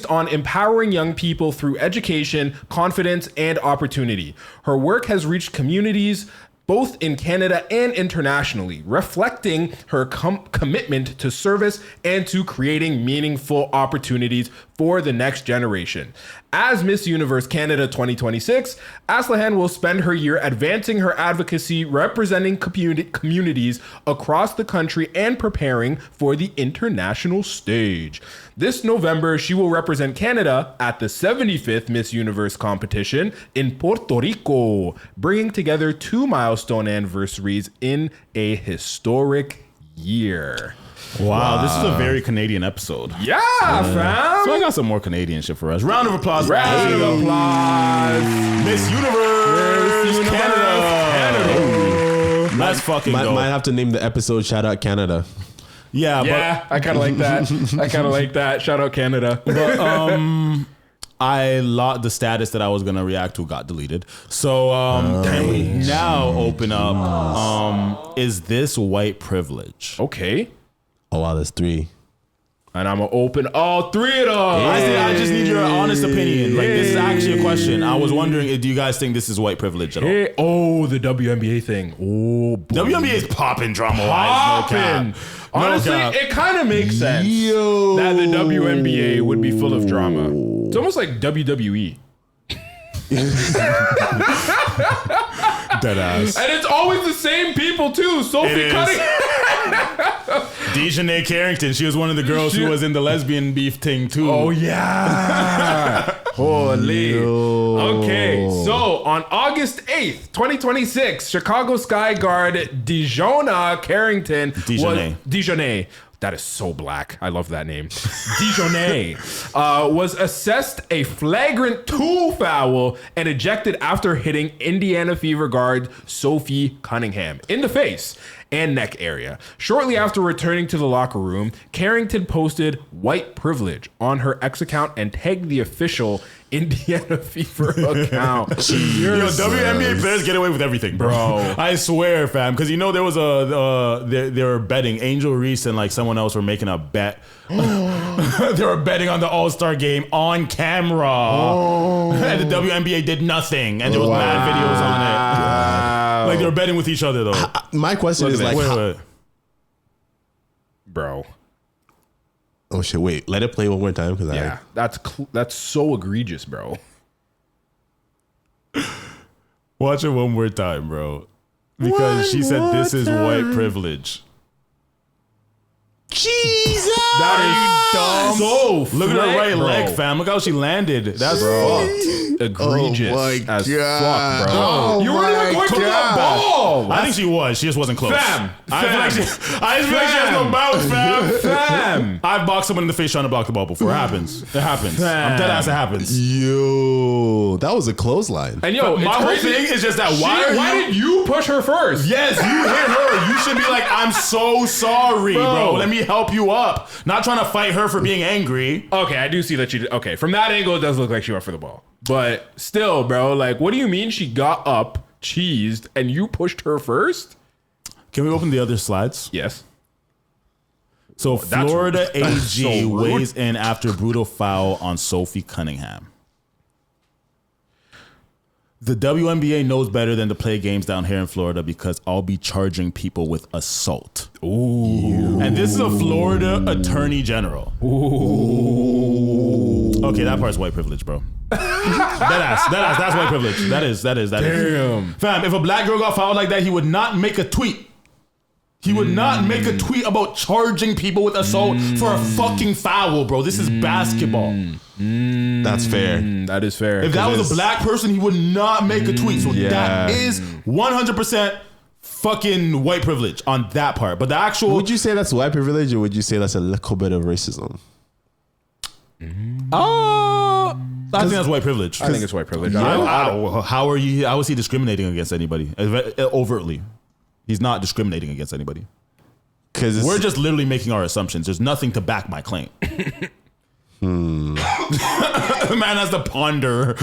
on empowering young people through education, confidence, and opportunity. Her work has reached communities both in Canada and internationally, reflecting her commitment to service and to creating meaningful opportunities for the next generation. As Miss Universe Canada 2026, Aslahan will spend her year advancing her advocacy, representing communities across the country, and preparing for the international stage. This November, she will represent Canada at the 75th Miss Universe competition in Puerto Rico, bringing together 2 milestone anniversaries in a historic year. Wow, this is a very Canadian episode. Yeah, fam. So I got some more Canadian shit for us. Round of applause. Round of applause. Miss Universe Canada. Let's fucking go. Might have to name the episode Shout Out Canada. Yeah, but I kind of like that. Shout out Canada. But the status that I was gonna react to got deleted. So can we now open up? Is this white privilege? Okay. Oh wow, there's 3. And I'm gonna open all 3 of them. I just need your honest opinion. Like, this is actually a question. I was wondering, do you guys think this is white privilege at all? Oh, the WNBA thing. Oh, boy. WNBA is popping drama-wise. Popping. Honestly, it kind of makes sense that the WNBA would be full of drama. It's almost like WWE. Deadass. And it's always the same people too. Sophie Cunningham. Dejanay Carrington. She was one of the girls who was in the lesbian beef thing too. Oh yeah. Holy. Okay, so on August 8th, 2026, Chicago Sky Guard Dejanay Carrington. Dejanay. That is so black. I love that name. Dejanay was assessed a flagrant 2 foul and ejected after hitting Indiana Fever guard Sophie Cunningham in the face and neck area. Shortly after returning to the locker room, Carrington posted white privilege on her X account and tagged the official Indiana Fever account. Yo, WNBA players get away with everything, bro. I swear, fam. Because there was they were betting. Angel Reese and like someone else were making a bet. They were betting on the All-Star game on camera. And the WNBA did nothing. And there was mad videos on it. Like they were betting with each other though. My question is like, wait. Bro. Oh shit! Wait, let it play one more time because that's so egregious, bro. Watch it one more time, bro. Because she said this is white privilege. Jesus! That is dumb. So look at her right bro. leg, fam. Look how she landed. That's fucked. Egregious as fuck, bro. Oh you weren't even going to the ball. I think she was. She just wasn't close. Fam. I feel like she has no bounce, fam. I've boxed someone in the face trying to block the ball before. It happens. It happens. I'm dead ass. It happens. Yo, that was a clothesline. And yo, my whole thing is just that why did you push her first? Yes, you hit her. You should be like, I'm so sorry, bro. Let me help you up. Not trying to fight her for being angry. Okay, I do see that she did. Okay, from that angle, it does look like she went for the ball. But still, bro, like, what do you mean she got up, cheesed, and you pushed her first? Can we open the other slides? Yes. So Florida AG weighs in after brutal foul on Sophie Cunningham. The WNBA knows better than to play games down here in Florida because I'll be charging people with assault. Ooh. And this is a Florida Attorney General. Ooh. Okay, that part's white privilege, bro. That's white privilege. That is. Damn. Fam, if a black girl got fouled like that, he would not make a tweet. He would not make a tweet about charging people with assault for a fucking foul, bro. This is basketball. That's fair. That is fair. If that was a black person, he would not make a tweet. So that is 100% fucking white privilege on that part. But the actual... Would you say that's white privilege, or would you say that's a little bit of racism? I think that's white privilege. I think it's white privilege. How is he discriminating against anybody overtly? He's not discriminating against anybody. Because we're just literally making our assumptions. There's nothing to back my claim. Man has to ponder,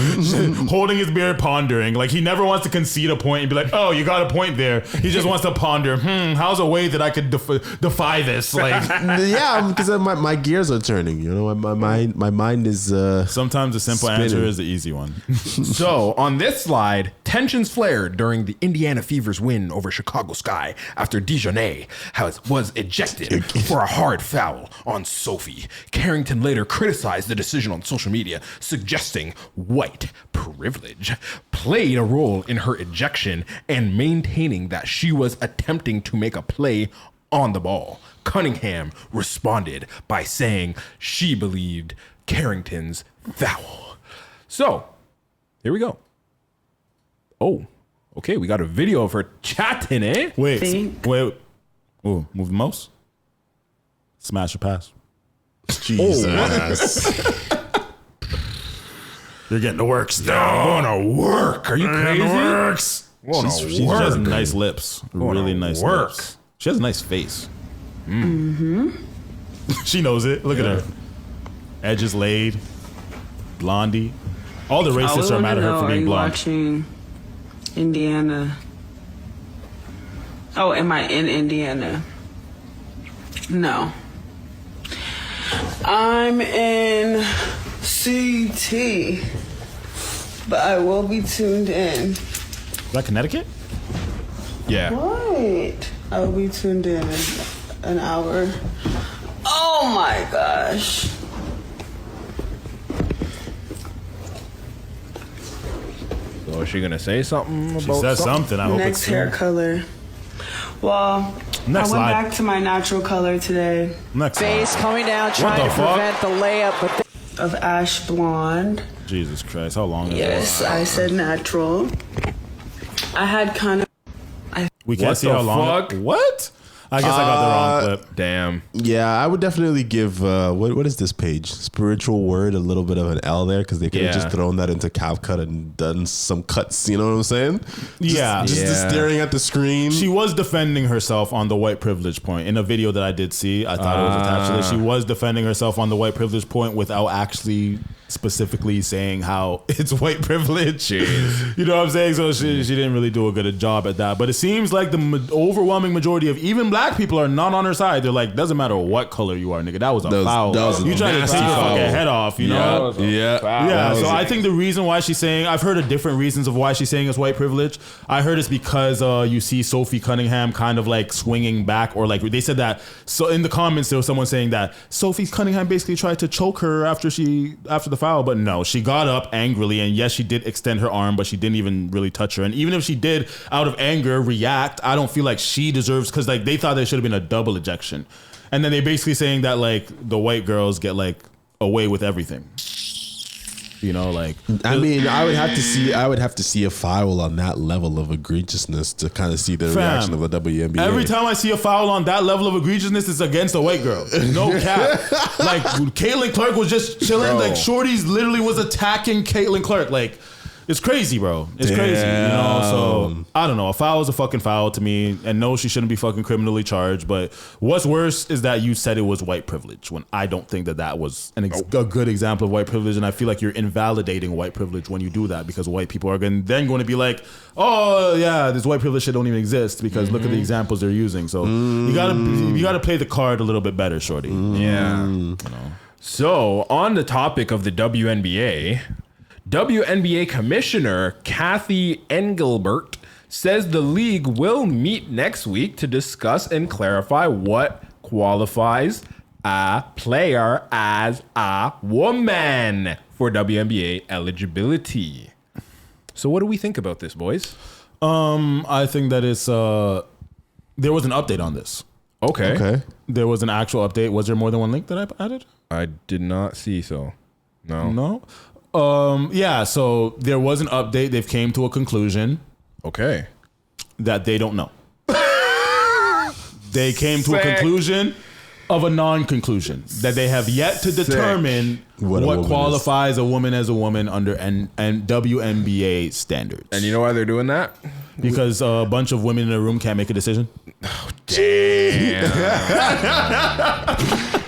holding his beard, pondering. Like, he never wants to concede a point and be like, "Oh, you got a point there." He just wants to ponder. How's a way that I could defy this? Like, yeah, because my gears are turning. You know, my mind is. Sometimes the simple spinning. answer is the easy one. So, on this slide, tensions flared during the Indiana Fever's win over Chicago Sky after Dijonais was ejected for a hard foul on Sophie. Carrington later criticized the decision on social media, suggesting white privilege played a role in her ejection and maintaining that she was attempting to make a play on the ball. Cunningham responded by saying she believed Carrington's foul. So, here we go. Oh, okay, we got a video of her chatting, eh? Wait. Oh, move the mouse. Smash or pass. Jesus. You're getting the works down. Going to work. Are you crazy? She has nice lips. Really nice lips. She has a nice face. She knows it. Look at her. Edges laid. Blondie. All the racists are mad at her for being blonde. Watching Indiana. Oh, am I in Indiana? No. I'm in CT, but I will be tuned in. Is that Connecticut? Yeah. What? I will be tuned in an hour. Oh my gosh. So is she gonna say something about She said something. I hope Next it's hair color. Well, Next I slide. went back to my natural color today. Next Face slide. coming down, trying to prevent the layup, but of ash blonde. Jesus Christ, how long is Yes, it? I said natural. I had kind of. We can't see how long. What? I guess I got the wrong clip. Damn. Yeah, I would definitely give what is this page? Spiritual Word a little bit of an L there, because they could have just thrown that into CapCut and done some cuts. You know what I'm saying? Just staring at the screen. She was defending herself on the white privilege point in a video that I did see. I thought it was attached to this. She was defending herself on the white privilege point without actually specifically saying how it's white privilege. You know what I'm saying? So she didn't really do a good job at that. But it seems like the overwhelming majority of even black people are not on her side. They're like, doesn't matter what color you are, nigga. That was a foul. You trying to take your fucking head off, you know? Yeah. So I think the reason why she's saying, I've heard of different reasons of why she's saying it's white privilege. I heard it's because you see Sophie Cunningham kind of like swinging back, or like they said that. So in the comments, there was someone saying that Sophie Cunningham basically tried to choke her after the foul, but no, she got up angrily, and yes, she did extend her arm, but she didn't even really touch her. And even if she did, out of anger, react, I don't feel like she deserves, because like they thought there should have been a double ejection, and then they basically saying that like the white girls get like away with everything. You know, like I mean, I would have to see a foul on that level of egregiousness to kind of see the reaction of the WNBA. Every time I see a foul on that level of egregiousness, it's against a white girl. No cap. Like Caitlin Clark was just chilling. Like Shorty's literally was attacking Caitlin Clark. Like, it's crazy, bro. It's crazy. You know, so I don't know. A foul is a fucking foul to me. And no, she shouldn't be fucking criminally charged. But what's worse is that you said it was white privilege, when I don't think that was a good example of white privilege. And I feel like you're invalidating white privilege when you do that, because white people are then going to be like, oh yeah, this white privilege shit don't even exist, because look at the examples they're using. So you gotta play the card a little bit better, shorty. Yeah. You know. So on the topic of the WNBA Commissioner Kathy Engelbert says the league will meet next week to discuss and clarify what qualifies a player as a woman for WNBA eligibility. So what do we think about this, boys? I think that it's there was an update on this. Okay. There was an actual update. Was there more than one link that I added? I did not see so. No. Yeah, so there was an update. They've came to a conclusion. Okay. That they don't know. they came to a conclusion of a non-conclusion that they have yet to determine what qualifies a woman as a woman under and WNBA standards. And you know why they're doing that? Because a bunch of women in a room can't make a decision. Oh, damn.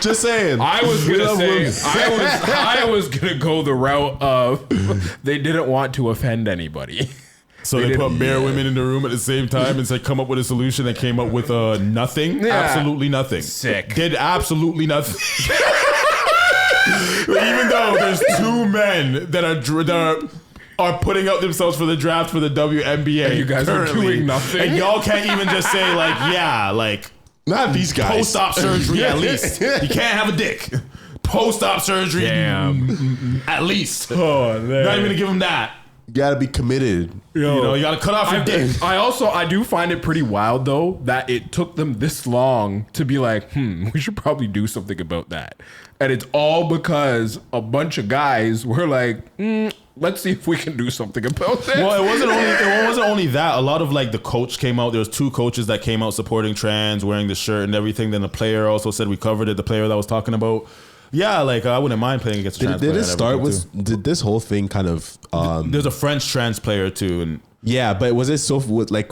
Just saying. I was gonna go the route of they didn't want to offend anybody. So they put bare women in the room at the same time and said, come up with a solution that came up with nothing. Yeah. Absolutely nothing. Sick. Did absolutely nothing. Even though there's two men that are putting out themselves for the draft for the WNBA. And you guys are doing nothing. And y'all can't even just say not these guys. Post-op surgery at least. You can't have a dick. Post-op surgery. Damn. At least. Oh, man. Not even gonna give them that. You gotta be committed. You gotta cut off your dick. I do find it pretty wild though that it took them this long to be like, we should probably do something about that. And it's all because a bunch of guys were like, let's see if we can do something about this. Well, it wasn't only that. A lot of the coach came out. There was two coaches that came out supporting trans, wearing the shirt and everything. Then the player also said we covered it. The player that was talking about. Yeah, I wouldn't mind playing against a trans player. Did this whole thing kind of... There's a French trans player too. And yeah, but was it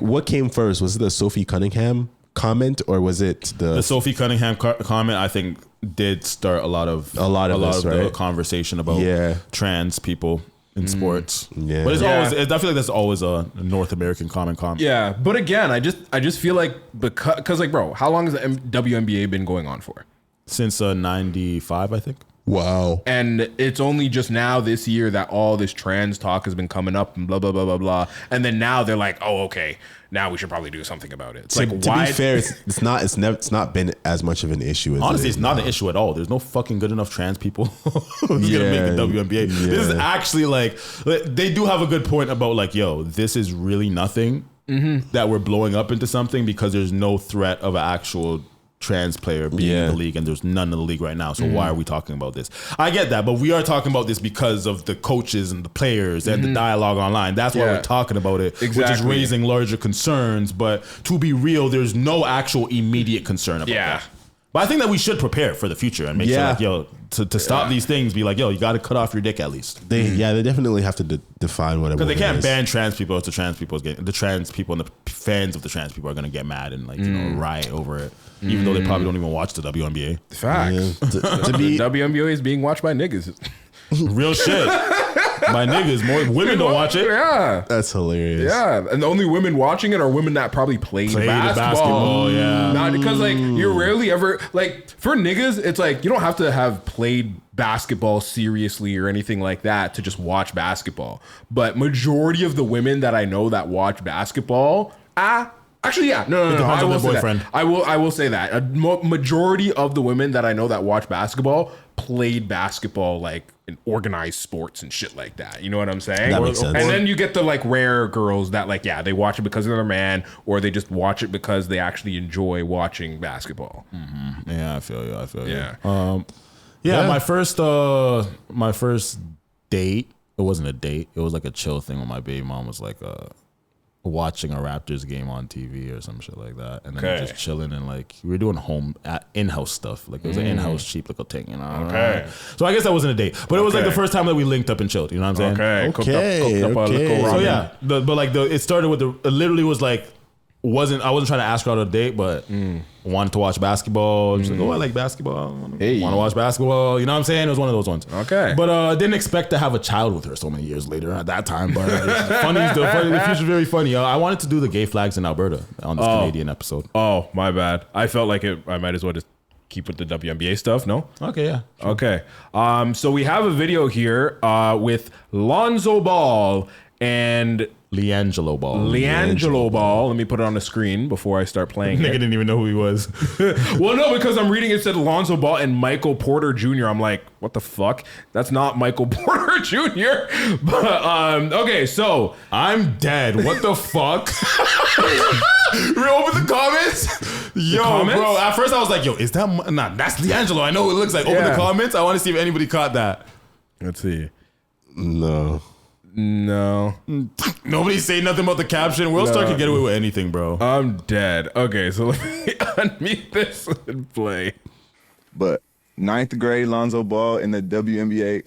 what came first? Was it the Sophie Cunningham comment or was it the Sophie Cunningham comment? I think did start a lot of the conversation about trans people in sports. Yeah. But I feel like that's always a North American common comment. Yeah, but again, I just feel like because bro, how long has the WNBA been going on for? Since 95, I think. Wow. And it's only just now this year that all this trans talk has been coming up and blah, blah, blah, blah, blah. And then now they're like, oh, okay, now we should probably do something about it. It's to be fair, it's not been as much of an issue as honestly, it's not an issue at all. There's no fucking good enough trans people who's gonna make the WNBA. Yeah. This is actually they do have a good point about this is really nothing that we're blowing up into something because there's no threat of an actual trans player being in the league, and there's none in the league right now. So why are we talking about this? I get that, but we are talking about this because of the coaches and the players and the dialogue online. That's why we're talking about it, which is raising larger concerns. But to be real, there's no actual immediate concern about that. But I think that we should prepare for the future and make sure, to stop these things, be you got to cut off your dick at least. They definitely have to define whatever. Because they can't ban trans people. It's the trans people and the fans of the trans people are going to get mad and riot over it. Even though they probably don't even watch the WNBA. Facts. Yeah. The WNBA is being watched by niggas. Real shit. By niggas. More women don't watch it. Yeah. That's hilarious. Yeah. And the only women watching it are women that probably played basketball. Yeah. Not because you rarely ever for niggas, it's you don't have to have played basketball seriously or anything like that to just watch basketball. But majority of the women that I know that watch basketball, actually, yeah. No. I will say that. I will say that. A majority of the women that I know that watch basketball played basketball in organized sports and shit like that. You know what I'm saying? That makes sense. And then you get the rare girls that they watch it because of their man, or they just watch it because they actually enjoy watching basketball. Mm-hmm. Yeah, I feel you. Yeah. My first date. It wasn't a date. It was a chill thing when my baby mom was watching a Raptors game on TV or some shit like that, and then we're just chilling and we were doing in-house stuff. It was an in-house cheap little thing, Okay. So I guess that wasn't a date, but it was the first time that we linked up and chilled. You know what I'm saying? Okay. Cooked up a little ramen. So yeah, it started with it literally was I wasn't trying to ask her out on a date, but wanted to watch basketball. She's I like basketball. Want to watch basketball. You know what I'm saying? It was one of those ones. Okay. But didn't expect to have a child with her so many years later at that time. But the future's very funny. I wanted to do the gay flags in Alberta on this Canadian episode. Oh, my bad. I felt like I might as well just keep with the WNBA stuff, no? Okay, yeah. Sure. Okay. So we have a video here with Lonzo Ball and LiAngelo Ball. Let me put it on the screen before I start playing. Nigga didn't even know who he was. Well, no, because I'm reading it said Lonzo Ball and Michael Porter Jr. I'm like, what the fuck? That's not Michael Porter Jr. But okay, so I'm dead. What the fuck? Open the comments. Bro. At first I was like, is that that's LiAngelo. I know what it looks like. Open the comments. I want to see if anybody caught that. Let's see. No. No. Nobody's saying nothing about the caption. World Star can get away with anything, bro. I'm dead. Okay, so let me unmute this and play. But 9th grade Lonzo Ball in the WNBA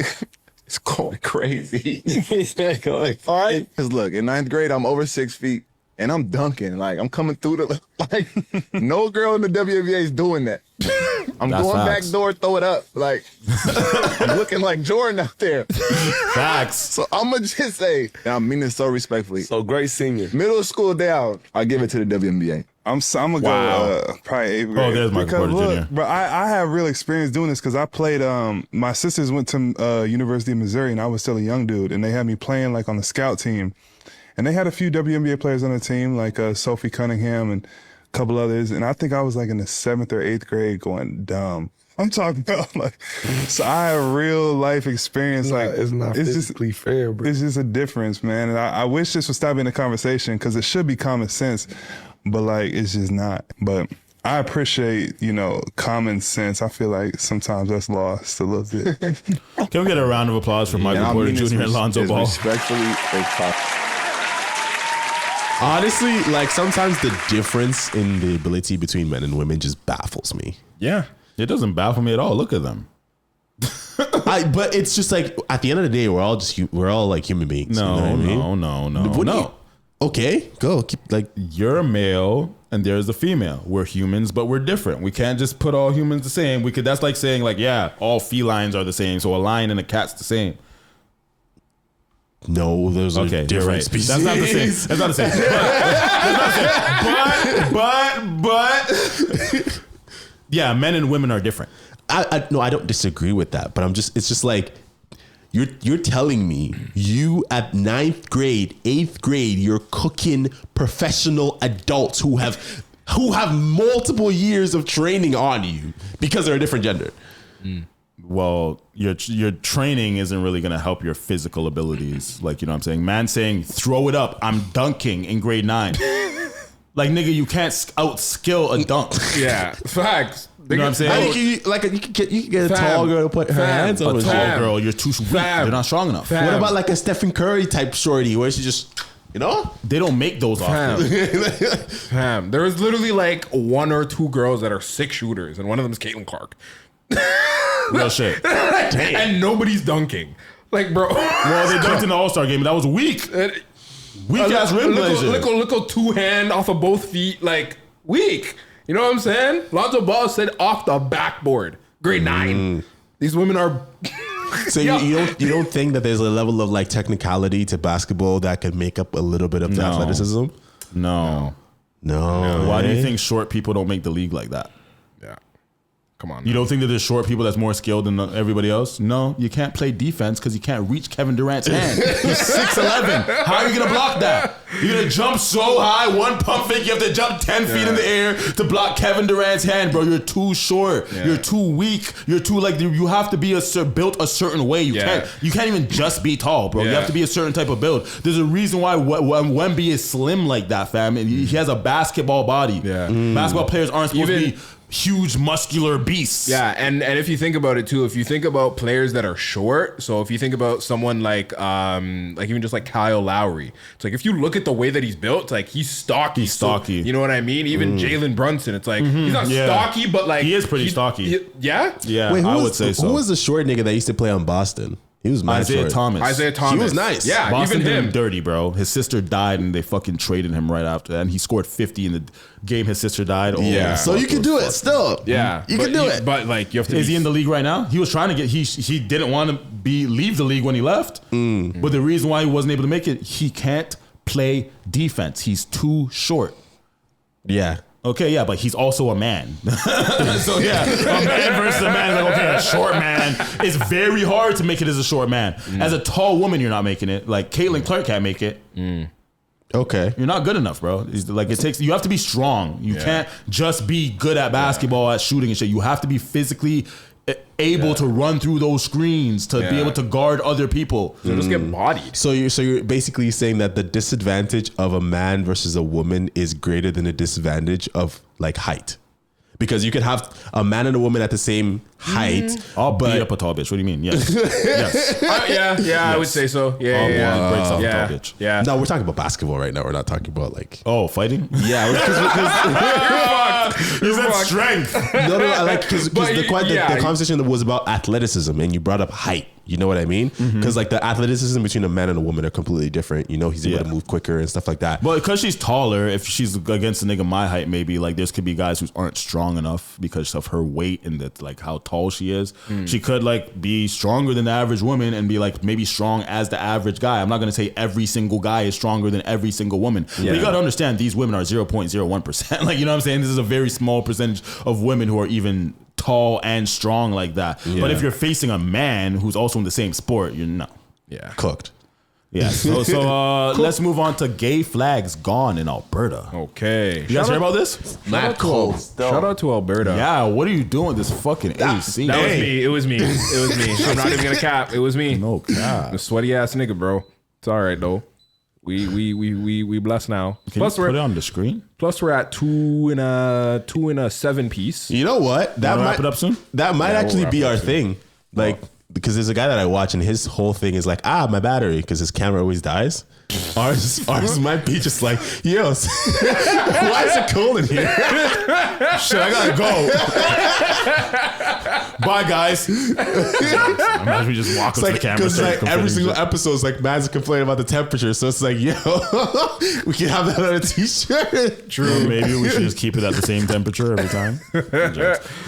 is going crazy. Because look, in 9th grade, I'm over 6 feet and I'm dunking. Like, I'm coming through the, like, no girl in the WNBA is doing that. I'm That's going facts. back door, throw it up. Like, I'm looking like Jordan out there. Facts. So I'm going to just say, and I mean this so respectfully. So great senior. Middle school down, I give it to the WNBA. I'm gonna go probably 8th grade. Oh, there's Michael because Porter look, Jr. But I have real experience doing this because I played. My sisters went to University of Missouri, and I was still a young dude, and they had me playing like on the scout team, and they had a few WNBA players on the team, like Sophie Cunningham and a couple others, and I think I was like in the 7th or 8th grade going dumb. I'm talking about like, so I have real life experience. It's not physically just fair, bro. It's just a difference, man. And I wish this would stop being a conversation because it should be common sense, but like it's just not. But I appreciate, common sense. I feel like sometimes that's lost a little bit. Can we get a round of applause for Michael Porter Jr. and Lonzo Ball? Respectfully, Honestly, like sometimes the difference in the ability between men and women just baffles me. Yeah. It doesn't baffle me at all. Look at them. But it's just like at the end of the day, we're all like human beings. No, you know what I mean? no. Okay, go. Keep like you're a male and there's a female. We're humans, but we're different. We can't just put all humans the same. That's like saying like, yeah, all felines are the same. So a lion and a cat's the same. No, those are different right. species. That's not the same. That's not the same. But yeah, men and women are different. No, I don't disagree with that, but it's just like you're telling me you at 9th grade, 8th grade, you're cooking professional adults who have multiple years of training on you because they're a different gender. Well, your training isn't really going to help your physical abilities. Like, you know what I'm saying? Man saying, throw it up. I'm dunking in grade 9. Like, nigga, you can't out-skill a dunk. Yeah, facts. You know what I'm saying? You can get a tall girl to put her hands on a tall girl. You're too weak. You're not strong enough. What about like a Stephen Curry type shorty where she just, they don't make those often. Fam, there is literally like 1 or 2 girls that are 6 shooters, and one of them is Caitlin Clark. Real shit. And nobody's dunking. Like, bro. Well, they dunked in the All-Star game, and that was weak. Weak ass rim blazer. Look, 2-hand off of both feet, like weak. You know what I'm saying? Lonzo Ball said off the backboard, grade 9. These women are. So you don't think that there's a level of like technicality to basketball that could make up a little bit of the athleticism? No. Why do you think short people don't make the league like that? Yeah. Come on. You don't think that there's short people that's more skilled than everybody else? No, you can't play defense because you can't reach Kevin Durant's hand. He's 6'11". How are you going to block that? You're going to jump so high, one pump fake, you have to jump 10 feet in the air to block Kevin Durant's hand, bro. You're too short. Yeah. You're too weak. You're too you have to be built a certain way. You can't even just be tall, bro. You have to be a certain type of build. There's a reason why Wemby is slim like that, fam. And he has a basketball body. Yeah. Basketball players aren't supposed to be huge muscular beasts. Yeah, and if you think about it too, if you think about players that are short, so if you think about someone like even just like Kyle Lowry, it's like if you look at the way that he's built, it's like he's stocky. You know what I mean? Even Jalen Brunson, it's like he's not stocky, but like he is pretty stocky. Yeah? Wait, I would say so. Who was the short nigga that used to play on Boston? He was Isaiah Thomas. He was nice. Yeah, Boston even did him. him dirty, bro. His sister died and they fucking traded him right after that. And he scored 50 in the game his sister died. Yeah. So you can do it still. Yeah. You can do it. But like you have to. Is he in the league right now? He was trying to get. He didn't want to leave the league when he left. But the reason why he wasn't able to make it, he can't play defense. He's too short. Yeah. Okay, yeah, but he's also a man. So yeah, a man versus a man. Like, okay, a short man. It's very hard to make it as a short man. As a tall woman, you're not making it. Like Caitlin Clark can't make it. Okay, you're not good enough, bro. It's like you have to be strong. You can't just be good at basketball, at shooting and shit. You have to be physically able to run through those screens to be able to guard other people. So just get bodied. So you're basically saying that the disadvantage of a man versus a woman is greater than the disadvantage of like height. because you could have a man and a woman at the same height. I'll beat up a tall bitch. What do you mean? Yes. Yes. I would say so. Yeah. Breaks off a tall bitch. Yeah. No, we're talking about basketball right now. We're not talking about like fighting. Yeah, You said strength. No, I like because the conversation was about athleticism, and you brought up height. You know what I mean? Because like the athleticism between a man and a woman are completely different. You know, he's able to move quicker and stuff like that. But because she's taller, if she's against a nigga my height, maybe like there could be guys who aren't strong enough because of her weight and that like how tall she is. She could like be stronger than the average woman and be like maybe strong as the average guy. I'm not gonna say every single guy is stronger than every single woman. But you gotta understand these women are 0.01%. Like, you know what I'm saying? This is a very small percentage of women who are even tall and strong like that. But if you're facing a man who's also in the same sport, you're not. Cooked. Yeah. So let's move on to gay flags gone in Alberta. Okay. You guys hear about this? Mad cold. Shout out to Alberta. Yeah. What are you doing with this fucking AC? That was me. It was me. I'm not even gonna cap. It was me. No cap. The sweaty ass nigga, bro. It's all right though. We blessed now. Can you put it on the screen? Plus we're at 2 in a 7-piece. You know what? That might wrap it up soon. That might actually be our thing. Like, because there's a guy that I watch and his whole thing is like, my battery, because his camera always dies. Ours might be just like, yo, why is it cold in here? Shit, I gotta go. Bye, guys. Imagine we just walk up to the camera. Because like every single episode is like man's complaining about the temperature, so it's like, yo, we can have that on a t-shirt. True. Maybe we should just keep it at the same temperature every time.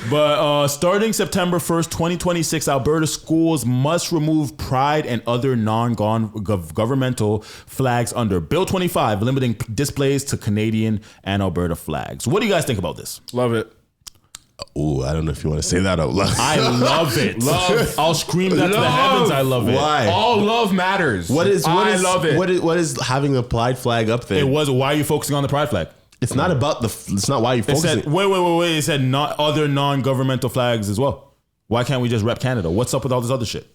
But starting September 1st, 2026, Alberta schools must remove pride and other non-governmental flags under Bill 25, limiting displays to Canadian and Alberta flags. What do you guys think about this? Love it. Oh, I don't know if you want to say that out loud. I love it. I'll scream that to the heavens. I love it. Why? All love matters. I love it. What is having the pride flag up there? It was. Why are you focusing on the pride flag? It's not about it's not why you focusing. It said, wait. It said not other non-governmental flags as well. Why can't we just rep Canada? What's up with all this other shit?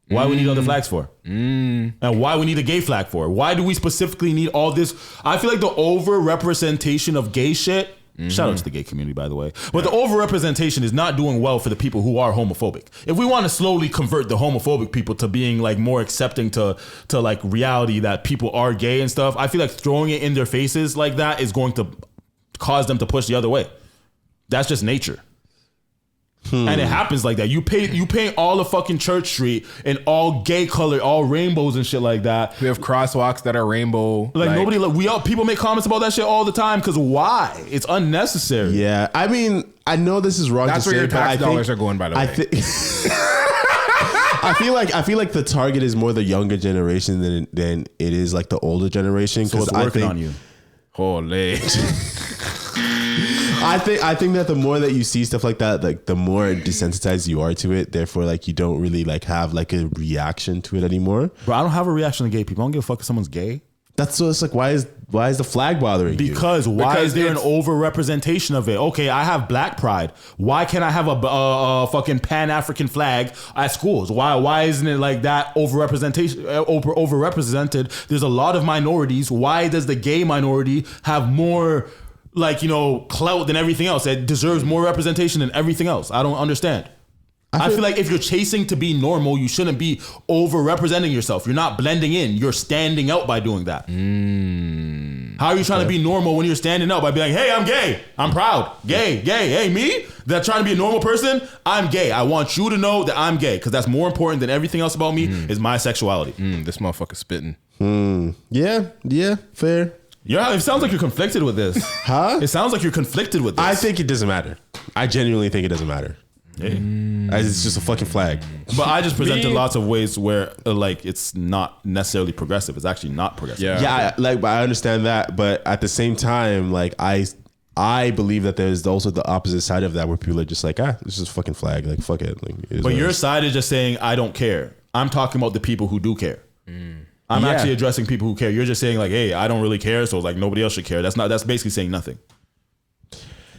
Why we need other flags for? And why we need a gay flag for? Why do we specifically need all this? I feel like the over-representation of gay shit. Shout out to the gay community, by the way. But the over-representation is not doing well for the people who are homophobic. If we want to slowly convert the homophobic people to being like more accepting to like reality that people are gay and stuff, I feel like throwing it in their faces like that is going to cause them to push the other way. That's just nature. And it happens like that. You paint all of fucking Church Street in all gay color, all rainbows and shit like that. We have crosswalks that are rainbow. People make comments about that shit all the time because why? It's unnecessary. Yeah, I mean, I know this is wrong. That's where your tax dollars are going, by the way. I feel like the target is more the younger generation than it is like the older generation. So it's working on you. Holy. I think that the more that you see stuff like that, like the more desensitized you are to it. Therefore, like you don't really like have like a reaction to it anymore. Bro, I don't have a reaction to gay people. I don't give a fuck if someone's gay. That's so. It's like why is the flag bothering you? Because is there an over-representation of it? Okay, I have Black Pride. Why can't I have a fucking Pan-African flag at schools? Why isn't it like that overrepresented? There's a lot of minorities. Why does the gay minority have more clout than everything else? It deserves more representation than everything else. I don't understand. I feel like if you're chasing to be normal, you shouldn't be over-representing yourself. You're not blending in. You're standing out by doing that. How are you trying to be normal when you're standing out by being like, hey, I'm gay. I'm proud. Gay. Hey, me? That trying to be a normal person? I'm gay. I want you to know that I'm gay because that's more important than everything else about me is my sexuality. This motherfucker's spitting. Yeah, fair. Yeah, it sounds like you're conflicted with this. Huh? It sounds like you're conflicted with this. I think it doesn't matter. I genuinely think it doesn't matter. It's just a fucking flag. But I just presented lots of ways where it's not necessarily progressive. It's actually not progressive. Yeah, I understand that, but at the same time, I believe that there's also the opposite side of that where people are just like, this is a fucking flag, like fuck it. But your side is just saying I don't care. I'm talking about the people who do care. I'm actually addressing people who care. You're just saying like, hey, I don't really care, so like nobody else should care. That's basically saying nothing.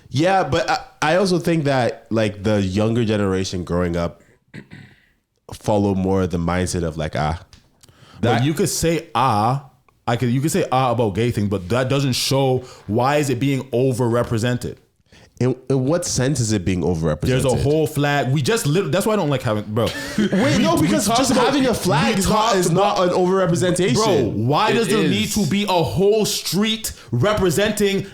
Yeah, but I also think that like the younger generation growing up follow more the mindset of like But you could say you could say about gay things, but that doesn't show why is it being overrepresented. In what sense is it being overrepresented? There's a whole flag. We just that's why I don't like having, bro. Wait, no, because just having a flag is not an overrepresentation. Bro, why does there need to be a whole street representing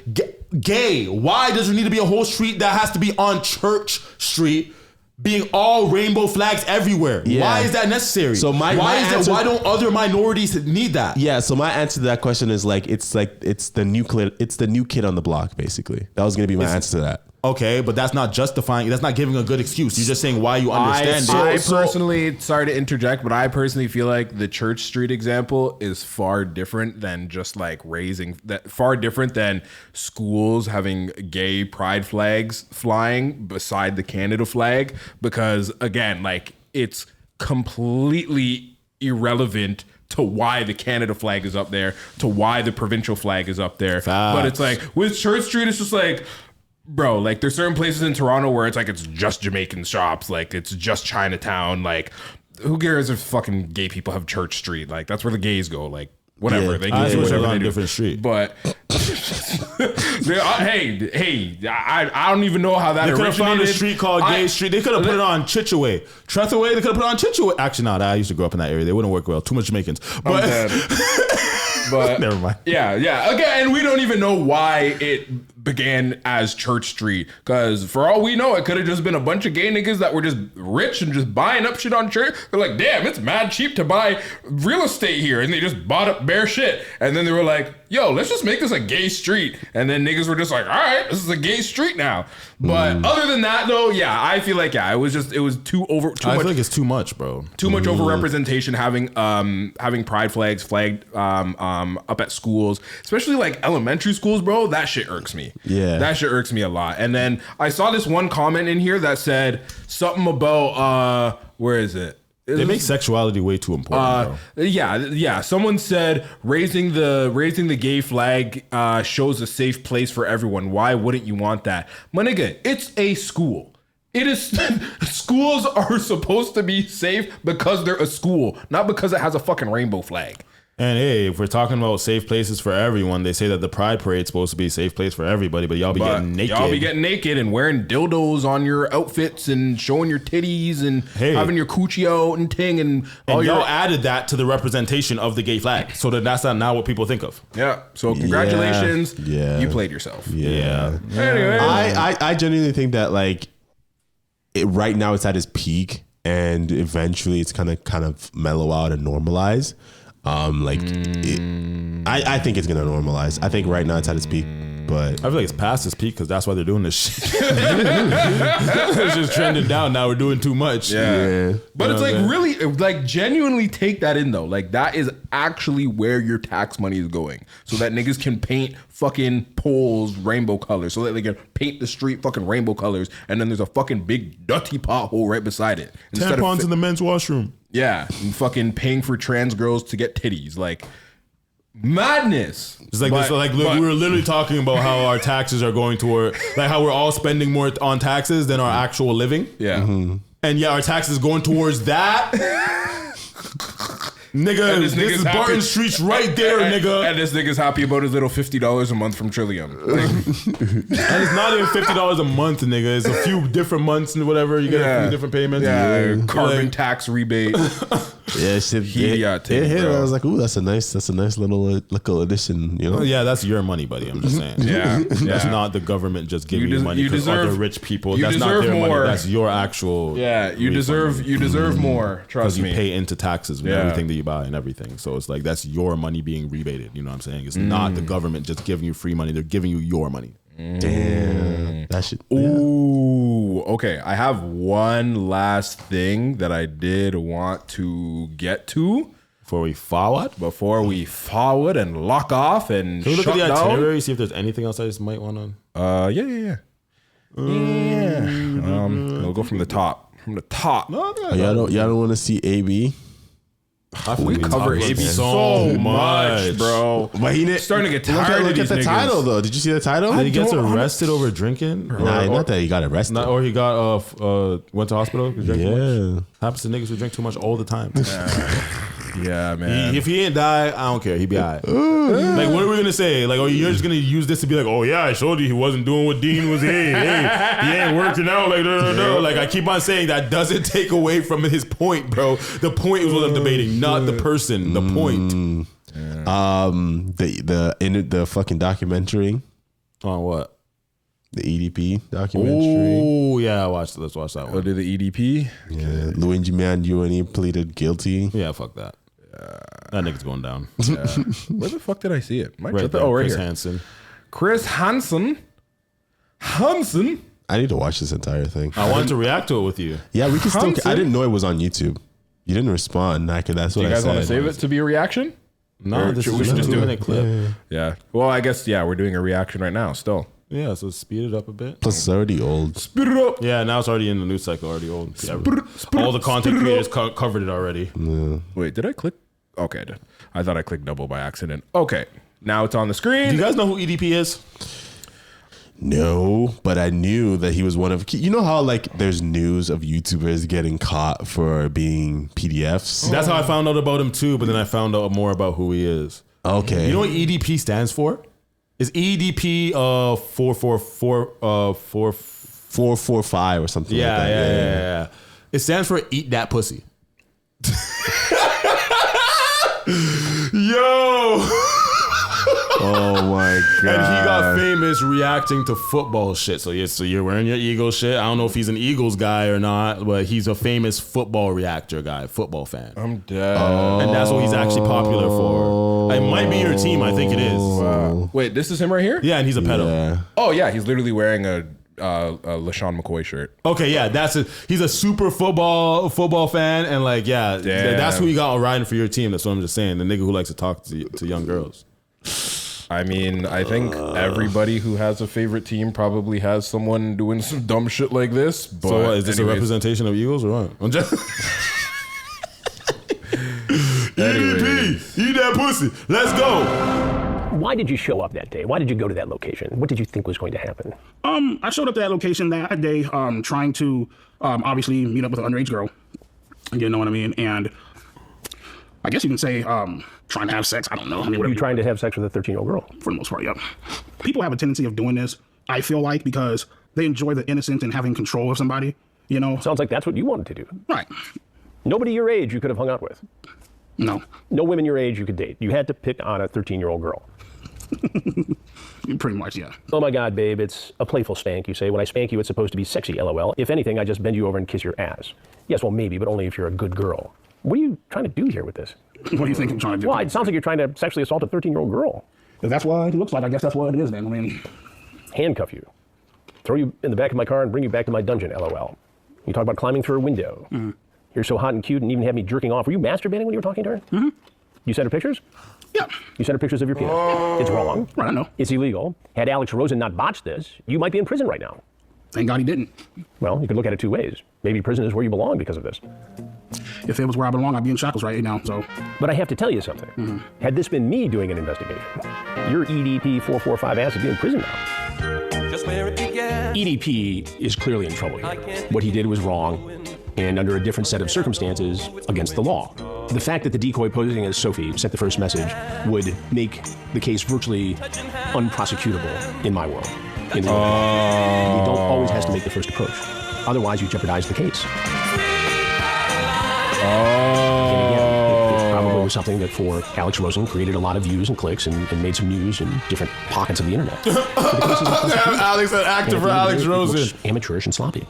gay? Why does there need to be a whole street that has to be on Church Street? Being all rainbow flags everywhere. Yeah. Why is that necessary? So why don't other minorities need that? Yeah. So my answer to that question is it's the new kid on the block. Basically, that was gonna be my answer to that. Okay, but that's not justifying. That's not giving a good excuse. You're just saying why you understand it. I personally, sorry to interject, but I personally feel like the Church Street example is far different than just like far different than schools having gay pride flags flying beside the Canada flag. Because again, like it's completely irrelevant to why the Canada flag is up there, to why the provincial flag is up there. Facts. But it's like with Church Street, it's just like, bro, like there's certain places in Toronto where it's like it's just Jamaican shops, like it's just Chinatown. Like, who cares if fucking gay people have Church Street? Like that's where the gays go. Like whatever, they can do whatever they do. Different street, but I don't even know how that they originated. They could have found a street called Gay Street. They could have put it on Chichaway, Trethaway. They could have put it on Chichaway. Actually, no, I used to grow up in that area. They wouldn't work well. Too much Jamaicans. But But never mind. Yeah. Again, and we don't even know why it began as Church Street, because for all we know, it could have just been a bunch of gay niggas that were just rich and just buying up shit on church. They're like, damn, it's mad cheap to buy real estate here, and they just bought up bare shit. And then they were like, yo, let's just make this a gay street. And then niggas were just like, all right, this is a gay street now. But other than that, though, yeah, I feel like it was too I much. feel like it's too much, bro. Too much overrepresentation, having pride flags flagged up at schools, especially like elementary schools, bro. That shit irks me. Yeah, that shit irks me a lot. And then I saw this one comment in here that said something about where is it? They make sexuality way too important, bro. Yeah. Someone said raising the gay flag shows a safe place for everyone. Why wouldn't you want that, my nigga? It's a school. It is. Schools are supposed to be safe because they're a school, not because it has a fucking rainbow flag. And hey, if we're talking about safe places for everyone, they say that the Pride Parade's supposed to be a safe place for everybody, but y'all be getting naked. Y'all be getting naked and wearing dildos on your outfits and showing your titties and having your coochie out and ting and all y'all added that to the representation of the gay flag, so that's not now what people think of. Yeah. So congratulations. Yeah. You played yourself. Yeah. Anyway, I genuinely think that like right now it's at its peak, and eventually it's kind of mellow out and normalize. I think it's gonna normalize. I think right now it's at its peak, but I feel like it's past its peak because that's why they're doing this shit. It's just trending down now. We're doing too much. Yeah. But it's like really, like genuinely take that in though. Like that is actually where your tax money is going, so that niggas can paint fucking poles rainbow colors, so that they can paint the street fucking rainbow colors, and then there's a fucking big dirty pothole right beside it. Tampons in the men's washroom. Yeah, and fucking paying for trans girls to get titties, like madness. It's like this. Like we were literally talking about how our taxes are going toward, like how we're all spending more on taxes than our actual living. Yeah, and yeah, our taxes going towards that. Nigga, this is Barton Street's right there, nigga. And this nigga's happy about his little $50 a month from Trillium. And it's not even $50 a month, nigga. It's a few different months and whatever. You get a few different payments. Yeah, carbon tax rebate. Yeah, shit. It hit. I was like, ooh, that's a nice little addition, you know? Yeah, that's your money, buddy. I'm just saying. That's not the government just giving you money because other rich people. That's not their money. That's your actual. Yeah, you deserve more. Trust me. Because you pay into taxes with everything that you buy and everything. So it's like that's your money being rebated. You know what I'm saying? It's not the government just giving you free money. They're giving you your money. Damn. That shit. Ooh. Okay. I have one last thing that I did want to get to before we forward and lock off and can we look at the down. itinerary, see if there's anything else I just might want to. Yeah. We'll go from the top. Y'all don't want to see AB. We cover AB so much, bro. But he starting to get tired of Look these at the niggas. title, though. Did you see the title? He gets arrested over drinking? Not that he got arrested. Or he got went to hospital. Happens to niggas who drink too much all the time. Yeah, man. If he ain't die, I don't care. He be alright. Like, what are we gonna say? Like, oh, you're just gonna use this to be like, oh yeah, I showed you he wasn't doing what Dean was. Hey, he ain't working out. Like, no. Like, I keep on saying that doesn't take away from his point, bro. The point is what I'm debating, not the person. The point. The fucking documentary on what? The EDP documentary. Oh yeah, I watched it. Let's watch that one. Oh, did the EDP? Yeah, Luigi Mangione pleaded guilty. Yeah, fuck that. That nigga's going down. Yeah. Where the fuck did I see it? Right there, right Chris here. Hansen. Chris Hansen. I need to watch this entire thing. I wanted to react to it with you. Yeah, we can still. Hansen? I didn't know it was on YouTube. You didn't respond. That's what I said. Do you guys want to save it to be a reaction? No, Or this should is we just just a do 2-minute clip. Yeah. Well, I guess we're doing a reaction right now. Still. Yeah, so speed it up a bit. Plus, it's already old. Speed it up. Yeah, now it's already in the news cycle. Already old. Yeah, all the content creators covered it already. Yeah. Wait, did I click? Okay, I did. I thought I clicked double by accident. Okay, now it's on the screen. Do you guys know who EDP is? No, but I knew that he was one of. You know how like there's news of YouTubers getting caught for being PDFs. That's how I found out about him too. But then I found out more about who he is. Okay. You know what EDP stands for? Is EDP 445 or something like that. Yeah. It stands for Eat That Pussy. Yo. Oh my god. And he got famous reacting to football shit. So you're wearing your Eagles shit. I don't know if he's an Eagles guy or not, but he's a famous football reactor guy, football fan. I'm dead. And that's what he's actually popular for. It might be your team. I think it is. Wow. Wait, this is him right here? Yeah, and he's a pedo. Yeah. Oh yeah, he's literally wearing a LaShawn McCoy shirt. Okay, yeah, he's a super football fan, and like, yeah, that's who you got riding for your team. That's what I'm just saying. The nigga who likes to talk to young girls. I mean, I think everybody who has a favorite team probably has someone doing some dumb shit like this. But So what, is this a representation of Eagles or what? I'm just EDP, eat that pussy. Let's go. Why did you show up that day? Why did you go to that location? What did you think was going to happen? I showed up to that location that day, trying to obviously meet up with an underage girl. You know what I mean? And I guess you can say trying to have sex. I don't know. I mean, Were you trying to have sex with a 13-year-old girl? For the most part, yeah. People have a tendency of doing this, I feel like, because they enjoy the innocence and having control of somebody, you know? Sounds like that's what you wanted to do. Right. Nobody your age you could have hung out with. No. No women your age you could date. You had to pick on a 13-year-old girl. Pretty much, yeah. Oh my God, babe, it's a playful spank. You say, when I spank you, it's supposed to be sexy, LOL. If anything, I just bend you over and kiss your ass. Yes, well, maybe, but only if you're a good girl. What are you trying to do here with this? What do you think I'm trying to do? Well, it sounds like you're trying to sexually assault a 13-year-old girl. If that's what it looks like, I guess that's what it is then. I mean, handcuff you, throw you in the back of my car and bring you back to my dungeon, LOL. You talk about climbing through a window. Mm-hmm. You're so hot and cute and even had me jerking off. Were you masturbating when you were talking to her? Mm-hmm. You sent her pictures? Yeah. You sent her pictures of your penis. It's wrong. Right, I know. It's illegal. Had Alex Rosen not botched this, you might be in prison right now. Thank God he didn't. Well, you could look at it two ways. Maybe prison is where you belong because of this. If it was where I belong, I'd be in shackles right now, so. But I have to tell you something. Mm-hmm. Had this been me doing an investigation, your EDP 445 ass would be in prison now. Just where it began. EDP is clearly in trouble here. What he did was wrong, and under a different set of circumstances, against the law. The fact that the decoy posing as Sophie sent the first message would make the case virtually unprosecutable in my world. In the world. You don't always have to make the first approach. Otherwise, you jeopardize the case. And again, it probably was something that for Alex Rosen created a lot of views and clicks and made some news in different pockets of the internet. Alex, an actor for Alex Rosen. Amateurish and sloppy.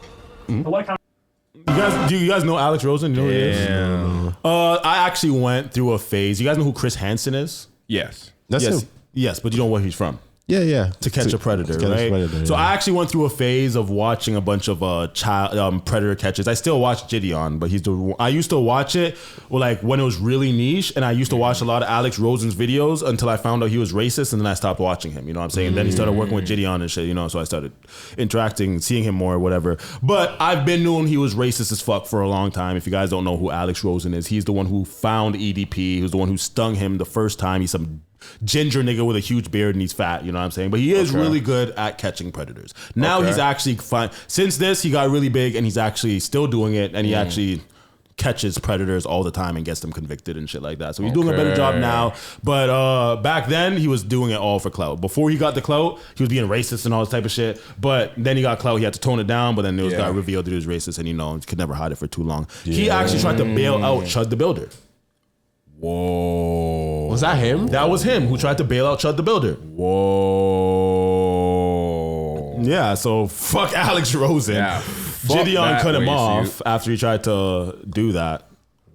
Do you guys know Alex Rosen? You know who he is? I actually went through a phase. You guys know who Chris Hansen is? Yes. That's yes. him. Yes, but you know where he's from. Yeah. To Catch a Predator, To Catch a right? Predator, So yeah. I actually went through a phase of watching a bunch of Predator catches. I still watch Gideon, but I used to watch it like when it was really niche, and I used to watch a lot of Alex Rosen's videos until I found out he was racist, and then I stopped watching him. You know what I'm saying? And then he started working with Gideon and shit. You know, so I started interacting, seeing him more, or whatever. But I've been knowing he was racist as fuck for a long time. If you guys don't know who Alex Rosen is, he's the one who found EDP. He was the one who stung him the first time. He's some ginger nigga with a huge beard and he's fat, you know what I'm saying? But he is really good at catching predators. Now he's actually fine. Since this, he got really big and he's actually still doing it, and he actually catches predators all the time and gets them convicted and shit like that. So he's doing a better job now. But back then, he was doing it all for clout. Before he got the clout, he was being racist and all this type of shit. But then he got clout, he had to tone it down. But then it got revealed that he was racist, and he could never hide it for too long. Yeah. He actually tried to bail out Chud the Builder. Whoa. Was that him? That was him who tried to bail out Chud the Builder. Whoa. Yeah, so fuck Alex Rosen. Yeah, Gideon cut him off after he tried to do that.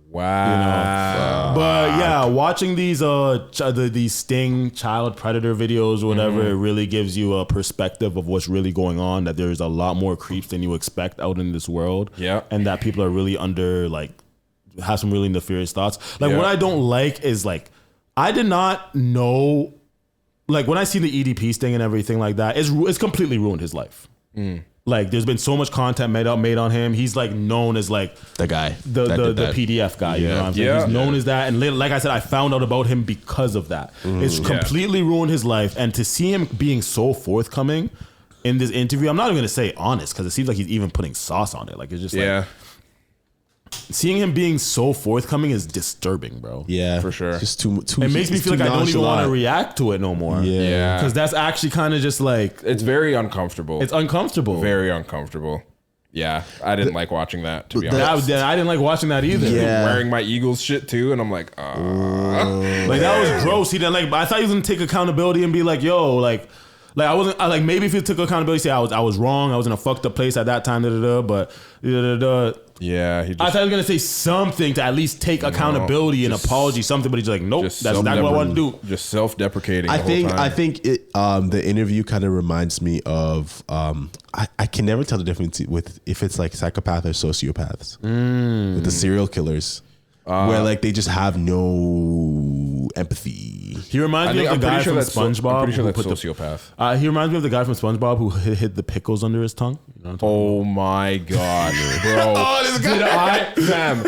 Wow. But yeah, watching these these Sting child predator videos or whatever, it really gives you a perspective of what's really going on, that there's a lot more creeps than you expect out in this world. Yeah. And that people are really have some really nefarious thoughts. What I don't like is I did not know, when I see the EDP Sting and everything like that, it's completely ruined his life. There's been so much content made on him. He's known as the guy, the PDF guy. You know what I'm saying? He's known as that. And like I said, I found out about him because of that. It's completely ruined his life. And to see him being so forthcoming in this interview, I'm not even going to say honest, because it seems like he's even putting sauce on it. It's just seeing him being so forthcoming is disturbing, bro. Yeah, for sure. It's just too. It makes me feel like I don't even want to react to it no more. Yeah, because that's actually kind of just it's very uncomfortable. It's uncomfortable. Very uncomfortable. Yeah, I didn't like watching that, to be honest. I didn't like watching that either. Yeah. Wearing my Eagles shit too, and I'm like, that was gross. He didn't I thought he was gonna take accountability and be like, yo, I wasn't maybe if he took accountability, say I was wrong, I was in a fucked up place at that time, but yeah, I thought he was gonna say something to at least take accountability and apology, something, but he's like, nope, that's not what I want to do. Just self-deprecating. I think it the interview kind of reminds me of I can never tell the difference if it's psychopath or sociopaths with the serial killers. Where they just have no empathy. He reminds me of the guy from SpongeBob. I'm pretty sure that's sociopath. He reminds me of the guy from SpongeBob who hid the pickles under his tongue. You know oh my god, bro! This guy. Did I, fam?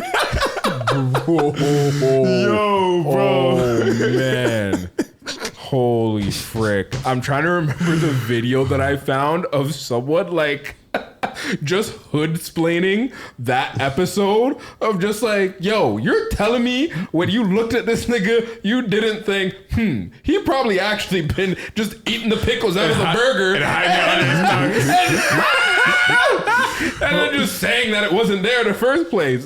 Yo, bro! Oh man! Holy frick! I'm trying to remember the video that I found of someone just hood-splaining that episode of just yo, you're telling me when you looked at this nigga, you didn't think, he probably actually been just eating the pickles out of the burger and then just saying that it wasn't there in the first place.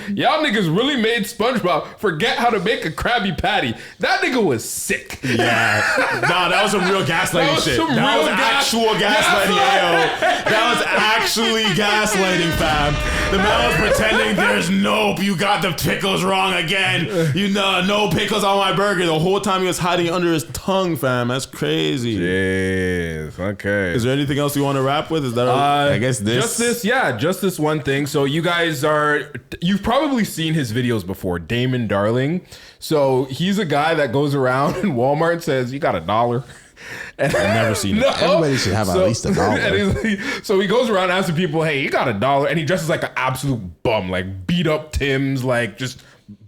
Y'all niggas really made SpongeBob forget how to make a Krabby Patty. That nigga was sick. Yeah. Nah, that was some real gaslighting shit. That was actual gaslighting, Ayo. That was actually gaslighting, fam. The man was pretending there's nope, you got the pickles wrong again. No pickles on my burger. The whole time he was hiding it under his tongue, fam. That's crazy. Jeez. Okay. Is there anything else you want to rap with? Is that I guess just this one thing. So you guys you've probably seen his videos before, Damon Darling. So he's a guy that goes around in Walmart and says, you got $1? And I've never seen it. Everybody should have at least $1. So he goes around asking people, hey, you got $1? And he dresses like an absolute bum, beat up Tim's, just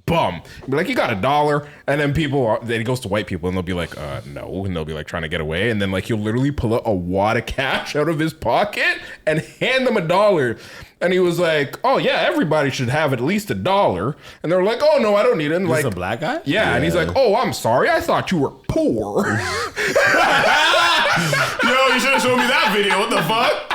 bum. Be like, you got $1? And then then he goes to white people and they'll be like, no. And they'll be trying to get away. And then he'll literally pull out a wad of cash out of his pocket and hand them $1. And he was like, oh yeah, everybody should have at least $1. And they were like, oh no, I don't need it. And He's a black guy? Yeah. And he's like, oh, I'm sorry. I thought you were poor. Yo, you should have shown me that video. What the fuck?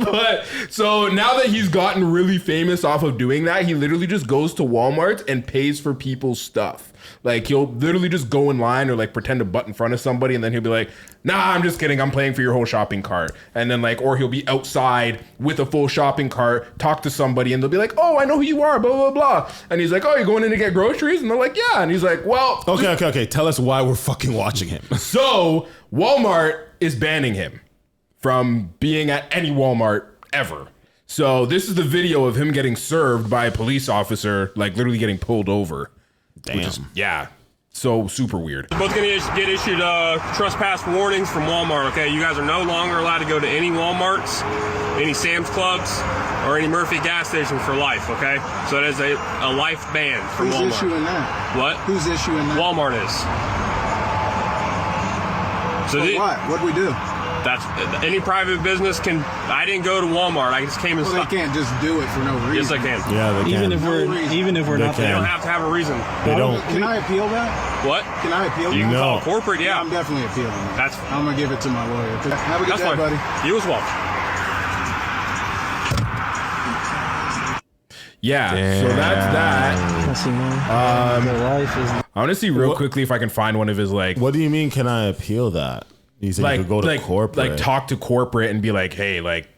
But so now that he's gotten really famous off of doing that, he literally just goes to Walmart and pays for people's stuff. He'll literally just go in line or pretend to butt in front of somebody, and then he'll be like, nah, I'm just kidding, I'm paying for your whole shopping cart. And then or he'll be outside with a full shopping cart, talk to somebody, and they'll be like, oh, I know who you are, blah, blah, blah. And he's like, oh, you're going in to get groceries? And they're like, yeah. And he's like, well. Okay. Tell us why we're fucking watching him. So Walmart is banning him from being at any Walmart ever. So this is the video of him getting served by a police officer, literally getting pulled over. Damn. Yeah. So super weird. Both gonna get issued trespass warnings from Walmart, okay? You guys are no longer allowed to go to any Walmarts, any Sam's Clubs, or any Murphy gas station for life, okay? So that is a life ban from Walmart. Who's issuing that? What? Who's issuing that? Walmart is. So what? What'd we do? That's any private business can. I didn't go to Walmart. I just came and. Well, they can't just do it for no reason. Yes, I can. Yeah, they can. Even if we're not, they don't have to have a reason. They don't. Can I appeal that? What? Can I appeal? You can that? call corporate. Yeah, I'm definitely appealing that. That's. I'm gonna give it to my lawyer. Have a good day, fine. buddy. You as well. Yeah, so that's that. I want to see real quickly if I can find one of his like. What do you mean? Can I appeal that? You said you could go to corporate, like talk to corporate and be like, hey, like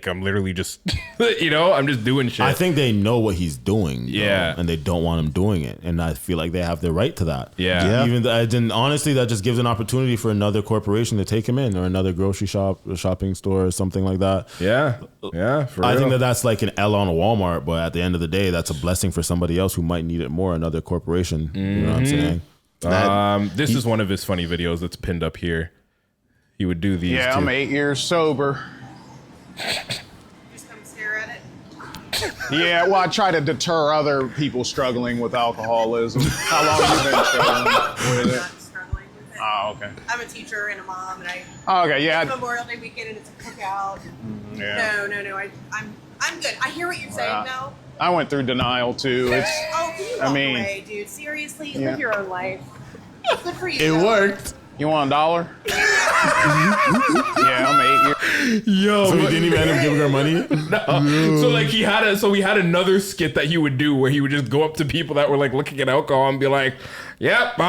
I'm literally just, I'm just doing shit. I think they know what he's doing. Yeah, and they don't want him doing it, and I feel like they have the right to that. Yeah. Even honestly, that just gives an opportunity for another corporation to take him in, or another grocery shop, or shopping store, or something like that. Yeah. I think that's like an L on a Walmart, but at the end of the day, that's a blessing for somebody else who might need it more. Another corporation. You know what I'm saying? This is one of his funny videos that's pinned up here. He would do these. Yeah, too. I'm 8 years sober. Just come stare at it. Yeah, well, I try to deter other people struggling with alcoholism. How long have you been struggling with it? Oh, okay. I'm a teacher and a mom, and Okay, yeah. It's Memorial Day weekend, and it's a cookout. Yeah. No. I'm good. I hear what you're saying, though. I went through denial too. It's. Oh, can you walk away, dude? Seriously, Yeah. live your own life. Good for you. It worked. You want $1? Yeah, I'm 8 years. Yo, so he didn't even end up giving her money? No. So like he had another skit that he would do where he would just go up to people that were like looking at alcohol and be like, "Yep,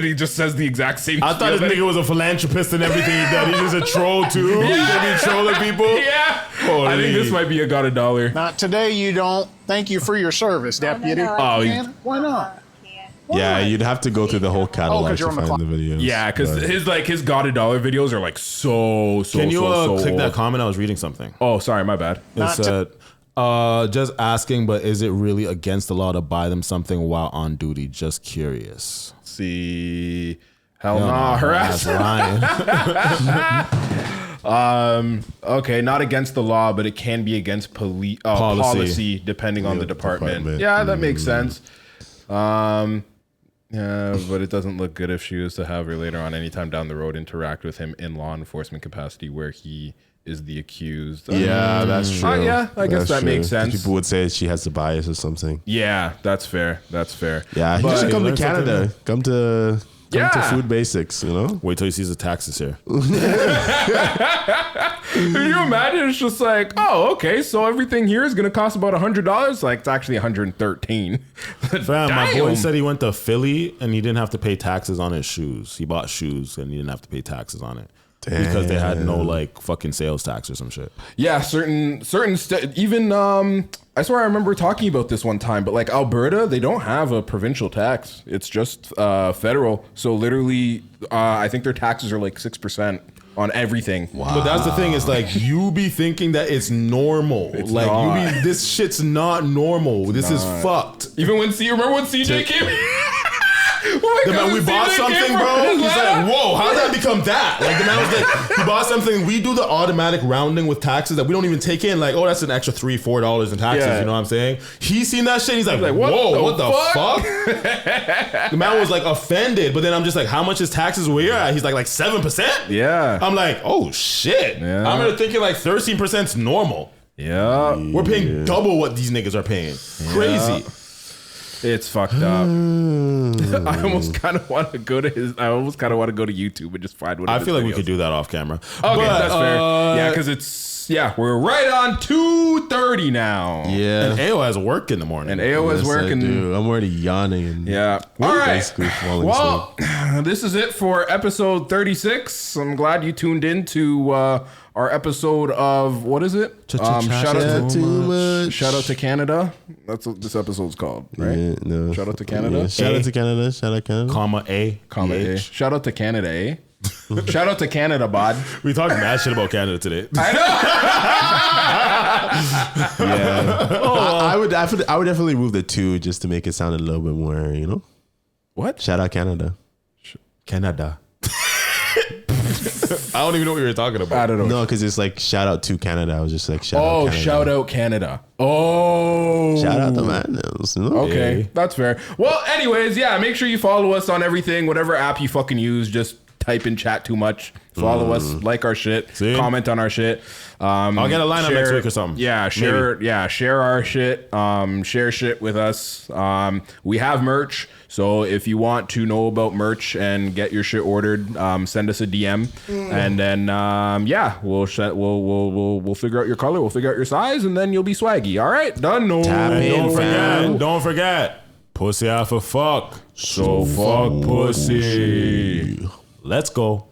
he just says the exact same." I thought this nigga was a philanthropist and everything he did. He's just a troll too. Yeah. He's trolling people. Yeah. Holy. I think this might be got $1. Not today. You don't. Thank you for your service, deputy. Why not? Yeah, you'd have to go through the whole catalog 'cause to you're on the find the videos. Yeah, because his got $1 videos are like so. Can you click old. that comment? I was reading something. Oh, sorry, my bad. It said, just asking, but is it really against the law to buy them something while on duty? Just curious. See, hell no, harass. Okay, not against the law, but it can be against policy depending on the department. Yeah, that makes sense. Yeah, but it doesn't look good if she was to have her later on anytime down the road interact with him in law enforcement capacity where he is the accused. Yeah, that's true. Yeah, I guess that makes sense. People would say she has the bias or something. Yeah, that's fair. Yeah, he should come to Canada. Come to Food Basics, Wait till he sees the taxes here. Can you imagine? It's just like, oh, okay, so everything here is going to cost about $100. Like, it's actually $113. Fam, my boy said he went to Philly and he didn't have to pay taxes on his shoes. He bought shoes and he didn't have to pay taxes on it. Damn. Because they had no fucking sales tax or some shit. Yeah, even I swear I remember talking about this one time, but like Alberta, they don't have a provincial tax. It's just federal. So literally, I think their taxes are like 6% on everything. Wow. But that's the thing. It's like you be thinking that it's normal. It's like not. This shit's not normal. This is fucked. Even when remember when CJ came? The man, we bought something, bro. He's like, whoa, how did that become that? Like the man was like, he bought something. We do the automatic rounding with taxes that we don't even take in. Like, oh, that's an extra $3-4 in taxes. Yeah. You know what I'm saying? He's seen that shit. He's like whoa, what the fuck? The man was like offended. But then I'm just like, how much is taxes where you're at? He's like 7%. Yeah. I'm like, oh shit. Yeah. I'm thinking like 13% is normal. Yeah. We're paying double what these niggas are paying. Crazy. It's fucked up. I almost kind of want to go to YouTube and just find one. I feel like we could do that off camera. Okay, that's fair. Yeah, because we're right on 2:30 now. Yeah, and Ayo has work in the morning. And Ayo is working. I'm already yawning. Yeah. All right. Well, this is it for episode 36. I'm glad you tuned in to our episode of what is it? Chat2Much. Shout out to Canada. That's what this episode's called, right? Yeah, no. Shout out to Canada. Yeah. Shout out to Canada. Shout out Canada. Comma A. Shout out to Canada, eh? Shout out to Canada, bod. We talked mad shit about Canada today. I know. Yeah. I would definitely move the 2 just to make it sound a little bit more, What? Shout out Canada. Canada. I don't even know what you were talking about. I don't know. No, because it's like shout out to Canada. I was just like shout out Canada. Shout out Canada. Oh. Shout out the Manos. Okay, that's fair. Well, anyways, make sure you follow us on everything, whatever app you fucking use. Just type in Chat2Much. Follow us, like our shit, comment on our shit. I'll get a lineup next week or something. Yeah, share our shit. Share shit with us. We have merch, so if you want to know about merch and get your shit ordered, send us a DM, and then we'll figure out your color, we'll figure out your size, and then you'll be swaggy. All right, done. No, Don't forget. Pussy alpha fuck. So fuck pussy. Let's go.